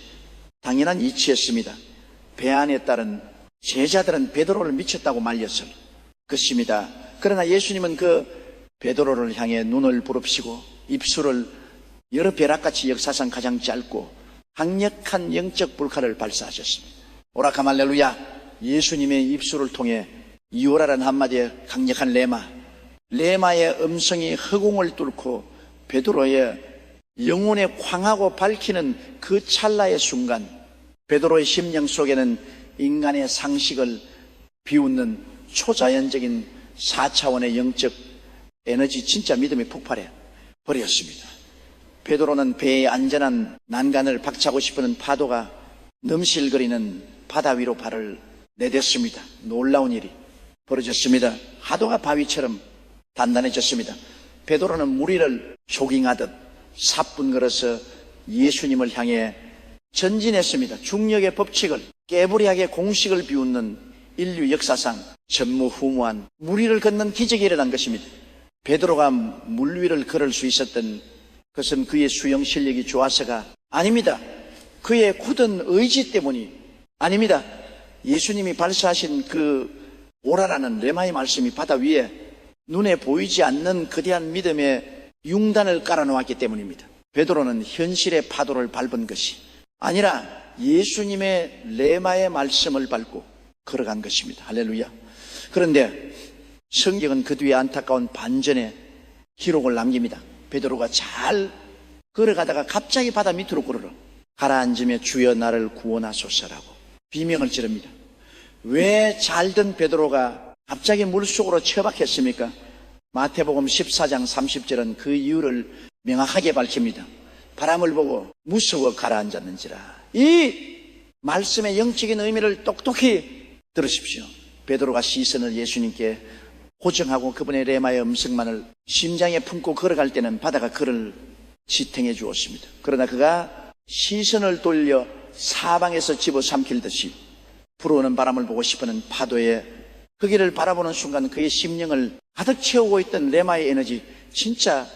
당연한 이치였습니다. 배 안에 따른 제자들은 베드로를 미쳤다고 말렸을 것입니다. 그러나 예수님은 그 베드로를 향해 눈을 부릅시고 입술을 여러 벼락같이 역사상 가장 짧고 강력한 영적 불칼을 발사하셨습니다. 오라카말렐루야. 예수님의 입술을 통해 이오라라는 한마디의 강력한 레마의 음성이 허공을 뚫고 베드로의 영혼에 광하고 밝히는 그 찰나의 순간, 베드로의 심령 속에는 인간의 상식을 비웃는 초자연적인 4차원의 영적 에너지, 진짜 믿음이 폭발해 버렸습니다. 베드로는 배의 안전한 난간을 박차고 싶은 파도가 넘실거리는 바다 위로 발을 내댔습니다. 놀라운 일이 벌어졌습니다. 하도가 바위처럼 단단해졌습니다. 베드로는 무리를 조깅하듯 사뿐 걸어서 예수님을 향해 전진했습니다. 중력의 법칙을, 깨부리하게 공식을 비웃는 인류 역사상 전무후무한 무리를 걷는 기적이 일어난 것입니다. 베드로가 물 위를 걸을 수 있었던 것은 그의 수영 실력이 좋아서가 아닙니다. 그의 굳은 의지 때문이 아닙니다. 예수님이 발사하신 그 오라라는 레마의 말씀이 바다 위에 눈에 보이지 않는 거대한 믿음의 융단을 깔아놓았기 때문입니다. 베드로는 현실의 파도를 밟은 것이 아니라 예수님의 레마의 말씀을 밟고 걸어간 것입니다. 할렐루야. 그런데 성경은 그 뒤에 안타까운 반전의 기록을 남깁니다. 베드로가 잘 걸어가다가 갑자기 바다 밑으로 가라앉으며 주여 나를 구원하소서라고 비명을 지릅니다. 왜 잘든 베드로가 갑자기 물속으로 처박혔습니까? 마태복음 14장 30절은 그 이유를 명확하게 밝힙니다. 바람을 보고 무서워 가라앉았는지라. 이 말씀의 영적인 의미를 똑똑히 들으십시오. 베드로가 시선을 예수님께 고정하고 그분의 레마의 음성만을 심장에 품고 걸어갈 때는 바다가 그를 지탱해 주었습니다. 그러나 그가 시선을 돌려 사방에서 집어삼킬듯이 불어오는 바람을 보고 싶어하는 파도에 그 길을 바라보는 순간 그의 심령을 가득 채우고 있던 레마의 에너지, 진짜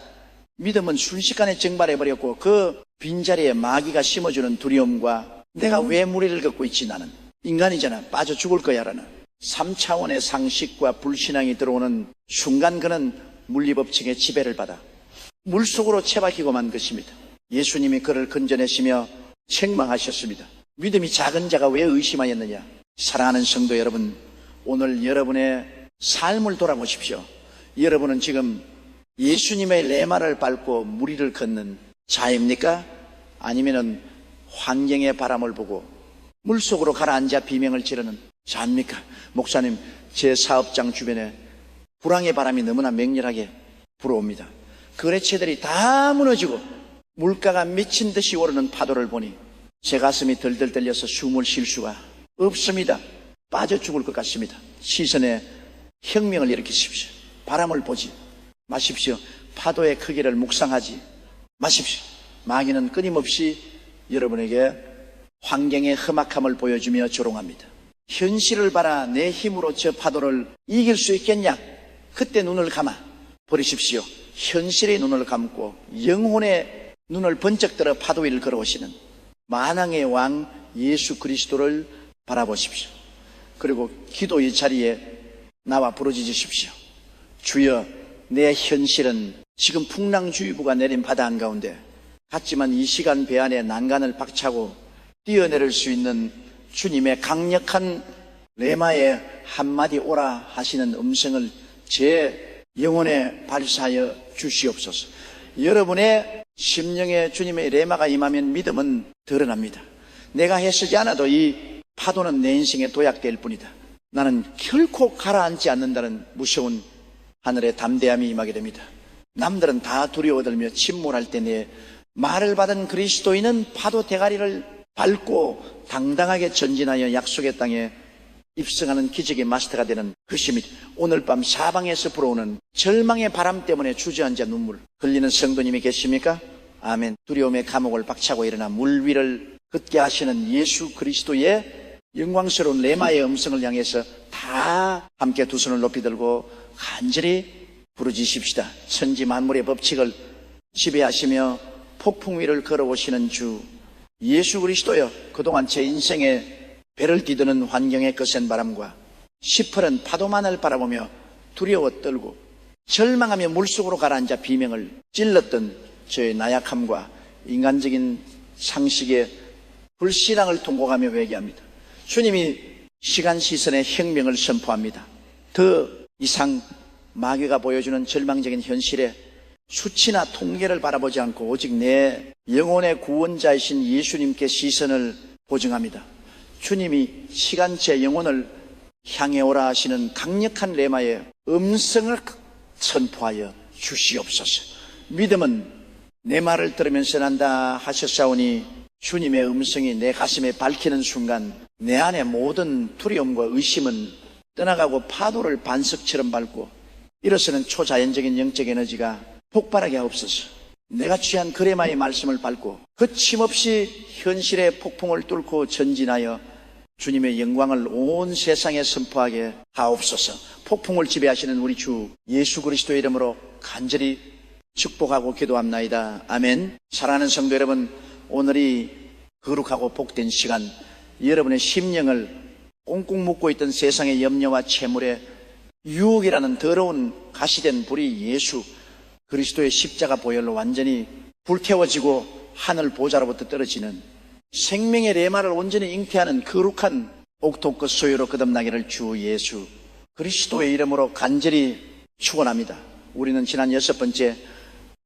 믿음은 순식간에 증발해버렸고 그 빈자리에 마귀가 심어주는 두려움과 내가 왜 무리를 걷고 있지, 나는 인간이잖아, 빠져 죽을 거야 라는 3차원의 상식과 불신앙이 들어오는 순간 그는 물리법칙의 지배를 받아 물속으로 처박히고 만 것입니다. 예수님이 그를 건져내시며 책망하셨습니다. 믿음이 작은 자가 왜 의심하였느냐. 사랑하는 성도 여러분, 오늘 여러분의 삶을 돌아보십시오. 여러분은 지금 예수님의 레마를 밟고 무리를 걷는 자입니까? 아니면은 환경의 바람을 보고 물속으로 가라앉아 비명을 지르는 자입니까? 목사님, 제 사업장 주변에 불황의 바람이 너무나 맹렬하게 불어옵니다. 거래처들이 다 무너지고 물가가 미친 듯이 오르는 파도를 보니 제 가슴이 덜덜 떨려서 숨을 쉴 수가 없습니다. 빠져 죽을 것 같습니다. 시선에 혁명을 일으키십시오. 바람을 보지 마십시오. 파도의 크기를 묵상하지 마십시오. 마귀는 끊임없이 여러분에게 환경의 험악함을 보여주며 조롱합니다. 현실을 봐라, 내 힘으로 저 파도를 이길 수 있겠냐? 그때 눈을 감아 버리십시오. 현실의 눈을 감고 영혼의 눈을 번쩍 들어 파도 위를 걸어오시는 만왕의 왕 예수 그리스도를 바라보십시오. 그리고 기도의 자리에 나와 부르짖으십시오. 주여, 내 현실은 지금 풍랑주의보가 내린 바다 한가운데 같지만 이 시간 배 안에 난간을 박차고 뛰어내릴 수 있는 주님의 강력한 레마의 한마디 오라 하시는 음성을 제 영혼에 발사하여 주시옵소서. 여러분의 심령에 주님의 레마가 임하면 믿음은 드러납니다. 내가 애쓰지 않아도 이 파도는 내 인생에 도약될 뿐이다. 나는 결코 가라앉지 않는다는 무서운 하늘의 담대함이 임하게 됩니다. 남들은 다 두려워들며 침몰할 때 내 말을 받은 그리스도인은 파도 대가리를 밟고 당당하게 전진하여 약속의 땅에 입성하는 기적의 마스터가 되는 것입니다. 오늘 밤 사방에서 불어오는 절망의 바람 때문에 주저앉아 눈물 흘리는 성도님이 계십니까? 아멘. 두려움의 감옥을 박차고 일어나 물 위를 걷게 하시는 예수 그리스도의 영광스러운 레마의 음성을 향해서 다 함께 두 손을 높이 들고 간절히 부르짖으십시다. 천지 만물의 법칙을 지배하시며 폭풍 위를 걸어오시는 주 예수 그리스도여, 그동안 제 인생에 배를 디드는 환경의 거센 바람과 시퍼런 파도만을 바라보며 두려워 떨고 절망하며 물속으로 가라앉아 비명을 찔렀던 저의 나약함과 인간적인 상식의 불신앙을 통곡하며 회개합니다. 주님이 시간 시선의 혁명을 선포합니다. 더 이상 마귀가 보여주는 절망적인 현실에 수치나 통계를 바라보지 않고 오직 내 영혼의 구원자이신 예수님께 시선을 보증합니다. 주님이 시간 제 영혼을 향해 오라 하시는 강력한 레마의 음성을 선포하여 주시옵소서. 믿음은 내 말을 들으면서 난다 하셨사오니 주님의 음성이 내 가슴에 밝히는 순간 내 안의 모든 두려움과 의심은 떠나가고 파도를 반석처럼 밟고 일어서는 초자연적인 영적 에너지가 폭발하게 하옵소서. 내가 취한 그레마의 말씀을 밟고 거침없이 현실의 폭풍을 뚫고 전진하여 주님의 영광을 온 세상에 선포하게 하옵소서. 폭풍을 지배하시는 우리 주 예수 그리스도의 이름으로 간절히 축복하고 기도합나이다. 아멘. 사랑하는 성도 여러분, 오늘이 거룩하고 복된 시간, 여러분의 심령을 꽁꽁 묶고 있던 세상의 염려와 채물에 유혹이라는 더러운 가시된 불이 예수 그리스도의 십자가 보혈로 완전히 불태워지고 하늘 보좌로부터 떨어지는 생명의 레마를 온전히 잉태하는 거룩한 옥토끝 소유로 거듭나기를 주 예수 그리스도의 이름으로 간절히 축원합니다. 우리는 지난 6번째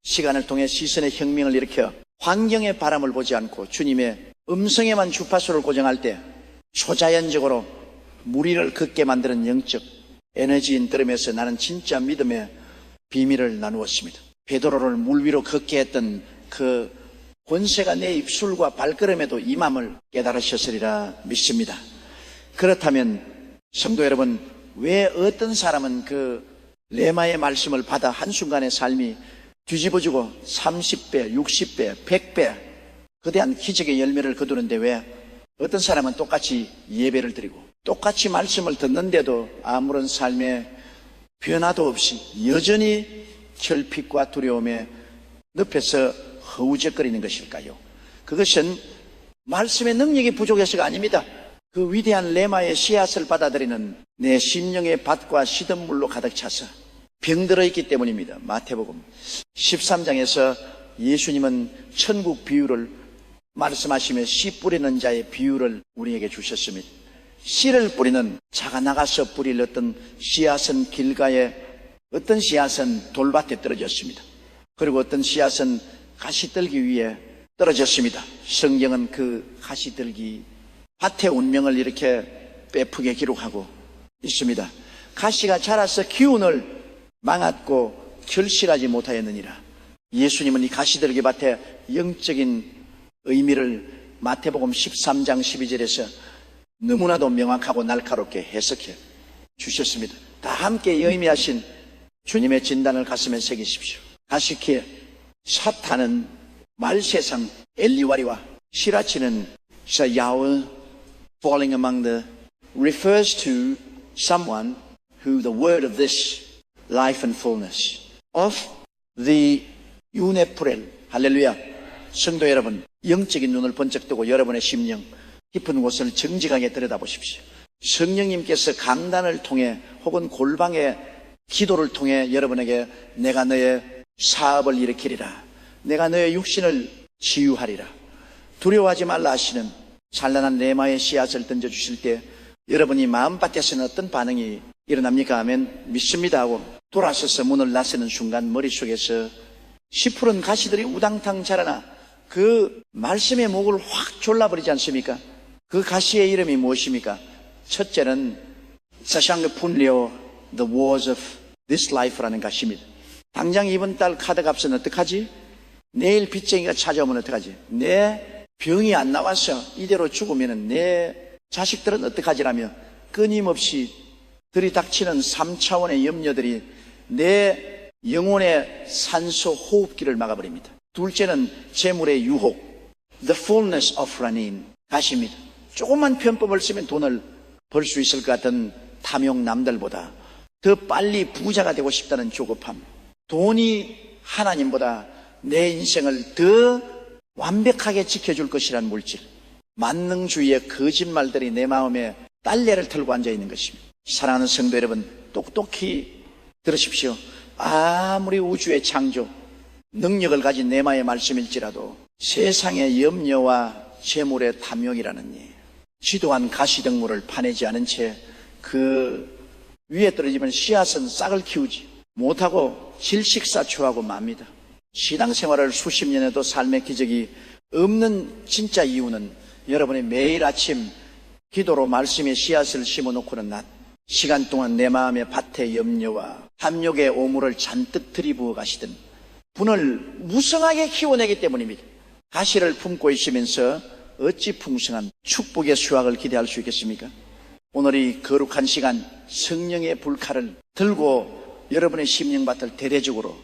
시간을 통해 시선의 혁명을 일으켜 환경의 바람을 보지 않고 주님의 음성에만 주파수를 고정할 때 초자연적으로 무리를 걷게 만드는 영적 에너지인 들음에서 나는 진짜 믿음의 비밀을 나누었습니다. 베드로를 물 위로 걷게 했던 그 권세가 내 입술과 발걸음에도 임함을 깨달으셨으리라 믿습니다. 그렇다면 성도 여러분, 왜 어떤 사람은 그 레마의 말씀을 받아 한순간에 삶이 뒤집어지고 30배, 60배, 100배 거대한 기적의 열매를 거두는데 왜 어떤 사람은 똑같이 예배를 드리고 똑같이 말씀을 듣는데도 아무런 삶의 변화도 없이 여전히 결핍과 두려움에 늪에서 허우적거리는 것일까요? 그것은 말씀의 능력이 부족해서가 아닙니다. 그 위대한 레마의 씨앗을 받아들이는 내 심령의 밭과 시든물로 가득 차서 병들어 있기 때문입니다. 마태복음 13장에서 예수님은 천국 비유를 말씀하시며 씨 뿌리는 자의 비유를 우리에게 주셨습니다. 씨를 뿌리는 자가 나가서 뿌릴 어떤 씨앗은 길가에, 어떤 씨앗은 돌밭에 떨어졌습니다. 그리고 어떤 씨앗은 가시떨기 위에 떨어졌습니다. 성경은 그 가시떨기 밭의 운명을 이렇게 빼프게 기록하고 있습니다. 가시가 자라서 기운을 망았고 결실하지 못하였느니라. 예수님은 이 가시떨기 밭의 영적인 의미를 마태복음 13장 12절에서 너무나도 명확하고 날카롭게 해석해 주셨습니다. 다 함께 의미하신 주님의 진단을 가슴에 새기십시오. 가시키에 사탄은 말세상 엘리와리와 시라치는 Yahweh falling among the refers to someone who the word of this life and fullness of the 유네프렐. 할렐루야. 성도 여러분, 영적인 눈을 번쩍 뜨고 여러분의 심령 깊은 곳을 정직하게 들여다보십시오. 성령님께서 강단을 통해 혹은 골방의 기도를 통해 여러분에게 내가 너의 사업을 일으키리라, 내가 너의 육신을 치유하리라, 두려워하지 말라 하시는 찬란한 레마의 씨앗을 던져주실 때 여러분이 마음밭에서는 어떤 반응이 일어납니까? 아멘. 믿습니다 하고 돌아서서 문을 나서는 순간 머릿속에서 시푸른 가시들이 우당탕 자라나 그 말씀의 목을 확 졸라버리지 않습니까? 그 가시의 이름이 무엇입니까? 첫째는 사샹르 푼리오 The Wars of This Life라는 가시입니다. 당장 이번 달 카드 값은 어떡하지? 내일 빚쟁이가 찾아오면 어떡하지? 내 병이 안 나와서 이대로 죽으면 내 자식들은 어떡하지라며 끊임없이 들이닥치는 3차원의 염려들이 내 영혼의 산소 호흡기를 막아버립니다. 둘째는 재물의 유혹, the fullness of running, 가십니다. 조금만 편법을 쓰면 돈을 벌 수 있을 것 같은 탐욕, 남들보다 더 빨리 부자가 되고 싶다는 조급함, 돈이 하나님보다 내 인생을 더 완벽하게 지켜줄 것이라는 물질, 만능주의의 거짓말들이 내 마음에 딸래를 털고 앉아있는 것입니다. 사랑하는 성도 여러분, 똑똑히 들으십시오. 아무리 우주의 창조, 능력을 가진 내마의 말씀일지라도 세상의 염려와 재물의 탐욕이라는 지도한 가시덕물을 파내지 않은 채 그 위에 떨어지면 씨앗은 싹을 키우지 못하고 질식사초하고 맙니다. 신앙생활을 수십 년 해도 삶의 기적이 없는 진짜 이유는 여러분이 매일 아침 기도로 말씀의 씨앗을 심어놓고는 낮 시간 동안 내 마음의 밭에 염려와 탐욕의 오물을 잔뜩 들이부어 가시던 분을 무성하게 키워내기 때문입니다. 가시를 품고 있으면서 어찌 풍성한 축복의 수확을 기대할 수 있겠습니까? 오늘 이 거룩한 시간 성령의 불칼을 들고 여러분의 심령밭을 대대적으로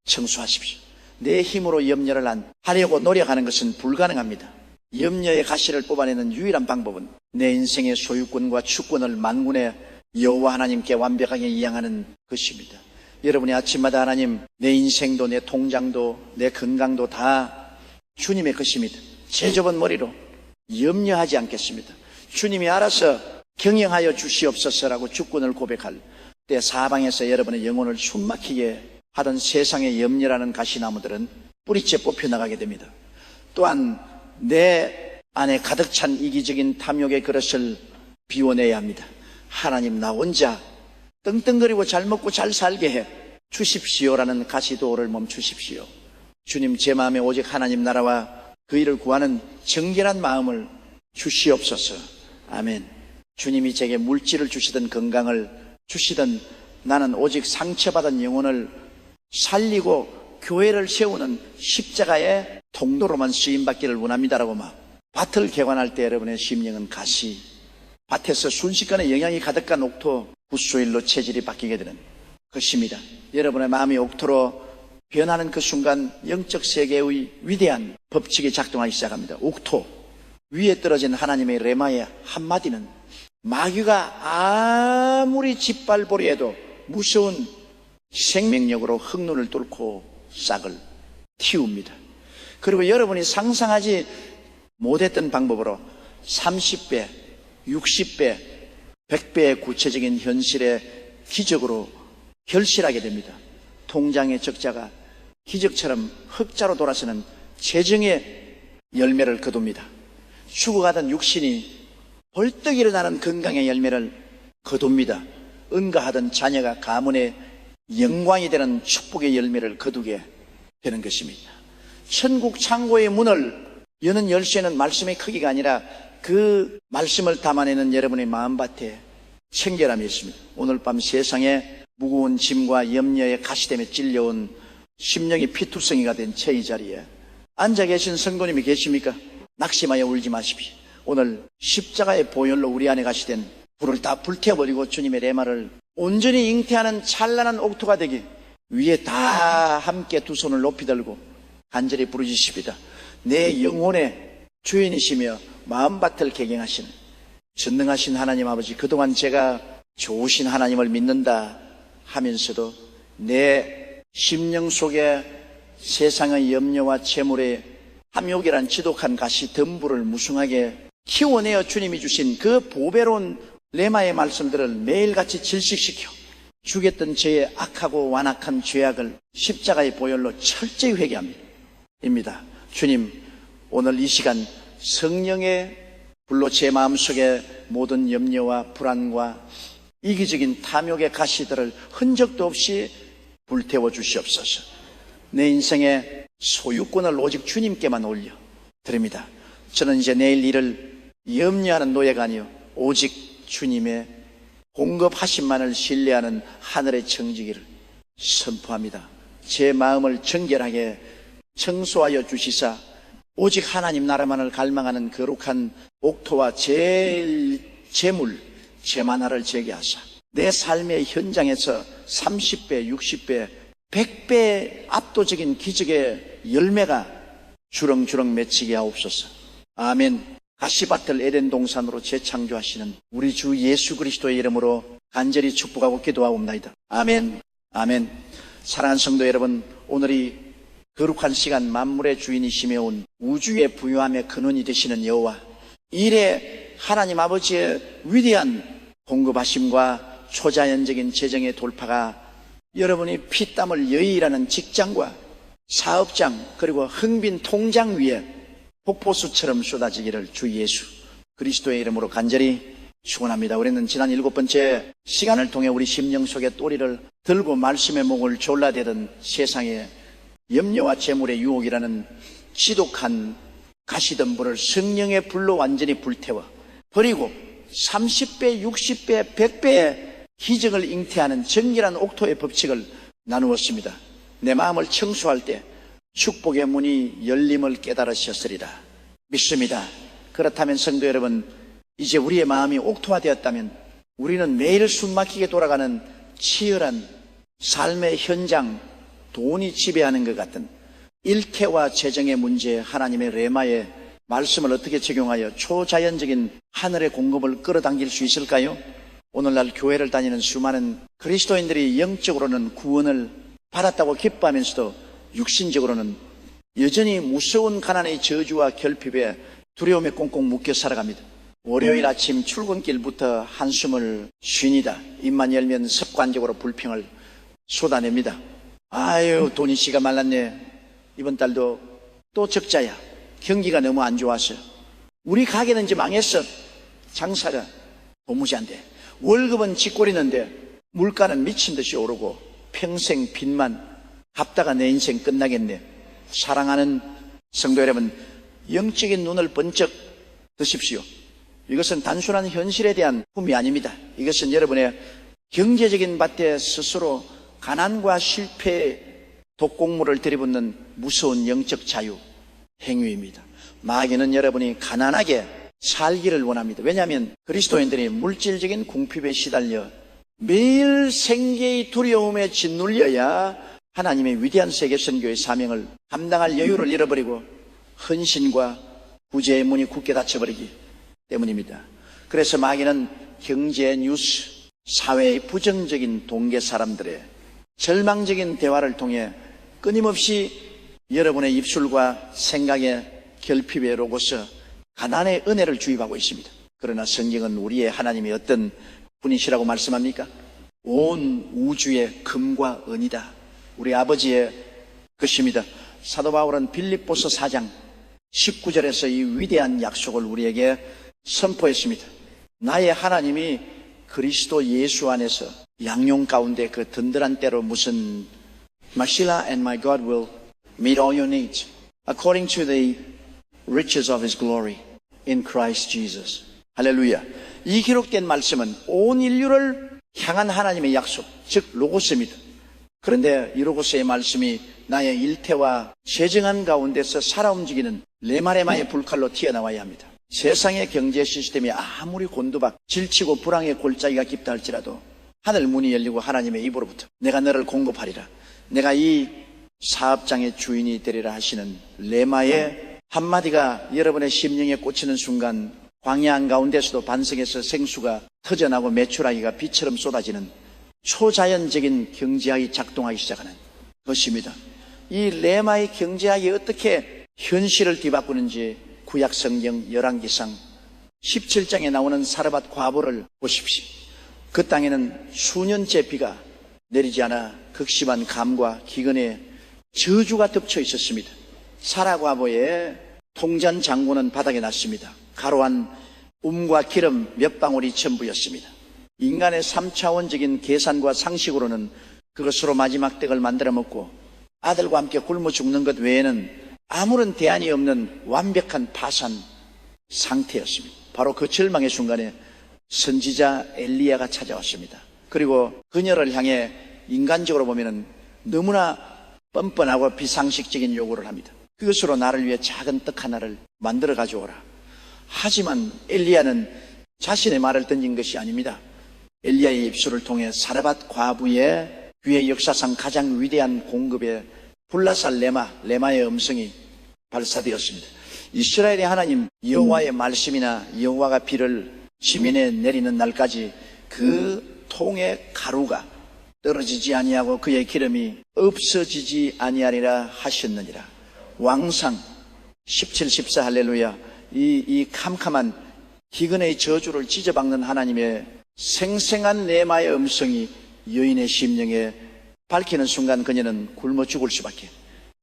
청소하십시오. 내 힘으로 염려를 하려고 노력하는 것은 불가능합니다. 염려의 가시를 뽑아내는 유일한 방법은 내 인생의 소유권과 주권을 만군의 여호와 하나님께 완벽하게 이양하는 것입니다. 여러분이 아침마다 하나님, 내 인생도 내 통장도 내 건강도 다 주님의 것입니다. 제 좁은 머리로 염려하지 않겠습니다. 주님이 알아서 경영하여 주시옵소서라고 주권을 고백할 때 사방에서 여러분의 영혼을 숨막히게 하던 세상의 염려라는 가시나무들은 뿌리째 뽑혀나가게 됩니다. 또한 내 안에 가득 찬 이기적인 탐욕의 그릇을 비워내야 합니다. 하나님, 나 혼자 떵떵거리고 잘 먹고 잘 살게 해 주십시오라는 가시도를 멈추십시오. 주님, 제 마음에 오직 하나님 나라와 그 일을 구하는 정결한 마음을 주시옵소서. 아멘. 주님이 제게 물질을 주시든 건강을 주시든 나는 오직 상처받은 영혼을 살리고 교회를 세우는 십자가의 통로로만 쓰임받기를 원합니다라고 막 밭을 개관할 때 여러분의 심령은 가시, 밭에서 순식간에 영양이 가득한 옥토 굿소일로 체질이 바뀌게 되는 것입니다. 여러분의 마음이 옥토로 변하는 그 순간 영적 세계의 위대한 법칙이 작동하기 시작합니다. 옥토 위에 떨어진 하나님의 레마의 한마디는 마귀가 아무리 짓밟으려 해도 무서운 생명력으로 흙눈을 뚫고 싹을 틔웁니다. 그리고 여러분이 상상하지 못했던 방법으로 30배, 60배, 100배의 구체적인 현실의 기적으로 결실하게 됩니다. 통장의 적자가 기적처럼 흑자로 돌아서는 재정의 열매를 거둡니다. 죽어가던 육신이 벌떡 일어나는 건강의 열매를 거둡니다. 응가하던 자녀가 가문의 영광이 되는 축복의 열매를 거두게 되는 것입니다. 천국 창고의 문을 여는 열쇠는 말씀의 크기가 아니라 그 말씀을 담아내는 여러분의 마음밭에 청결함이 있습니다. 오늘 밤 세상에 무거운 짐과 염려에 가시됨에 찔려온 심령이 피투성이가 된 채 이 자리에 앉아 계신 성도님이 계십니까? 낙심하여 울지 마십시오. 오늘 십자가의 보혈로 우리 안에 가시된 불을 다 불태워버리고 주님의 레마를 온전히 잉태하는 찬란한 옥토가 되기 위에 다 함께 두 손을 높이 들고 간절히 부르짖습니다. 내 영혼의 주인이시며 마음밭을 개경하시는 전능하신 하나님 아버지, 그동안 제가 좋으신 하나님을 믿는다 하면서도 내 심령 속에 세상의 염려와 재물의 탐욕이란 지독한 가시 덤불을 무성하게 키워내어 주님이 주신 그 보배로운 레마의 말씀들을 매일같이 질식시켜 주겠던 저의 악하고 완악한 죄악을 십자가의 보혈로 철저히 회개합니다. 주님, 오늘 이 시간 성령의 불로 제 마음속에 모든 염려와 불안과 이기적인 탐욕의 가시들을 흔적도 없이 불태워 주시옵소서. 내 인생의 소유권을 오직 주님께만 올려 드립니다. 저는 이제 내일 일을 염려하는 노예가 아니요 오직 주님의 공급하심만을 신뢰하는 하늘의 청지기를 선포합니다. 제 마음을 정결하게 청소하여 주시사 오직 하나님 나라만을 갈망하는 거룩한 옥토와 재물, 재만화를 제기하사 내 삶의 현장에서 30배, 60배, 100배 압도적인 기적의 열매가 주렁주렁 맺히게 하옵소서. 아멘. 가시밭을 에덴 동산으로 재창조하시는 우리 주 예수 그리스도의 이름으로 간절히 축복하고 기도하옵나이다. 아멘. 아멘. 사랑하는 성도 여러분, 오늘이 거룩한 시간 만물의 주인이시며 온 우주의 부유함의 근원이 되시는 여호와, 이래 하나님 아버지의 위대한 공급하심과 초자연적인 재정의 돌파가 여러분이 피땀을 여의라는 직장과 사업장 그리고 흥빈 통장 위에 폭포수처럼 쏟아지기를 주 예수 그리스도의 이름으로 간절히 축원합니다. 우리는 지난 7번째 시간을 통해 우리 심령 속의 또리를 들고 말씀의 목을 졸라대던 세상의 염려와 재물의 유혹이라는 지독한 가시덤불을 성령의 불로 완전히 불태워 버리고 30배, 60배, 100배의 기적을 잉태하는 정결한 옥토의 법칙을 나누었습니다. 내 마음을 청수할 때 축복의 문이 열림을 깨달으셨으리라 믿습니다. 그렇다면 성도 여러분, 이제 우리의 마음이 옥토화되었다면 우리는 매일 숨막히게 돌아가는 치열한 삶의 현장, 돈이 지배하는 것 같은 일태와 재정의 문제에 하나님의 레마의 말씀을 어떻게 적용하여 초자연적인 하늘의 공급을 끌어당길 수 있을까요? 오늘날 교회를 다니는 수많은 그리스도인들이 영적으로는 구원을 받았다고 기뻐하면서도 육신적으로는 여전히 무서운 가난의 저주와 결핍에 두려움에 꽁꽁 묶여 살아갑니다. 월요일 아침 출근길부터 한숨을 쉰이다. 입만 열면 습관적으로 불평을 쏟아냅니다. 아유, 돈이 씨가 말랐네. 이번 달도 또 적자야. 경기가 너무 안 좋아서 우리 가게는 이제 망했어. 장사가 도무지 안 돼. 월급은 쥐꼬리는데 물가는 미친 듯이 오르고 평생 빚만 갚다가 내 인생 끝나겠네. 사랑하는 성도 여러분, 영적인 눈을 번쩍 드십시오. 이것은 단순한 현실에 대한 꿈이 아닙니다. 이것은 여러분의 경제적인 밭에 스스로 가난과 실패의 독곡물을 들이붓는 무서운 영적 자유 행위입니다. 마귀는 여러분이 가난하게 살기를 원합니다. 왜냐하면 그리스도인들이 물질적인 궁핍에 시달려 매일 생계의 두려움에 짓눌려야 하나님의 위대한 세계 선교의 사명을 감당할 여유를 잃어버리고 헌신과 구제의 문이 굳게 닫혀버리기 때문입니다. 그래서 마귀는 경제 뉴스, 사회의 부정적인 동계 사람들의 절망적인 대화를 통해 끊임없이 여러분의 입술과 생각의 결핍에 로고서 가난의 은혜를 주입하고 있습니다. 그러나 성경은 우리의 하나님이 어떤 분이시라고 말씀합니까? 온 우주의 금과 은이다. 우리 아버지의 것입니다. 사도 바울은 빌립보서 4장 19절에서 이 위대한 약속을 우리에게 선포했습니다. 나의 하나님이 그리스도 예수 안에서 양용 가운데 그 든든한 때로 무슨 My Sheila and my God will meet all your needs according to the riches of His glory in Christ Jesus. 할렐루야. 이 기록된 말씀은 온 인류를 향한 하나님의 약속, 즉 로고스입니다. 그런데 이 로고스의 말씀이 나의 일태와 재정한 가운데서 살아 움직이는 레마레마의 불칼로 튀어나와야 합니다. 세상의 경제 시스템이 아무리 곤두박 질치고 불황의 골짜기가 깊다 할지라도 하늘 문이 열리고 하나님의 입으로부터 내가 너를 공급하리라, 내가 이 사업장의 주인이 되리라 하시는 레마의 한마디가 여러분의 심령에 꽂히는 순간 광야 한가운데서도 반석에서 생수가 터져나고 메추라기가 비처럼 쏟아지는 초자연적인 경제학이 작동하기 시작하는 것입니다. 이 레마의 경제학이 어떻게 현실을 뒤바꾸는지 구약 성경 열왕기상 17장에 나오는 사르밧 과부를 보십시오. 그 땅에는 수년째 비가 내리지 않아 극심한 감과 기근에 저주가 덮쳐 있었습니다. 사라 과부의 통잔 장구는 바닥에 났습니다. 가로한 um과 기름 몇 방울이 전부였습니다. 인간의 3차원적인 계산과 상식으로는 그것으로 마지막 떡을 만들어 먹고 아들과 함께 굶어 죽는 것 외에는 아무런 대안이 없는 완벽한 파산 상태였습니다. 바로 그 절망의 순간에 선지자 엘리야가 찾아왔습니다. 그리고 그녀를 향해 인간적으로 보면은 너무나 뻔뻔하고 비상식적인 요구를 합니다. 그것으로 나를 위해 작은 떡 하나를 만들어 가져오라. 하지만 엘리야는 자신의 말을 던진 것이 아닙니다. 엘리야의 입술을 통해 사르밧 과부의 그의 역사상 가장 위대한 공급의 불라살 레마의 음성이 발사되었습니다. 이스라엘의 하나님 여호와의 말씀이나 여호와가 비를 지면에 내리는 날까지 그 통의 가루가 떨어지지 아니하고 그의 기름이 없어지지 아니하리라 하셨느니라. 왕상 17, 14 할렐루야. 이 캄캄한 기근의 저주를 찢어박는 하나님의 생생한 레마의 음성이 여인의 심령에 밝히는 순간 그녀는 굶어 죽을 수밖에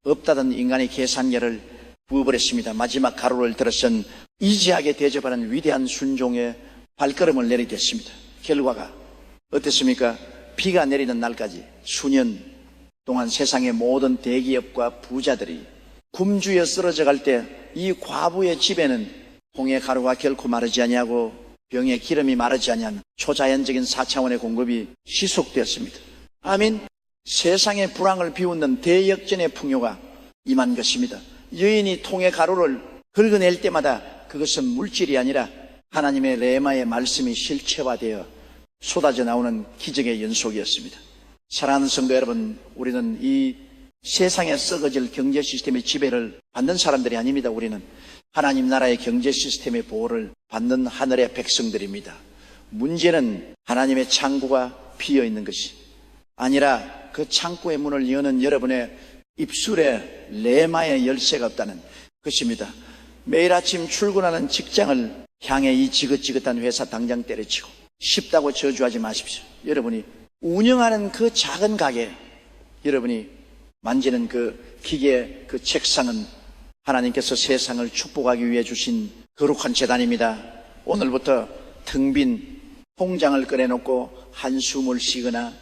없다던 인간의 계산계를 부어버렸습니다. 마지막 가루를 들어선 이지하게 대접하는 위대한 순종의 발걸음을 내리댔습니다. 결과가 어땠습니까? 비가 내리는 날까지 수년 동안 세상의 모든 대기업과 부자들이 굶주려 쓰러져 갈 때 이 과부의 집에는 홍해 가루가 결코 마르지 아니하고 병의 기름이 마르지 아니한 초자연적인 4차원의 공급이 지속되었습니다. 아멘. 세상의 불황을 비웃는 대역전의 풍요가 임한 것입니다. 여인이 통의 가루를 긁어낼 때마다 그것은 물질이 아니라 하나님의 레마의 말씀이 실체화되어 쏟아져 나오는 기적의 연속이었습니다. 사랑하는 성도 여러분, 우리는 이 세상에 썩어질 경제 시스템의 지배를 받는 사람들이 아닙니다. 우리는 하나님 나라의 경제 시스템의 보호를 받는 하늘의 백성들입니다. 문제는 하나님의 창구가 비어 있는 것이 아니라 그 창구의 문을 여는 여러분의 입술에 레마의 열쇠가 없다는 것입니다. 매일 아침 출근하는 직장을 향해 이 지긋지긋한 회사 당장 때려치고 쉽다고 저주하지 마십시오. 여러분이 운영하는 그 작은 가게, 여러분이 만지는 그 기계, 그 책상은 하나님께서 세상을 축복하기 위해 주신 거룩한 재단입니다. 오늘부터 텅 빈 통장을 꺼내놓고 한숨을 쉬거나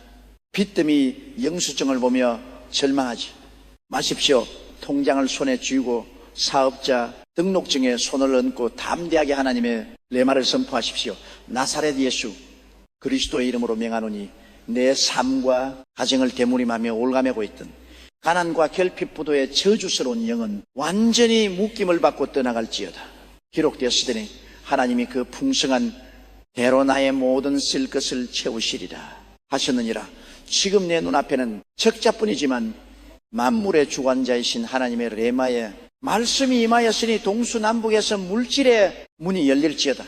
빚더미 영수증을 보며 절망하지 마십시오. 통장을 손에 쥐고 사업자 등록증에 손을 얹고 담대하게 하나님의 레마를 선포하십시오. 나사렛 예수 그리스도의 이름으로 명하노니 내 삶과 가정을 대무림하며 올가매고 있던 가난과 결핍부도의 저주스러운 영은 완전히 묶임을 받고 떠나갈지어다. 기록되었으니 하나님이 그 풍성한 대로 나의 모든 쓸 것을 채우시리라 하셨느니라. 지금 내 눈앞에는 적자뿐이지만 만물의 주관자이신 하나님의 레마의 말씀이 임하였으니 동서남북에서 물질의 문이 열릴지어다.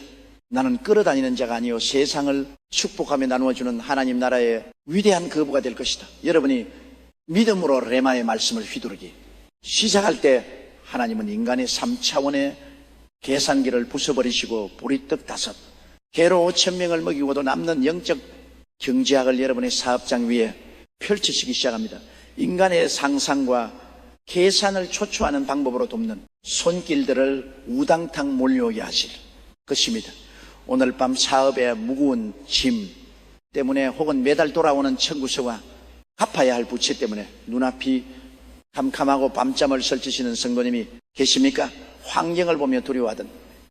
나는 끌어다니는 자가 아니요 세상을 축복하며 나누어주는 하나님 나라의 위대한 거부가 될 것이다. 여러분이 믿음으로 레마의 말씀을 휘두르기 시작할 때 하나님은 인간의 3차원의 계산기를 부숴버리시고 보리떡 5 개로 5,000명을 먹이고도 남는 영적 경제학을 여러분의 사업장 위에 펼치시기 시작합니다. 인간의 상상과 계산을 초초하는 방법으로 돕는 손길들을 우당탕 몰려오게 하실 것입니다. 오늘 밤 사업의 무거운 짐 때문에 혹은 매달 돌아오는 청구서와 갚아야 할 부채 때문에 눈앞이 캄캄하고 밤잠을 설치시는 성도님이 계십니까? 환경을 보며 두려워하던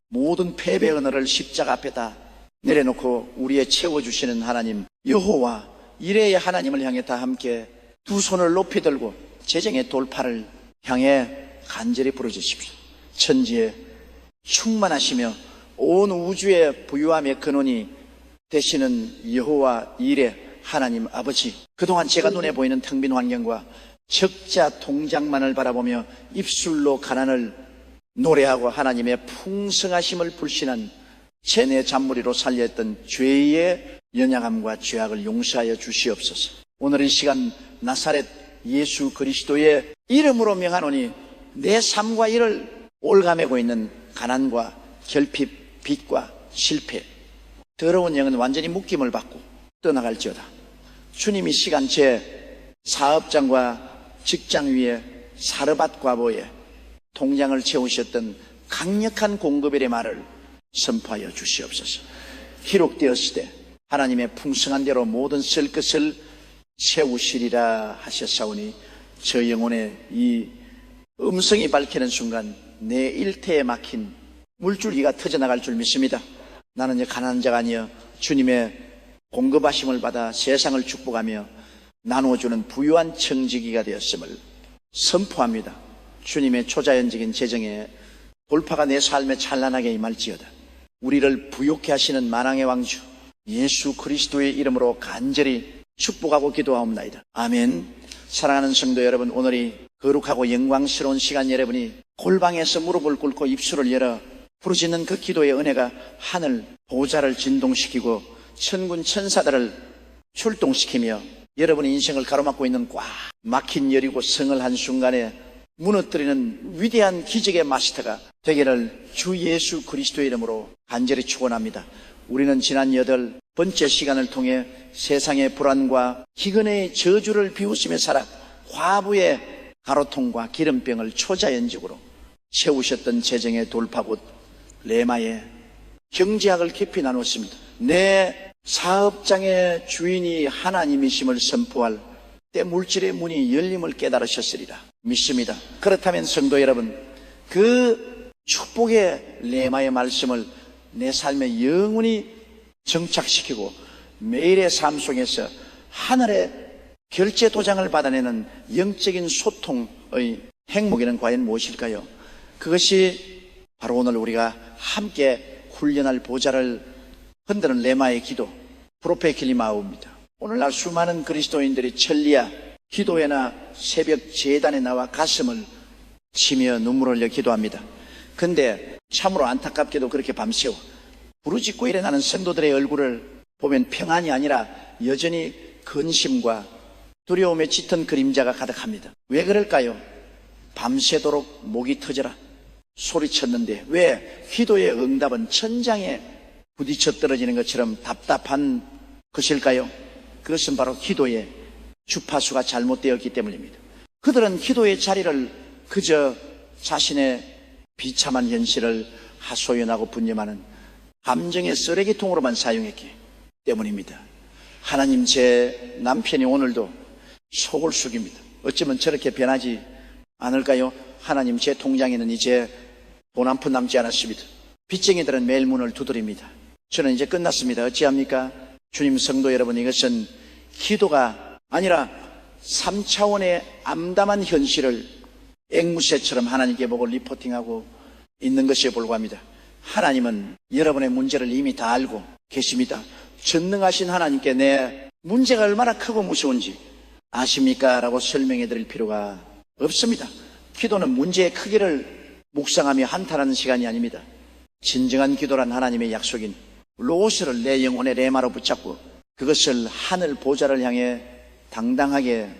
모든 패배 언어를 십자가 앞에다 내려놓고 우리의 채워주시는 하나님 여호와 이레의 하나님을 향해 다 함께 두 손을 높이 들고 재정의 돌파를 향해 간절히 부르짖으십시오. 천지에 충만하시며 온 우주의 부유함의 근원이 되시는 여호와 이레 하나님 아버지, 그동안 제가 눈에 보이는 텅 빈 환경과 적자 통장만을 바라보며 입술로 가난을 노래하고 하나님의 풍성하심을 불신한 체내 잔머리로 살려했던 죄의 연약함과 죄악을 용서하여 주시옵소서. 오늘 이 시간 나사렛 예수 그리스도의 이름으로 명하노니 내 삶과 이를 올가매고 있는 가난과 결핍, 빚과 실패, 더러운 영은 완전히 묶임을 받고 떠나갈지어다. 주님이 시간 제 사업장과 직장 위에 사르밧 과부의 통장을 채우셨던 강력한 공급의 말을 선포하여 주시옵소서. 기록되었을 때 하나님의 풍성한 대로 모든 쓸 것을 채우시리라 하셨사오니 저 영혼의 이 음성이 밝히는 순간 내 일태에 막힌 물줄기가 터져나갈 줄 믿습니다. 나는 이제 가난한 자가 아니여 주님의 공급하심을 받아 세상을 축복하며 나누어주는 부유한 청지기가 되었음을 선포합니다. 주님의 초자연적인 재정에 돌파가 내 삶에 찬란하게 임할지어다. 우리를 부욕케 하시는 만왕의 왕주 예수 그리스도의 이름으로 간절히 축복하고 기도하옵나이다. 아멘. 사랑하는 성도 여러분, 오늘이 거룩하고 영광스러운 시간, 여러분이 골방에서 무릎을 꿇고 입술을 열어 부르짖는 그 기도의 은혜가 하늘 보좌를 진동시키고 천군 천사들을 출동시키며 여러분의 인생을 가로막고 있는 꽉 막힌 여리고 성을 한순간에 무너뜨리는 위대한 기적의 마스터가 되기를 주 예수 그리스도의 이름으로 간절히 축원합니다. 우리는 지난 8번째 시간을 통해 세상의 불안과 기근의 저주를 비웃으며 살아 과부의 가로통과 기름병을 초자연적으로 채우셨던 재정의 돌파곳 레마의 경제학을 깊이 나눴습니다. 내 사업장의 주인이 하나님이심을 선포할 때 물질의 문이 열림을 깨달으셨으리라 믿습니다. 그렇다면 성도 여러분, 그 축복의 레마의 말씀을 내 삶에 영원히 정착시키고 매일의 삶 속에서 하늘의 결제 도장을 받아내는 영적인 소통의 행목에는 과연 무엇일까요? 그것이 바로 오늘 우리가 함께 훈련할 보좌를 흔드는 레마의 기도, 프로페킬리마우입니다. 오늘날 수많은 그리스도인들이 천리야 기도회나 새벽 제단에 나와 가슴을 치며 눈물을 흘려 기도합니다. 근데 참으로 안타깝게도 그렇게 밤새워 부르짖고 일어나는 성도들의 얼굴을 보면 평안이 아니라 여전히 근심과 두려움에 짙은 그림자가 가득합니다. 왜 그럴까요? 밤새도록 목이 터져라 소리쳤는데 왜 기도의 응답은 천장에 부딪혀 떨어지는 것처럼 답답한 것일까요? 그것은 바로 기도의 주파수가 잘못되었기 때문입니다. 그들은 기도의 자리를 그저 자신의 비참한 현실을 하소연하고 분념하는 감정의 쓰레기통으로만 사용했기 때문입니다. 하나님, 제 남편이 오늘도 속을 숙입니다. 어쩌면 저렇게 변하지 않을까요? 하나님, 제 통장에는 이제 돈 한 푼 남지 않았습니다. 빚쟁이들은 매일 문을 두드립니다. 저는 이제 끝났습니다. 어찌합니까? 주님, 성도 여러분, 이것은 기도가 아니라 3차원의 암담한 현실을 앵무새처럼 하나님께 보고 리포팅하고 있는 것에 불과합니다. 하나님은 여러분의 문제를 이미 다 알고 계십니다. 전능하신 하나님께 내 문제가 얼마나 크고 무서운지 아십니까? 라고 설명해 드릴 필요가 없습니다. 기도는 문제의 크기를 묵상하며 한탄하는 시간이 아닙니다. 진정한 기도란 하나님의 약속인 로스를 내 영혼의 레마로 붙잡고 그것을 하늘 보좌를 향해 당당하게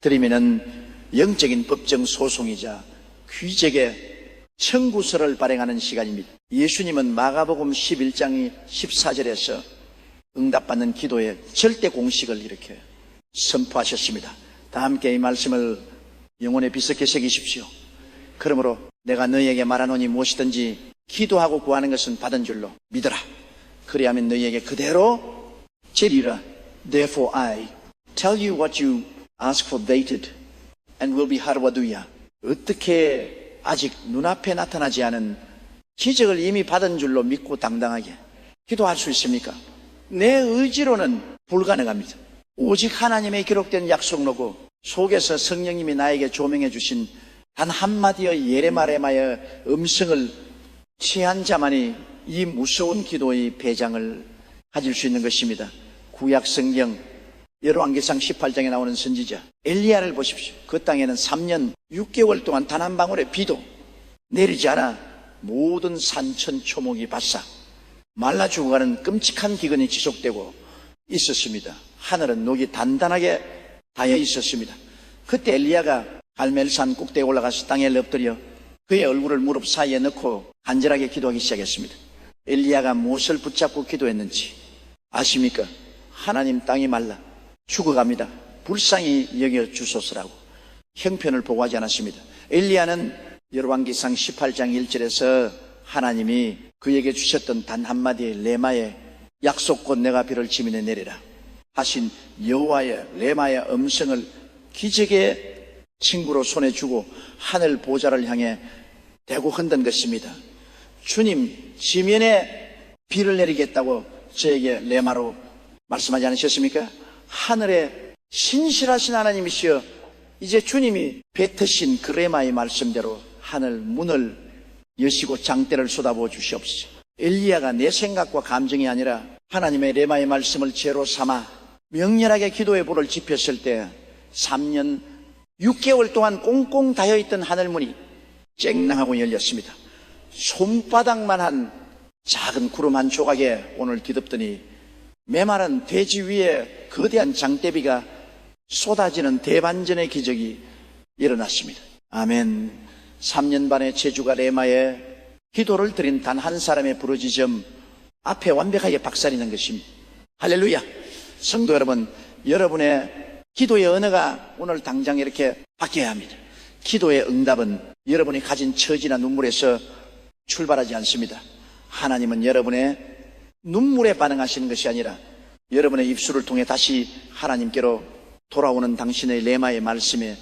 드리면은 영적인 법정 소송이자 귀적의 청구서를 발행하는 시간입니다. 예수님은 마가복음 11장 14절에서 응답받는 기도의 절대 공식을 이렇게 선포하셨습니다. 다 함께 이 말씀을 영혼에 비석해 새기십시오. 그러므로 내가 너희에게 말하노니 무엇이든지 기도하고 구하는 것은 받은 줄로 믿어라. 그리하면 너희에게 그대로 제리라. Therefore I tell you what you ask for dated and will be harwaduya. 어떻게 아직 눈앞에 나타나지 않은 기적을 이미 받은 줄로 믿고 당당하게 기도할 수 있습니까? 내 의지로는 불가능합니다. 오직 하나님의 기록된 약속로고 속에서 성령님이 나에게 조명해 주신 단 한마디의 예레마레마의 음성을 취한 자만이 이 무서운 기도의 배장을 가질 수 있는 것입니다. 구약 성경 열왕기상 18장에 나오는 선지자 엘리야를 보십시오. 그 땅에는 3년 6개월 동안 단 한 방울의 비도 내리지 않아 모든 산천 초목이 바싹 말라 죽어가는 끔찍한 기근이 지속되고 있었습니다. 하늘은 녹이 단단하게 닿여 있었습니다. 그때 엘리야가 갈멜산 꼭대기에 올라가서 땅에 엎드려 그의 얼굴을 무릎 사이에 넣고 간절하게 기도하기 시작했습니다. 엘리야가 무엇을 붙잡고 기도했는지 아십니까? 하나님, 땅이 말라 죽어갑니다. 불쌍히 여겨 주소서라고 형편을 보고하지 않았습니다. 엘리야는 열왕기상 18장 1절에서 하나님이 그에게 주셨던 단 한마디의 레마의 약속 곧 내가 비를 지면에 내리라 하신 여호와의 레마의 음성을 기적의 친구로 손에 쥐고 하늘 보좌를 향해 대고 흔든 것입니다. 주님, 지면에 비를 내리겠다고 저에게 레마로 말씀하지 않으셨습니까? 하늘에 신실하신 하나님이시여 이제 주님이 뱉으신 그 레마의 말씀대로 하늘 문을 여시고 장대를 쏟아부어 주시옵소서. 엘리야가 내 생각과 감정이 아니라 하나님의 레마의 말씀을 제로 삼아 명렬하게 기도의 불을 지폈을 때 3년 6개월 동안 꽁꽁 닫혀있던 하늘문이 쨍랑하고 열렸습니다. 손바닥만한 작은 구름 한 조각에 오늘 뒤덮더니 메마른 대지 위에 거대한 장대비가 쏟아지는 대반전의 기적이 일어났습니다. 아멘. 3년 반의 제주가 레마에 기도를 드린 단 한 사람의 부르짖음 앞에 완벽하게 박살이는 것입니다. 할렐루야. 성도 여러분, 여러분의 기도의 언어가 오늘 당장 이렇게 바뀌어야 합니다. 기도의 응답은 여러분이 가진 처지나 눈물에서 출발하지 않습니다. 하나님은 여러분의 눈물에 반응하시는 것이 아니라 여러분의 입술을 통해 다시 하나님께로 돌아오는 당신의 레마의 말씀에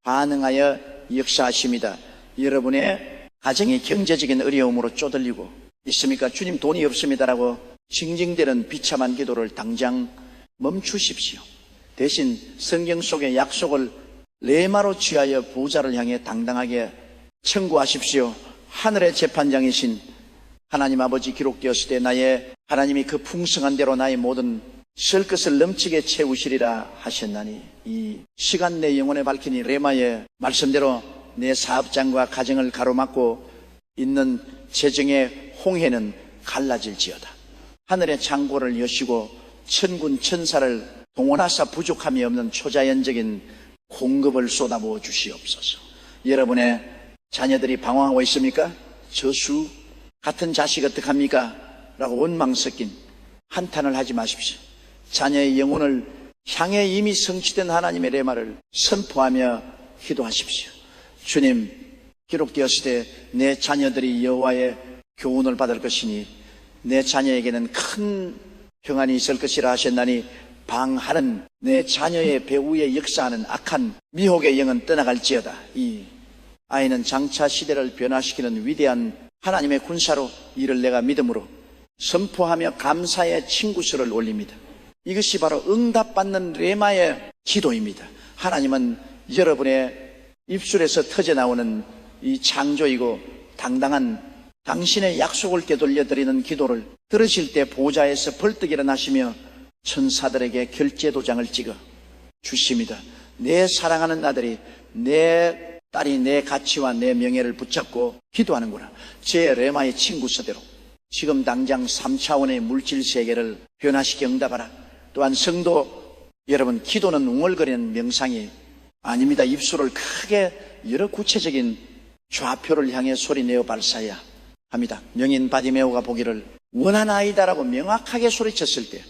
반응하여 역사하십니다. 여러분의 가정이 경제적인 어려움으로 쪼들리고 있습니까? 주님 돈이 없습니다라고 징징대는 비참한 기도를 당장 멈추십시오. 대신 성경 속의 약속을 레마로 취하여 보좌를 향해 당당하게 청구하십시오. 하늘의 재판장이신 하나님 아버지, 기록되었을 때 나의 하나님이 그 풍성한 대로 나의 모든 쓸 것을 넘치게 채우시리라 하셨나니 이 시간 내 영혼에 밝히니 레마의 말씀대로 내 사업장과 가정을 가로막고 있는 재정의 홍해는 갈라질지어다. 하늘의 창고를 여시고 천군 천사를 동원하사 부족함이 없는 초자연적인 공급을 쏟아부어 주시옵소서. 여러분의 자녀들이 방황하고 있습니까? 저수 같은 자식 어떡합니까? 라고 원망 섞인 한탄을 하지 마십시오. 자녀의 영혼을 향해 이미 성취된 하나님의 레마를 선포하며 기도하십시오. 주님, 기록되었을 때 내 자녀들이 여호와의 교훈을 받을 것이니 내 자녀에게는 큰 평안이 있을 것이라 하셨나니 방하는 내 자녀의 배후에 역사하는 악한 미혹의 영은 떠나갈지어다. 이 아이는 장차 시대를 변화시키는 위대한 하나님의 군사로 이를 내가 믿음으로 선포하며 감사의 친구서를 올립니다. 이것이 바로 응답받는 레마의 기도입니다. 하나님은 여러분의 입술에서 터져나오는 이 창조이고 당당한 당신의 약속을 되돌려드리는 기도를 들으실 때 보좌에서 벌떡 일어나시며 천사들에게 결제 도장을 찍어 주십니다. 내 사랑하는 아들이, 내 딸이 내 가치와 내 명예를 붙잡고 기도하는구나. 제 레마의 친구서대로 지금 당장 3차원의 물질 세계를 변화시켜 응답하라. 또한 성도 여러분, 기도는 웅얼거리는 명상이 아닙니다. 입술을 크게 여러 구체적인 좌표를 향해 소리내어 발사해야 합니다. 명인 바디메오가 보기를 원하나이다라고 명확하게 소리쳤을 때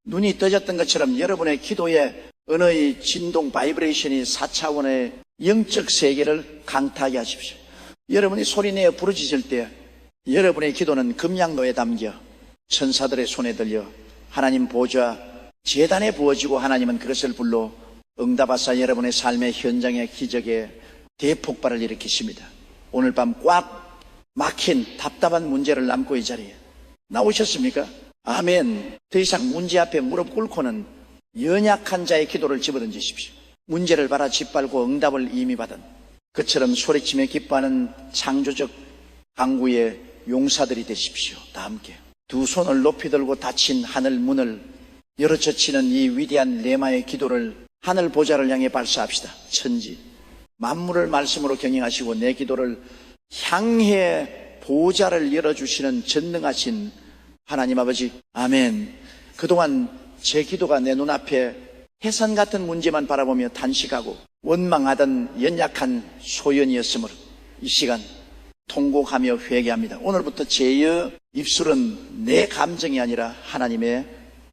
눈이 떠졌던 것처럼 여러분의 기도의 언어의 진동 바이브레이션이 4차원의 영적 세계를 강타하게 하십시오. 여러분이 소리내어 부르짖을 때 여러분의 기도는 금양로에 담겨 천사들의 손에 들려 하나님 보좌 제단에 부어지고 하나님은 그것을 불러 응답하사 여러분의 삶의 현장의 기적의 대폭발을 일으키십니다. 오늘 밤 꽉 막힌 답답한 문제를 안고 이 자리에 나오셨습니까? 아멘. 더 이상 문제 앞에 무릎 꿇고는 연약한 자의 기도를 집어던지십시오. 문제를 바라 짓밟고 응답을 이미 받은 그처럼 소리치며 기뻐하는 창조적 강구의 용사들이 되십시오. 다 함께 두 손을 높이 들고 닫힌 하늘 문을 열어젖히는 이 위대한 레마의 기도를 하늘 보좌를 향해 발사합시다. 천지 만물을 말씀으로 경영하시고 내 기도를 향해 보좌를 열어주시는 전능하신 하나님 아버지, 아멘. 그동안 제 기도가 내 눈앞에 해산 같은 문제만 바라보며 탄식하고 원망하던 연약한 소연이었으므로 이 시간 통곡하며 회개합니다. 오늘부터 제 입술은 내 감정이 아니라 하나님의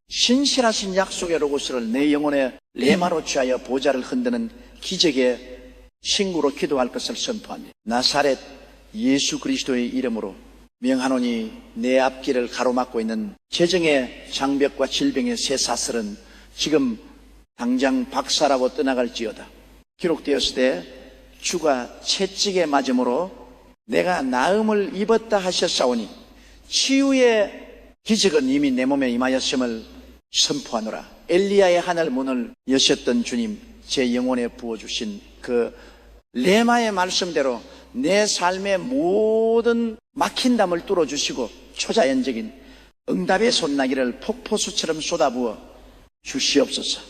신실하신 약속의 로고스를 내 영혼의 레마로 취하여 보좌를 흔드는 기적의 신구로 기도할 것을 선포합니다. 나사렛 예수 그리스도의 이름으로 명하노니 내 앞길을 가로막고 있는 재정의 장벽과 질병의 쇠사슬은 지금 당장 박살하고 떠나갈지어다. 기록되었을 때 주가 채찍에 맞음으로 내가 나음을 입었다 하셨사오니 치유의 기적은 이미 내 몸에 임하였음을 선포하노라. 엘리야의 하늘 문을 여셨던 주님, 제 영혼에 부어주신 그 레마의 말씀대로 내 삶의 모든 막힌 담을 뚫어주시고 초자연적인 응답의 손나기를 폭포수처럼 쏟아부어 주시옵소서.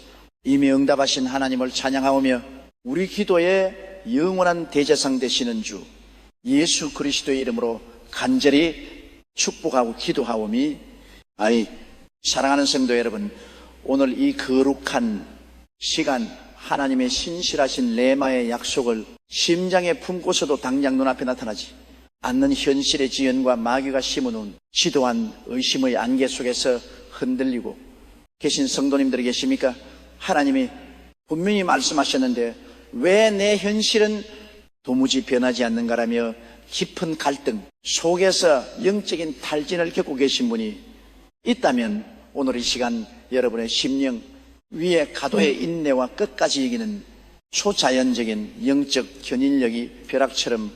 이미 응답하신 하나님을 찬양하오며 우리 기도에 영원한 대제상 되시는 주 예수 그리스도의 이름으로 간절히 축복하고 기도하오미. 사랑하는 성도 여러분, 오늘 이 거룩한 시간 하나님의 신실하신 레마의 약속을 심장에 품고서도 당장 눈앞에 나타나지 않는 현실의 지연과 마귀가 심어놓은 지도한 의심의 안개 속에서 흔들리고 계신 성도님들이 계십니까? 하나님이 분명히 말씀하셨는데 왜 내 현실은 도무지 변하지 않는가라며 깊은 갈등 속에서 영적인 탈진을 겪고 계신 분이 있다면 오늘 이 시간 여러분의 심령 위에 가도의 인내와 끝까지 이기는 초자연적인 영적 견인력이 벼락처럼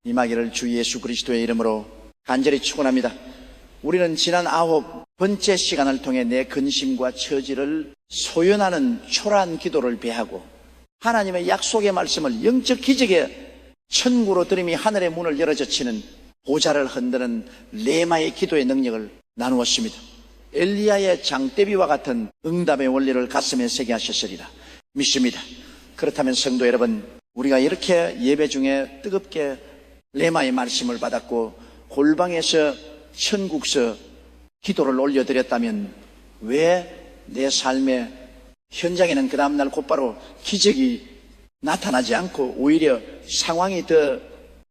임하기를 주 예수 그리스도의 이름으로 간절히 축원합니다. 우리는 지난 9번째 시간을 통해 내 근심과 처지를 소연하는 초라한 기도를 배하고 하나님의 약속의 말씀을 영적 기적의 천구로 들음이 하늘의 문을 열어젖히는 보좌를 흔드는 레마의 기도의 능력을 나누었습니다. 엘리야의 장대비와 같은 응답의 원리를 가슴에 새게 하셨으리라 믿습니다. 그렇다면 성도 여러분, 우리가 이렇게 예배 중에 뜨겁게 레마의 말씀을 받았고 골방에서 천국서 기도를 올려드렸다면 왜 내 삶의 현장에는 그 다음날 곧바로 기적이 나타나지 않고 오히려 상황이 더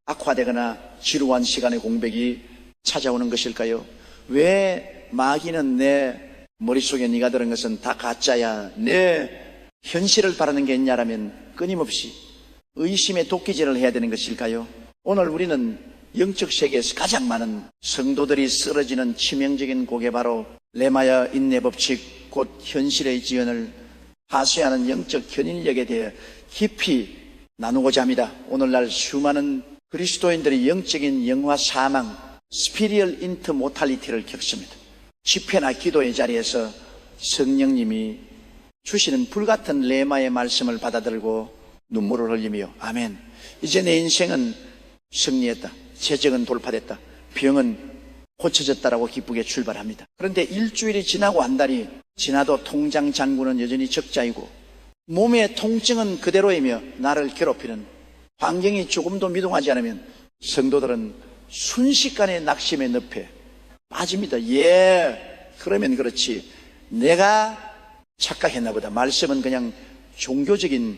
악화되거나 지루한 시간의 공백이 찾아오는 것일까요? 왜 마귀는 내 머릿속에 네가 들은 것은 다 가짜야, 내 현실을 바라는 게 있냐라면 끊임없이 의심의 도끼질을 해야 되는 것일까요? 오늘 우리는 영적 세계에서 가장 많은 성도들이 쓰러지는 치명적인 곡에 바로 레마야 인내 법칙 곧 현실의 지연을 하수하는 영적 견인력에 대해 깊이 나누고자 합니다. 오늘날 수많은 그리스도인들이 영적인 영화 사망 스피리얼 인트 모탈리티를 겪습니다. 집회나 기도의 자리에서 성령님이 주시는 불같은 레마의 말씀을 받아들고 눈물을 흘리며 아멘, 이제 내 인생은 승리했다, 재정은 돌파됐다, 병은 고쳐졌다라고 기쁘게 출발합니다. 그런데 일주일이 지나고 한 달이 지나도 통장 잔고는 여전히 적자이고 몸의 통증은 그대로이며 나를 괴롭히는 환경이 조금도 미동하지 않으면 성도들은 순식간에 낙심의 늪에 빠집니다. 그러면 그렇지, 내가 착각했나 보다. 말씀은 그냥 종교적인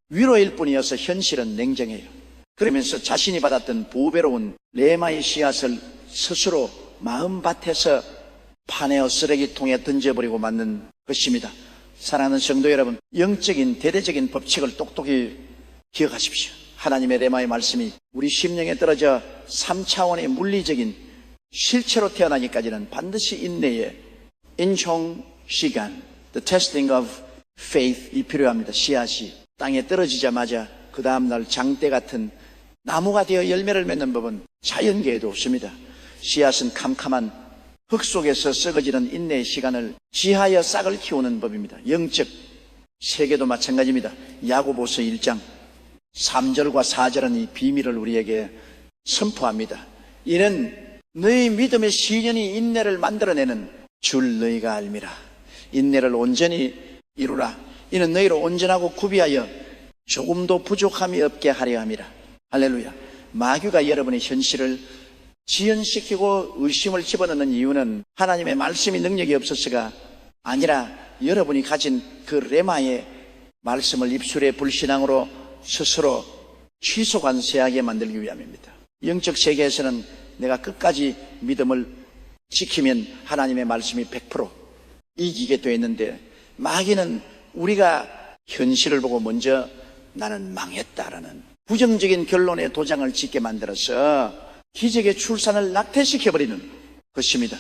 위로일 뿐이어서 현실은 냉정해요. 그러면서 자신이 받았던 보배로운 레마의 씨앗을 스스로 마음밭에서 파내어 쓰레기통에 던져버리고 맞는 것입니다. 사랑하는 성도 여러분, 영적인 대대적인 법칙을 똑똑히 기억하십시오. 하나님의 레마의 말씀이 우리 심령에 떨어져 3차원의 물리적인 실체로 태어나기까지는 반드시 인내의 인총 시간, the testing of faith이 필요합니다. 씨앗이 땅에 떨어지자마자 그 다음날 장대 같은 나무가 되어 열매를 맺는 법은 자연계에도 없습니다. 씨앗은 캄캄한 흙 속에서 썩어지는 인내의 시간을 지하여 싹을 키우는 법입니다. 영적 세계도 마찬가지입니다. 야고보서 1장 3절과 4절은 이 비밀을 우리에게 선포합니다. 이는 너희 믿음의 시련이 인내를 만들어내는 줄 너희가 알미라. 인내를 온전히 이루라. 이는 너희를 온전하고 구비하여 조금도 부족함이 없게 하려 함이라. 할렐루야. 마귀가 여러분의 현실을 지연시키고 의심을 집어넣는 이유는 하나님의 말씀이 능력이 없어서가 아니라 여러분이 가진 그 레마의 말씀을 입술의 불신앙으로 스스로 취소관세하게 만들기 위함입니다. 영적 세계에서는 내가 끝까지 믿음을 지키면 하나님의 말씀이 100% 이기게 되어 있는데 마귀는 우리가 현실을 보고 먼저 나는 망했다라는 부정적인 결론에 도장을 짓게 만들어서 기적의 출산을 낙태시켜버리는 것입니다.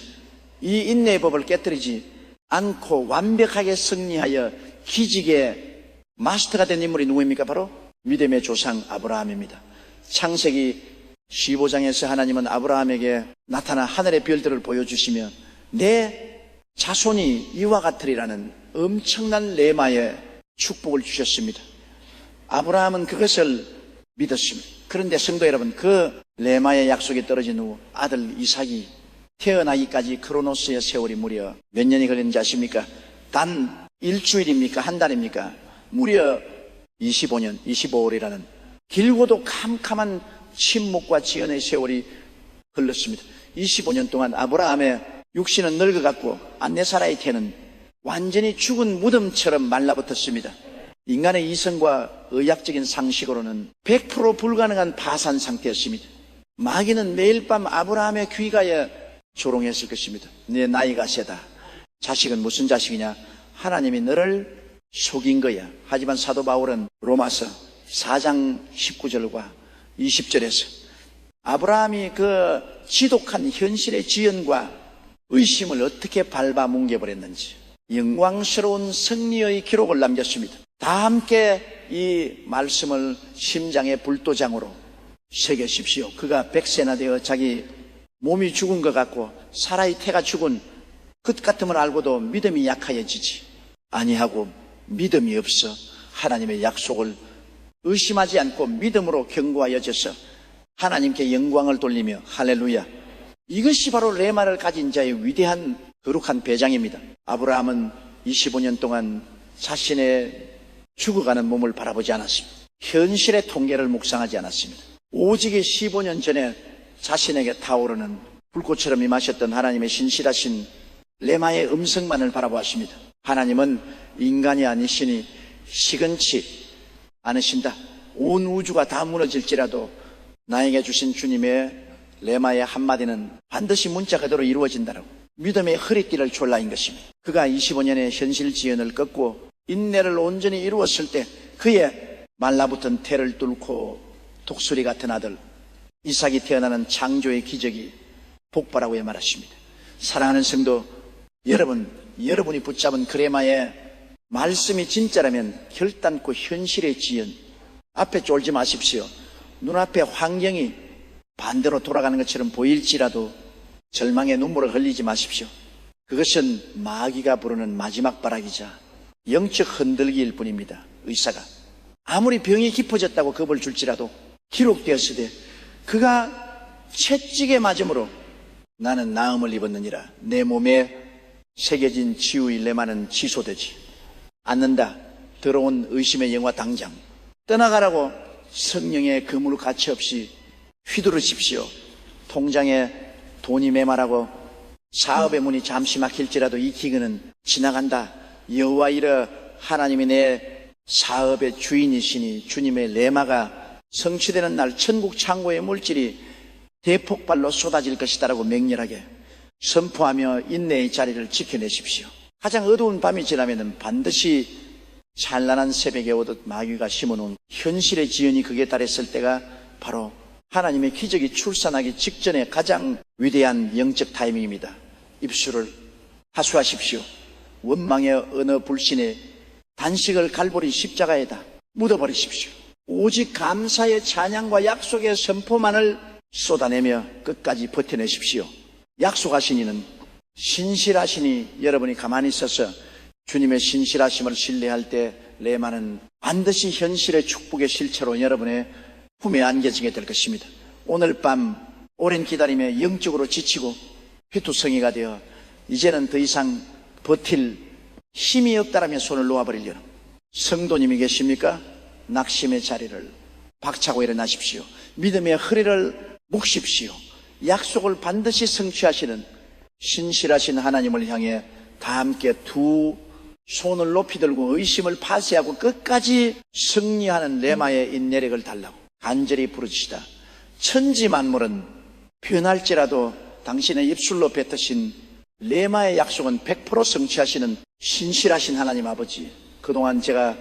이 인내의 법을 깨뜨리지 않고 완벽하게 승리하여 기적의 마스터가 된 인물이 누구입니까? 바로 믿음의 조상 아브라함입니다. 창세기 15장에서 하나님은 아브라함에게 나타나 하늘의 별들을 보여주시며 내 자손이 이와 같으리라는 엄청난 레마의 축복을 주셨습니다. 아브라함은 그것을 믿었습니다. 그런데 성도 여러분, 그 레마의 약속이 떨어진 후 아들 이삭이 태어나기까지 크로노스의 세월이 무려 몇 년이 걸렸는지 아십니까? 단 일주일입니까? 한 달입니까? 무려 25년, 25월이라는 길고도 캄캄한 침묵과 지연의 세월이 흘렀습니다. 25년 동안 아브라함의 육신은 늙어갔고 안네사라의 태는 완전히 죽은 무덤처럼 말라붙었습니다. 인간의 이성과 의학적인 상식으로는 100% 불가능한 파산 상태였습니다. 마귀는 매일 밤 아브라함의 귀가에 조롱했을 것입니다. 내 나이가 세다. 자식은 무슨 자식이냐? 하나님이 너를 속인 거야. 하지만 사도 바울은 로마서 4장 19절과 20절에서 아브라함이 그 지독한 현실의 지연과 의심을 어떻게 밟아 뭉개버렸는지 영광스러운 승리의 기록을 남겼습니다. 다 함께 이 말씀을 심장의 불도장으로 새기십시오. 그가 100세나 되어 자기 몸이 죽은 것 같고 사라의 태가 죽은 것 같음을 알고도 믿음이 약하여지지 아니하고 믿음이 없어 하나님의 약속을 의심하지 않고 믿음으로 견고하여져서 하나님께 영광을 돌리며 할렐루야. 이것이 바로 레마를 가진 자의 위대한 거룩한 배장입니다. 아브라함은 25년 동안 자신의 죽어가는 몸을 바라보지 않았습니다. 현실의 통계를 묵상하지 않았습니다. 오직 15년 전에 자신에게 타오르는 불꽃처럼 임하셨던 하나님의 신실하신 레마의 음성만을 바라보았습니다. 하나님은 인간이 아니시니 시건치 않으신다. 온 우주가 다 무너질지라도 나에게 주신 주님의 레마의 한마디는 반드시 문자 그대로 이루어진다라고 믿음의 허리띠를 졸라인 것입니다. 그가 25년의 현실 지연을 꺾고 인내를 온전히 이루었을 때 그의 말라붙은 태를 뚫고 독수리 같은 아들 이삭이 태어나는 창조의 기적이 폭발하고 말았습니다. 사랑하는 성도 여러분, 여러분이 붙잡은 그 레마의 말씀이 진짜라면 결단코 현실의 지연 앞에 쫄지 마십시오. 눈앞에 환경이 반대로 돌아가는 것처럼 보일지라도 절망의 눈물을 흘리지 마십시오. 그것은 마귀가 부르는 마지막 바락이자 영적 흔들기일 뿐입니다. 의사가 아무리 병이 깊어졌다고 겁을 줄지라도 기록되었을 때 그가 채찍에 맞음으로 나는 나음을 입었느니라. 내 몸에 새겨진 치유의 레마는 취소되지 않는다. 더러운 의심의 영화 당장 떠나가라고 성령의 그물 가치 없이 휘두르십시오. 통장에 돈이 메말하고 사업의 문이 잠시 막힐지라도 이 기근은 지나간다. 여호와 이르 하나님이 내 사업의 주인이시니 주님의 레마가 성취되는 날 천국 창고의 물질이 대폭발로 쏟아질 것이다라고 맹렬하게 선포하며 인내의 자리를 지켜내십시오. 가장 어두운 밤이 지나면 반드시 찬란한 새벽에 오듯 마귀가 심어놓은 현실의 지연이 극에 달했을 때가 바로 하나님의 기적이 출산하기 직전에 가장 위대한 영적 타이밍입니다. 입술을 하수하십시오. 원망의 어느 불신에 단식을 갈보리 십자가에다 묻어버리십시오. 오직 감사의 찬양과 약속의 선포만을 쏟아내며 끝까지 버텨내십시오. 약속하신 이는 신실하시니 여러분이 가만히 있어서 주님의 신실하심을 신뢰할 때 레마는 반드시 현실의 축복의 실체로 여러분의 품에 안겨지게 될 것입니다. 오늘 밤 오랜 기다림에 영적으로 지치고 회투성이가 되어 이제는 더 이상 버틸 힘이 없다라면 손을 놓아버리려는 성도님이 계십니까? 낙심의 자리를 박차고 일어나십시오. 믿음의 허리를 묶십시오. 약속을 반드시 성취하시는 신실하신 하나님을 향해 다 함께 두 손을 높이 들고 의심을 파쇄하고 끝까지 승리하는 레마의 인내력을 달라고 간절히 부르짖시다. 천지 만물은 변할지라도 당신의 입술로 뱉으신 레마의 약속은 100% 성취하시는 신실하신 하나님 아버지, 그동안 제가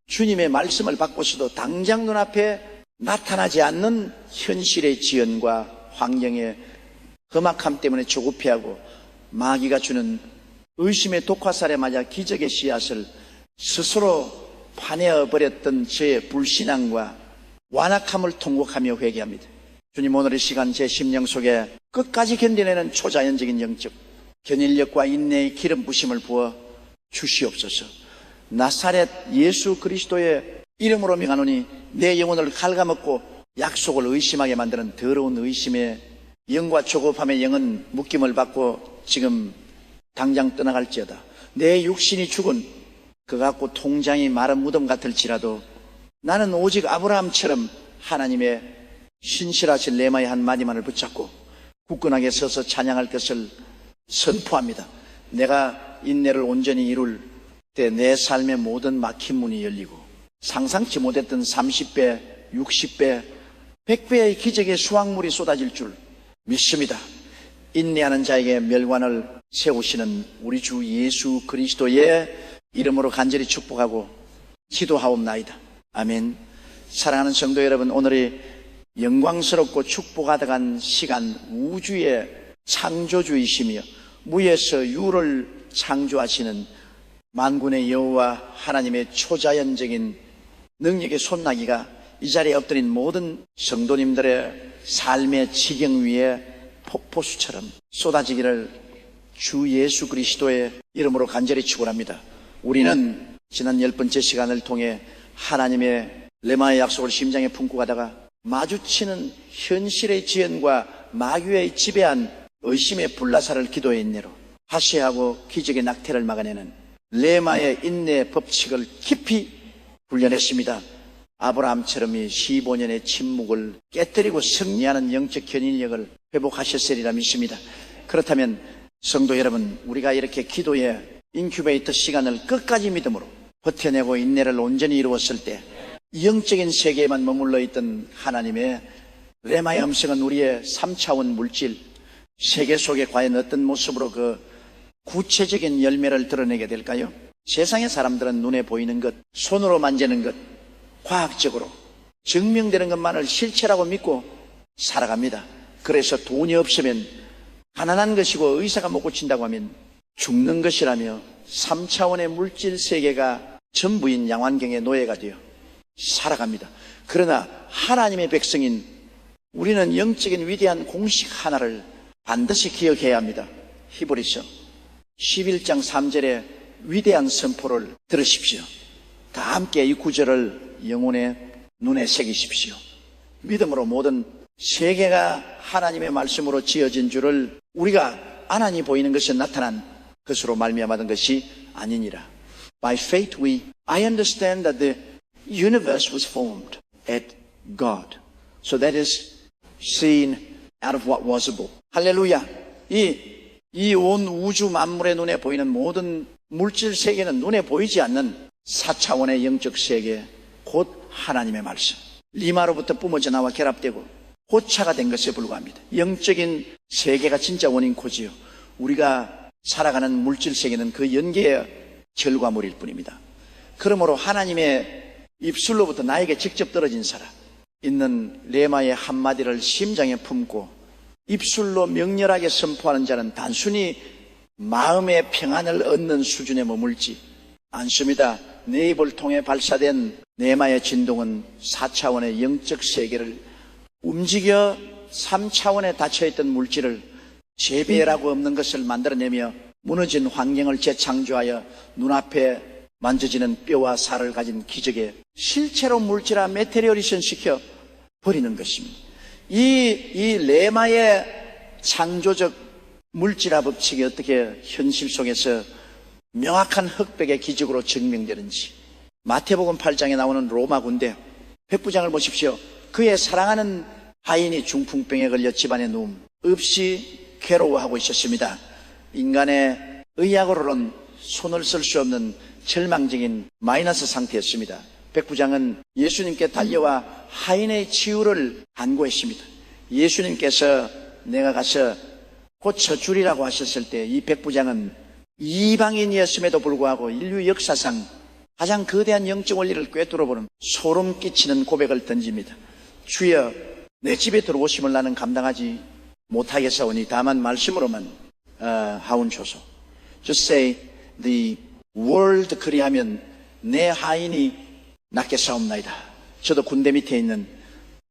주님의 말씀을 받고서도 당장 눈앞에 나타나지 않는 현실의 지연과 환경의 험악함 때문에 조급해하고 마귀가 주는 의심의 독화살에 맞아 기적의 씨앗을 스스로 파내어버렸던 저의 불신앙과 완악함을 통곡하며 회개합니다. 주님, 오늘의 시간 제 심령 속에 끝까지 견뎌내는 초자연적인 영적 견인력과 인내의 기름 부심을 부어 주시옵소서. 나사렛 예수 그리스도의 이름으로 명하노니 내 영혼을 갉아먹고 약속을 의심하게 만드는 더러운 의심의 영과 조급함의 영은 묶임을 받고 지금 당장 떠나갈지어다. 내 육신이 죽은 그 갖고 통장이 마른 무덤 같을지라도 나는 오직 아브라함처럼 하나님의 신실하신 레마의 한마디만을 붙잡고 굳건하게 서서 찬양할 것을 선포합니다. 내가 인내를 온전히 이룰 때 내 삶의 모든 막힌 문이 열리고 상상치 못했던 30배, 60배, 100배의 기적의 수확물이 쏟아질 줄 믿습니다. 인내하는 자에게 멸관을 세우시는 우리 주 예수 그리스도의 이름으로 간절히 축복하고 기도하옵나이다. 아멘. 사랑하는 성도 여러분, 오늘이 영광스럽고 축복하다간 시간, 우주의 창조주이시며 무에서 유를 창조하시는 만군의 여호와 하나님의 초자연적인 능력의 손나기가 이 자리에 엎드린 모든 성도님들의 삶의 지경 위에 폭포수처럼 쏟아지기를 주 예수 그리스도의 이름으로 간절히 축원합니다. 우리는 지난 10번째 시간을 통해 하나님의 레마의 약속을 심장에 품고 가다가 마주치는 현실의 지연과 마귀의 지배한 의심의 불나사를 기도의 인내로 하시하고 기적의 낙태를 막아내는 레마의 인내 법칙을 깊이 훈련했습니다. 아브라함처럼 이 15년의 침묵을 깨뜨리고 승리하는 영적 견인력을 회복하셨으리라 믿습니다. 그렇다면 성도 여러분, 우리가 이렇게 기도의 인큐베이터 시간을 끝까지 믿음으로 버텨내고 인내를 온전히 이루었을 때 영적인 세계에만 머물러 있던 하나님의 레마의 음성은 우리의 3차원 물질 세계 속에 과연 어떤 모습으로 그 구체적인 열매를 드러내게 될까요? 세상의 사람들은 눈에 보이는 것, 손으로 만지는 것, 과학적으로 증명되는 것만을 실체라고 믿고 살아갑니다. 그래서 돈이 없으면 가난한 것이고 의사가 못 고친다고 하면 죽는 것이라며 3차원의 물질 세계가 전부인 양환경의 노예가 되어 살아갑니다. 그러나 하나님의 백성인 우리는 영적인 위대한 공식 하나를 반드시 기억해야 합니다. 히브리서 11장 3절의 위대한 선포를 들으십시오. 다 함께 이 구절을 영혼의 눈에 새기십시오. 믿음으로 모든 세계가 하나님의 말씀으로 지어진 줄을 우리가 아나니 보이는 것이 나타난 것으로 말미암았던 것이 아니니라. By faith I understand that the universe was formed at God. So that is seen out of what was able. 할렐루야. 이 온 우주 만물의 눈에 보이는 모든 물질 세계는 눈에 보이지 않는 4차원의 영적 세계, 곧 하나님의 말씀. 리마로부터 뿜어져 나와 결합되고 호차가 된 것에 불과합니다. 영적인 세계가 진짜 원인코지요. 우리가 살아가는 물질 세계는 그 연계의 결과물일 뿐입니다. 그러므로 하나님의 입술로부터 나에게 직접 떨어진 살아 있는 레마의 한마디를 심장에 품고 입술로 명렬하게 선포하는 자는 단순히 마음의 평안을 얻는 수준에 머물지 않습니다. 내 입을 통해 발사된 레마의 진동은 4차원의 영적 세계를 움직여 3차원에 닫혀있던 물질을 재배라고 없는 것을 만들어내며 무너진 환경을 재창조하여 눈앞에 만져지는 뼈와 살을 가진 기적의 실체로 물질화 메테리얼리션 시켜 버리는 것입니다. 이 레마의 창조적 물질화 법칙이 어떻게 현실 속에서 명확한 흑백의 기적으로 증명되는지 마태복음 8장에 나오는 로마 군대 백부장을 보십시오. 그의 사랑하는 하인이 중풍병에 걸려 집안에 누움 없이 괴로워하고 있었습니다. 인간의 의학으로는 손을 쓸 수 없는 절망적인 마이너스 상태였습니다. 백부장은 예수님께 달려와 하인의 치유를 간구했습니다. 예수님께서 내가 가서 고쳐주리라고 하셨을 때 이 백부장은 이방인이었음에도 불구하고 인류 역사상 가장 거대한 영적 원리를 꿰뚫어보는 소름 끼치는 고백을 던집니다. 주여, 내 집에 들어오심을 나는 감당하지 못하겠사오니 다만 말씀으로만 하온소서. Just say the word, 그리하면 내 하인이 낫겠사옵나이다. 저도 군대 밑에 있는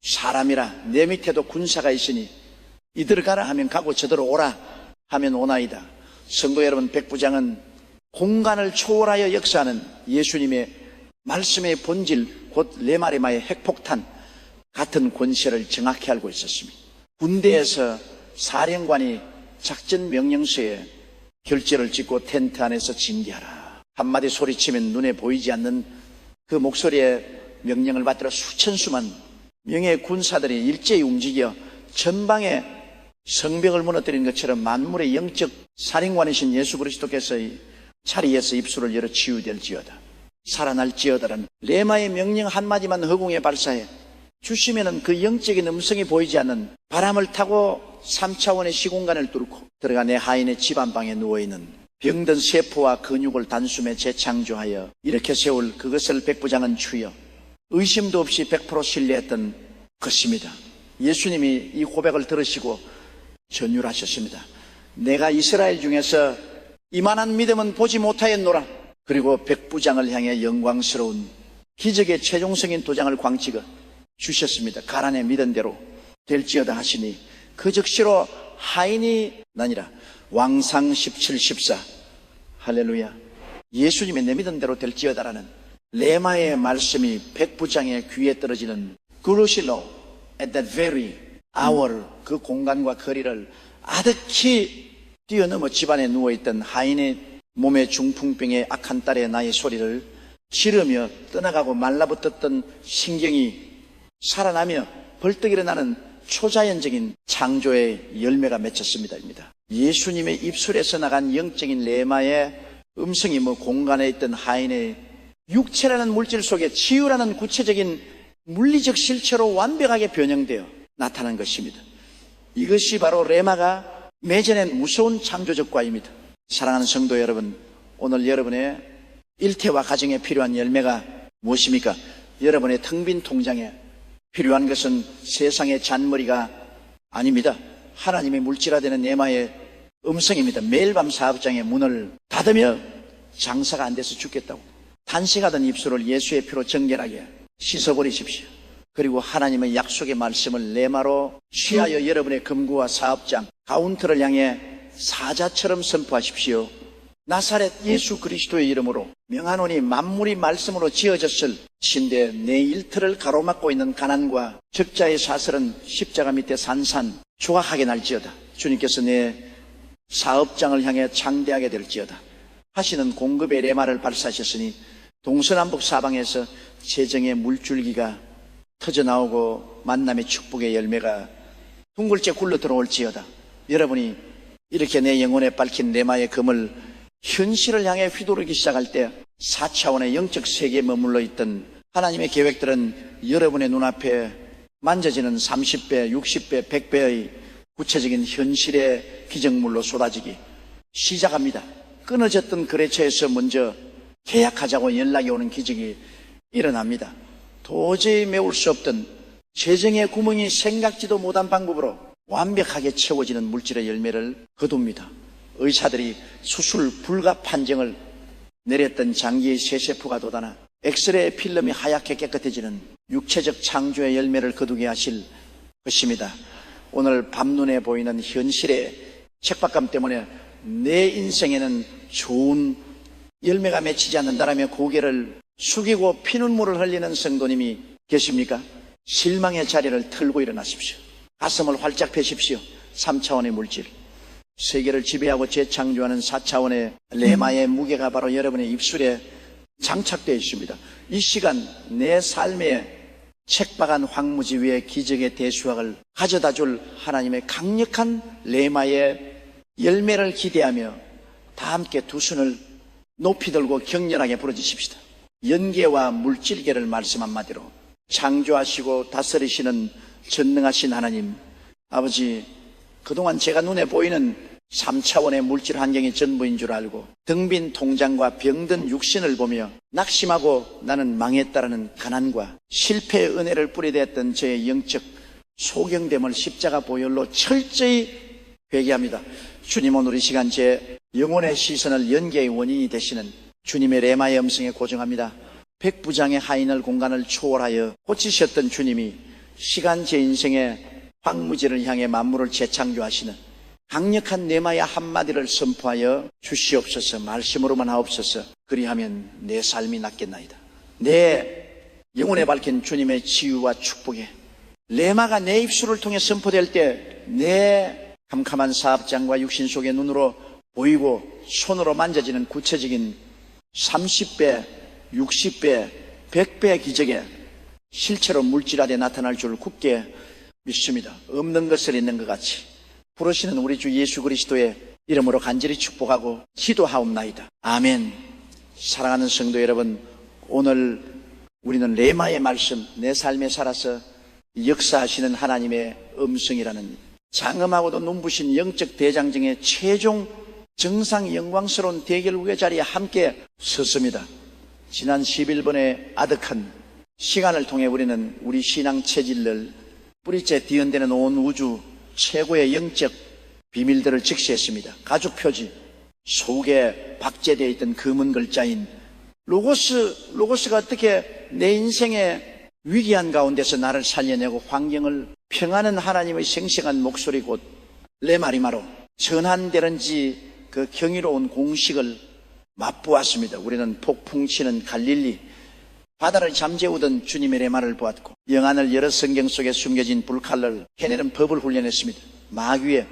사람이라 내 밑에도 군사가 있으니 이들 가라 하면 가고 저들 오라 하면 오나이다. 성도 여러분, 백부장은 공간을 초월하여 역사하는 예수님의 말씀의 본질, 곧 레마레마의 핵폭탄 같은 권세를 정확히 알고 있었습니다. 군대에서 사령관이 작전 명령서에 결제를 짓고 텐트 안에서 징계하라. 한마디 소리치면 눈에 보이지 않는 그 목소리에 명령을 받들어 수천수만 명예 군사들이 일제히 움직여 전방에 성벽을 무너뜨린 것처럼 만물의 영적 사령관이신 예수 그리스도께서 자리에서 입술을 열어 치유될지어다. 살아날지어다라는 레마의 명령 한마디만 허공에 발사해 주시면은 그 영적인 음성이 보이지 않는 바람을 타고 3차원의 시공간을 뚫고 들어가 내 하인의 집 안방에 누워있는 병든 세포와 근육을 단숨에 재창조하여 이렇게 세울 그것을 백부장은 주여 의심도 없이 100% 신뢰했던 것입니다. 예수님이 이 고백을 들으시고 전율하셨습니다. 내가 이스라엘 중에서 이만한 믿음은 보지 못하였노라. 그리고 백부장을 향해 영광스러운 기적의 최종성인 도장을 광찍어 주셨습니다. 가난에 믿은 대로 될지어다 하시니 그 즉시로 하인이 아니라 왕상 17, 14 할렐루야. 예수님의 내 믿은 대로 될지어다라는 레마의 말씀이 백부장의 귀에 떨어지는 그루실로 at that very hour 그 공간과 거리를 아득히 뛰어넘어 집안에 누워있던 하인의 몸에 중풍병의 악한 딸의 나의 소리를 지르며 떠나가고 말라붙었던 신경이 살아나며 벌떡 일어나는 초자연적인 창조의 열매가 맺혔습니다. 예수님의 입술에서 나간 영적인 레마의 음성이 공간에 있던 하인의 육체라는 물질 속에 치유라는 구체적인 물리적 실체로 완벽하게 변형되어 나타난 것입니다. 이것이 바로 레마가 맺어낸 무서운 창조적 과입니다. 사랑하는 성도 여러분, 오늘 여러분의 일태와 가정에 필요한 열매가 무엇입니까? 여러분의 텅 빈 통장에 필요한 것은 세상의 잔머리가 아닙니다. 하나님의 물질화되는 레마의 음성입니다. 매일 밤 사업장의 문을 닫으며 장사가 안 돼서 죽겠다고 탄식하던 입술을 예수의 피로 정결하게 씻어버리십시오. 그리고 하나님의 약속의 말씀을 레마로 취하여 여러분의 금고와 사업장, 카운터를 향해 사자처럼 선포하십시오. 나사렛 예수 그리스도의 이름으로 명하노니 만물이 말씀으로 지어졌을 신대 내 일터를 가로막고 있는 가난과 적자의 사슬은 십자가 밑에 산산 조각하게 날지어다. 주님께서 내 사업장을 향해 창대하게 될지어다 하시는 공급의 레마를 발사하셨으니 동서남북 사방에서 재정의 물줄기가 터져나오고 만남의 축복의 열매가 둥글째 굴러 들어올지어다. 여러분이 이렇게 내 영혼에 밝힌 레마의 금을 현실을 향해 휘두르기 시작할 때 4차원의 영적 세계에 머물러 있던 하나님의 계획들은 여러분의 눈앞에 만져지는 30배, 60배, 100배의 구체적인 현실의 기적물로 쏟아지기 시작합니다. 끊어졌던 거래처에서 먼저 계약하자고 연락이 오는 기적이 일어납니다. 도저히 메울 수 없던 재정의 구멍이 생각지도 못한 방법으로 완벽하게 채워지는 물질의 열매를 거둡니다. 의사들이 수술 불가 판정을 내렸던 장기의 세세포가 돋아나 엑스레이 필름이 하얗게 깨끗해지는 육체적 창조의 열매를 거두게 하실 것입니다. 오늘 밤눈에 보이는 현실의 책박감 때문에 내 인생에는 좋은 열매가 맺히지 않는다라며 고개를 숙이고 피눈물을 흘리는 성도님이 계십니까? 실망의 자리를 털고 일어나십시오. 가슴을 활짝 펴십시오. 3차원의 물질, 세계를 지배하고 재창조하는 4차원의 레마의 무게가 바로 여러분의 입술에 장착되어 있습니다. 이 시간 내 삶의 책박한 황무지 위에 기적의 대수학을 가져다 줄 하나님의 강력한 레마의 열매를 기대하며 다 함께 두 손을 높이 들고 격렬하게 부르짖읍시다. 연계와 물질계를 말씀 한마디로 창조하시고 다스리시는 전능하신 하나님, 아버지, 그동안 제가 눈에 보이는 3차원의 물질 환경이 전부인 줄 알고 텅빈 통장과 병든 육신을 보며 낙심하고 나는 망했다라는 가난과 실패의 은혜를 뿌리댔던 저의 영적 소경됨을 십자가 보혈로 철저히 회개합니다. 주님, 오늘 이 시간 제 영혼의 시선을 연계의 원인이 되시는 주님의 레마의 음성에 고정합니다. 백부장의 하인을 공간을 초월하여 고치셨던 주님이 시간 제 인생의 황무지를 향해 만물을 재창조하시는 강력한 레마의 한마디를 선포하여 주시옵소서. 말씀으로만 하옵소서. 그리하면 내 삶이 낫겠나이다. 내 영혼에 밝힌 주님의 치유와 축복에 레마가 내 입술을 통해 선포될 때 내 캄캄한 사업장과 육신 속의 눈으로 보이고 손으로 만져지는 구체적인 30배, 60배, 100배의 기적에 실체로 물질화돼 나타날 줄 굳게 믿습니다. 없는 것을 있는 것 같이 부르시는 우리 주 예수 그리스도의 이름으로 간절히 축복하고 기도하옵나이다. 아멘. 사랑하는 성도 여러분, 오늘 우리는 레마의 말씀, 내 삶에 살아서 역사하시는 하나님의 음성이라는 장엄하고도 눈부신 영적 대장정의 최종 정상 영광스러운 대결 우회 자리에 함께 섰습니다. 지난 11번의 아득한 시간을 통해 우리는 우리 신앙 체질을 뿌리째 뒤흔대는 온 우주 최고의 영적 비밀들을 직시했습니다. 가죽 표지 속에 박제되어 있던 검은 글자인 로고스가 어떻게 내 인생의 위기한 가운데서 나를 살려내고 환경을 평하는 하나님의 생생한 목소리 곧 레마리마로 전환되는지 그 경이로운 공식을 맛보았습니다. 우리는 폭풍 치는 갈릴리, 바다를 잠재우던 주님의 레마를 보았고 영안을 여러 성경 속에 숨겨진 불칼을 해내는 법을 훈련했습니다. 마귀의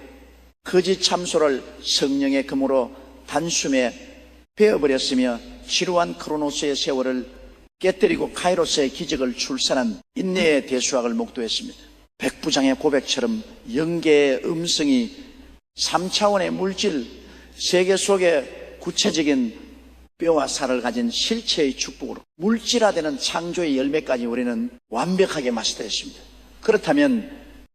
거짓 참소를 성령의 금으로 단숨에 베어버렸으며 지루한 크로노스의 세월을 깨뜨리고 카이로스의 기적을 출산한 인내의 대수학을 목도했습니다. 백부장의 고백처럼 영계의 음성이 3차원의 물질, 세계 속의 구체적인 뼈와 살을 가진 실체의 축복으로 물질화되는 창조의 열매까지 우리는 완벽하게 마스터했습니다. 그렇다면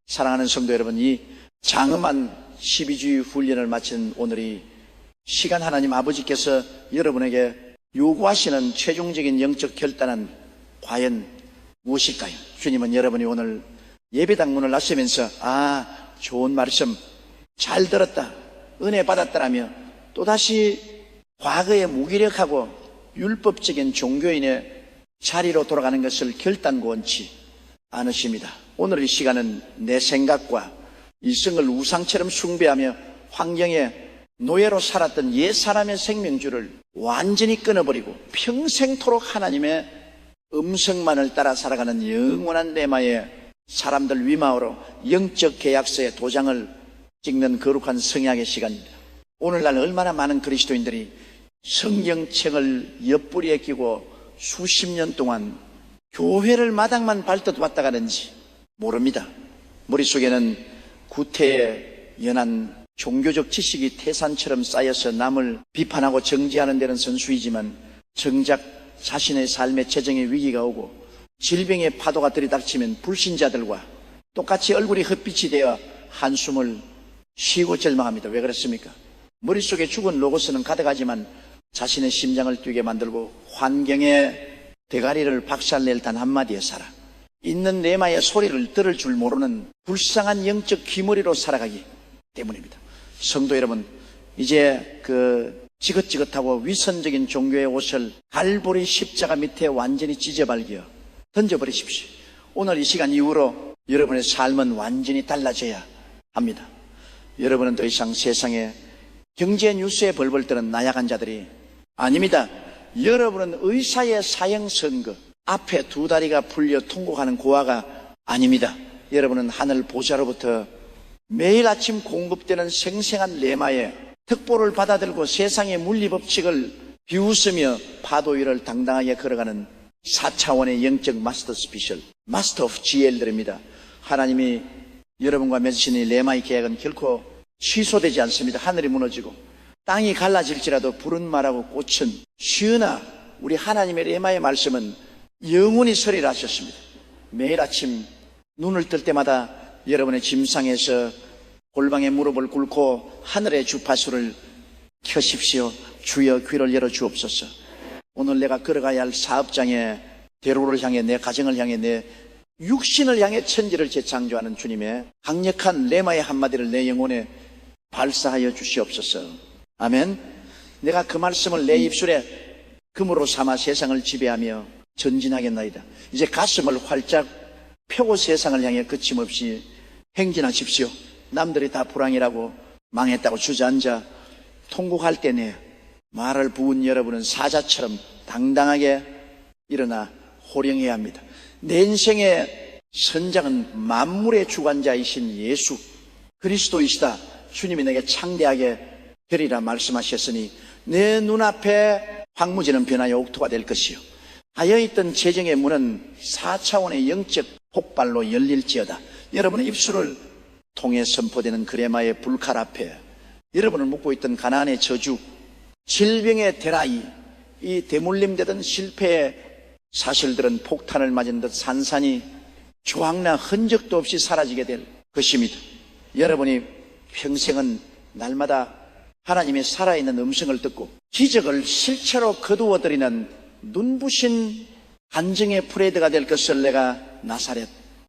사랑하는 성도 여러분, 이 장엄한 12주의 훈련을 마친 오늘이 시간 하나님 아버지께서 여러분에게 요구하시는 최종적인 영적 결단은 과연 무엇일까요? 주님은 여러분이 오늘 예배당 문을 나서면서 좋은 말씀 잘 들었다, 은혜 받았다라며 또다시 과거의 무기력하고 율법적인 종교인의 자리로 돌아가는 것을 결단코 원치 않으십니다. 오늘 이 시간은 내 생각과 이성을 우상처럼 숭배하며 환경에 노예로 살았던 옛사람의 생명줄을 완전히 끊어버리고 평생토록 하나님의 음성만을 따라 살아가는 영원한 레마의 사람들 위마으로 영적 계약서의 도장을 찍는 거룩한 성약의 시간입니다. 오늘날 얼마나 많은 그리스도인들이 성경책을 옆구리에 끼고 수십 년 동안 교회를 마당만 밟듯 왔다 가는지 모릅니다. 머릿속에는 구태에 연한 종교적 지식이 태산처럼 쌓여서 남을 비판하고 정지하는 데는 선수이지만 정작 자신의 삶의 재정의 위기가 오고 질병의 파도가 들이닥치면 불신자들과 똑같이 얼굴이 햇빛이 되어 한숨을 쉬고 절망합니다. 왜 그렇습니까? 머릿속에 죽은 로고스는 가득하지만 자신의 심장을 뛰게 만들고 환경의 대가리를 박살낼 단 한마디의 살아 있는 레마의 소리를 들을 줄 모르는 불쌍한 영적 귀머리로 살아가기 때문입니다. 성도 여러분, 이제 그 지긋지긋하고 위선적인 종교의 옷을 갈보리 십자가 밑에 완전히 찢어발겨 던져버리십시오. 오늘 이 시간 이후로 여러분의 삶은 완전히 달라져야 합니다. 여러분은 더 이상 세상에 경제 뉴스에 벌벌 떠는 나약한 자들이 아닙니다. 여러분은 의사의 사형 선고 앞에 두 다리가 풀려 통곡하는 고아가 아닙니다. 여러분은 하늘 보좌로부터 매일 아침 공급되는 생생한 레마의 특보를 받아들고 세상의 물리법칙을 비웃으며 파도 위를 당당하게 걸어가는 4차원의 영적 마스터 스피셜, 마스터 오브 GL들입니다. 하나님이 여러분과 맺으신 이 레마의 계약은 결코 취소되지 않습니다. 하늘이 무너지고 땅이 갈라질지라도 푸른 말하고 꽃은 쉬으나 우리 하나님의 레마의 말씀은 영원히 서리라 하셨습니다. 매일 아침 눈을 뜰 때마다 여러분의 짐상에서 골방에 무릎을 꿇고 하늘의 주파수를 켜십시오. 주여 귀를 열어 주옵소서. 오늘 내가 걸어가야 할 사업장의 대로를 향해 내 가정을 향해 내 육신을 향해 천지를 재창조하는 주님의 강력한 레마의 한마디를 내 영혼에 발사하여 주시옵소서. 아멘. 내가 그 말씀을 내 입술에 금으로 삼아 세상을 지배하며 전진하겠나이다. 이제 가슴을 활짝 펴고 세상을 향해 거침없이 행진하십시오. 남들이 다 불황이라고 망했다고 주저앉아 통곡할 때 내 말을 부은 여러분은 사자처럼 당당하게 일어나 호령해야 합니다. 내 인생의 선장은 만물의 주관자이신 예수, 그리스도이시다. 주님이 내게 창대하게 되리라 말씀하셨으니 내 눈앞에 황무지는 변하여 옥토가 될 것이요 하여있던 재정의 문은 4차원의 영적 폭발로 열릴지어다. 여러분의 입술을 통해 선포되는 그레마의 불칼 앞에 여러분을 묶고 있던 가나안의 저주, 질병의 대라이, 이 대물림되던 실패의 사실들은 폭탄을 맞은 듯 산산이 조항나 흔적도 없이 사라지게 될 것입니다. 여러분이 평생은 날마다 하나님의 살아있는 음성을 듣고 기적을 실체로 거두어들이는 눈부신 간증의 프레드가 될 것을 내가 나사렛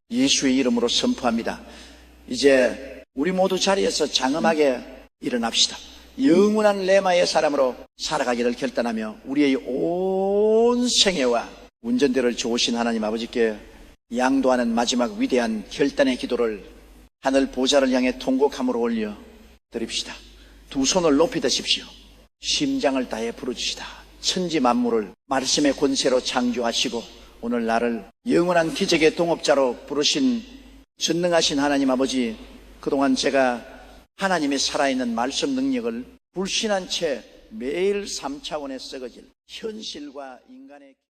예수의 이름으로 선포합니다. 이제 우리 모두 자리에서 장엄하게 일어납시다. 영원한 레마의 사람으로 살아가기를 결단하며 우리의 온 생애와 운전대를 좋으신 하나님 아버지께 양도하는 마지막 위대한 결단의 기도를 하늘 보좌를 향해 통곡함으로 올려 드립시다. 두 손을 높이 드십시오. 심장을 다해 부르짖시다. 천지 만물을 말씀의 권세로 창조하시고 오늘 나를 영원한 기적의 동업자로 부르신 전능하신 하나님 아버지, 그동안 제가 하나님의 살아있는 말씀 능력을 불신한 채 매일 3차원에 썩어질 현실과 인간의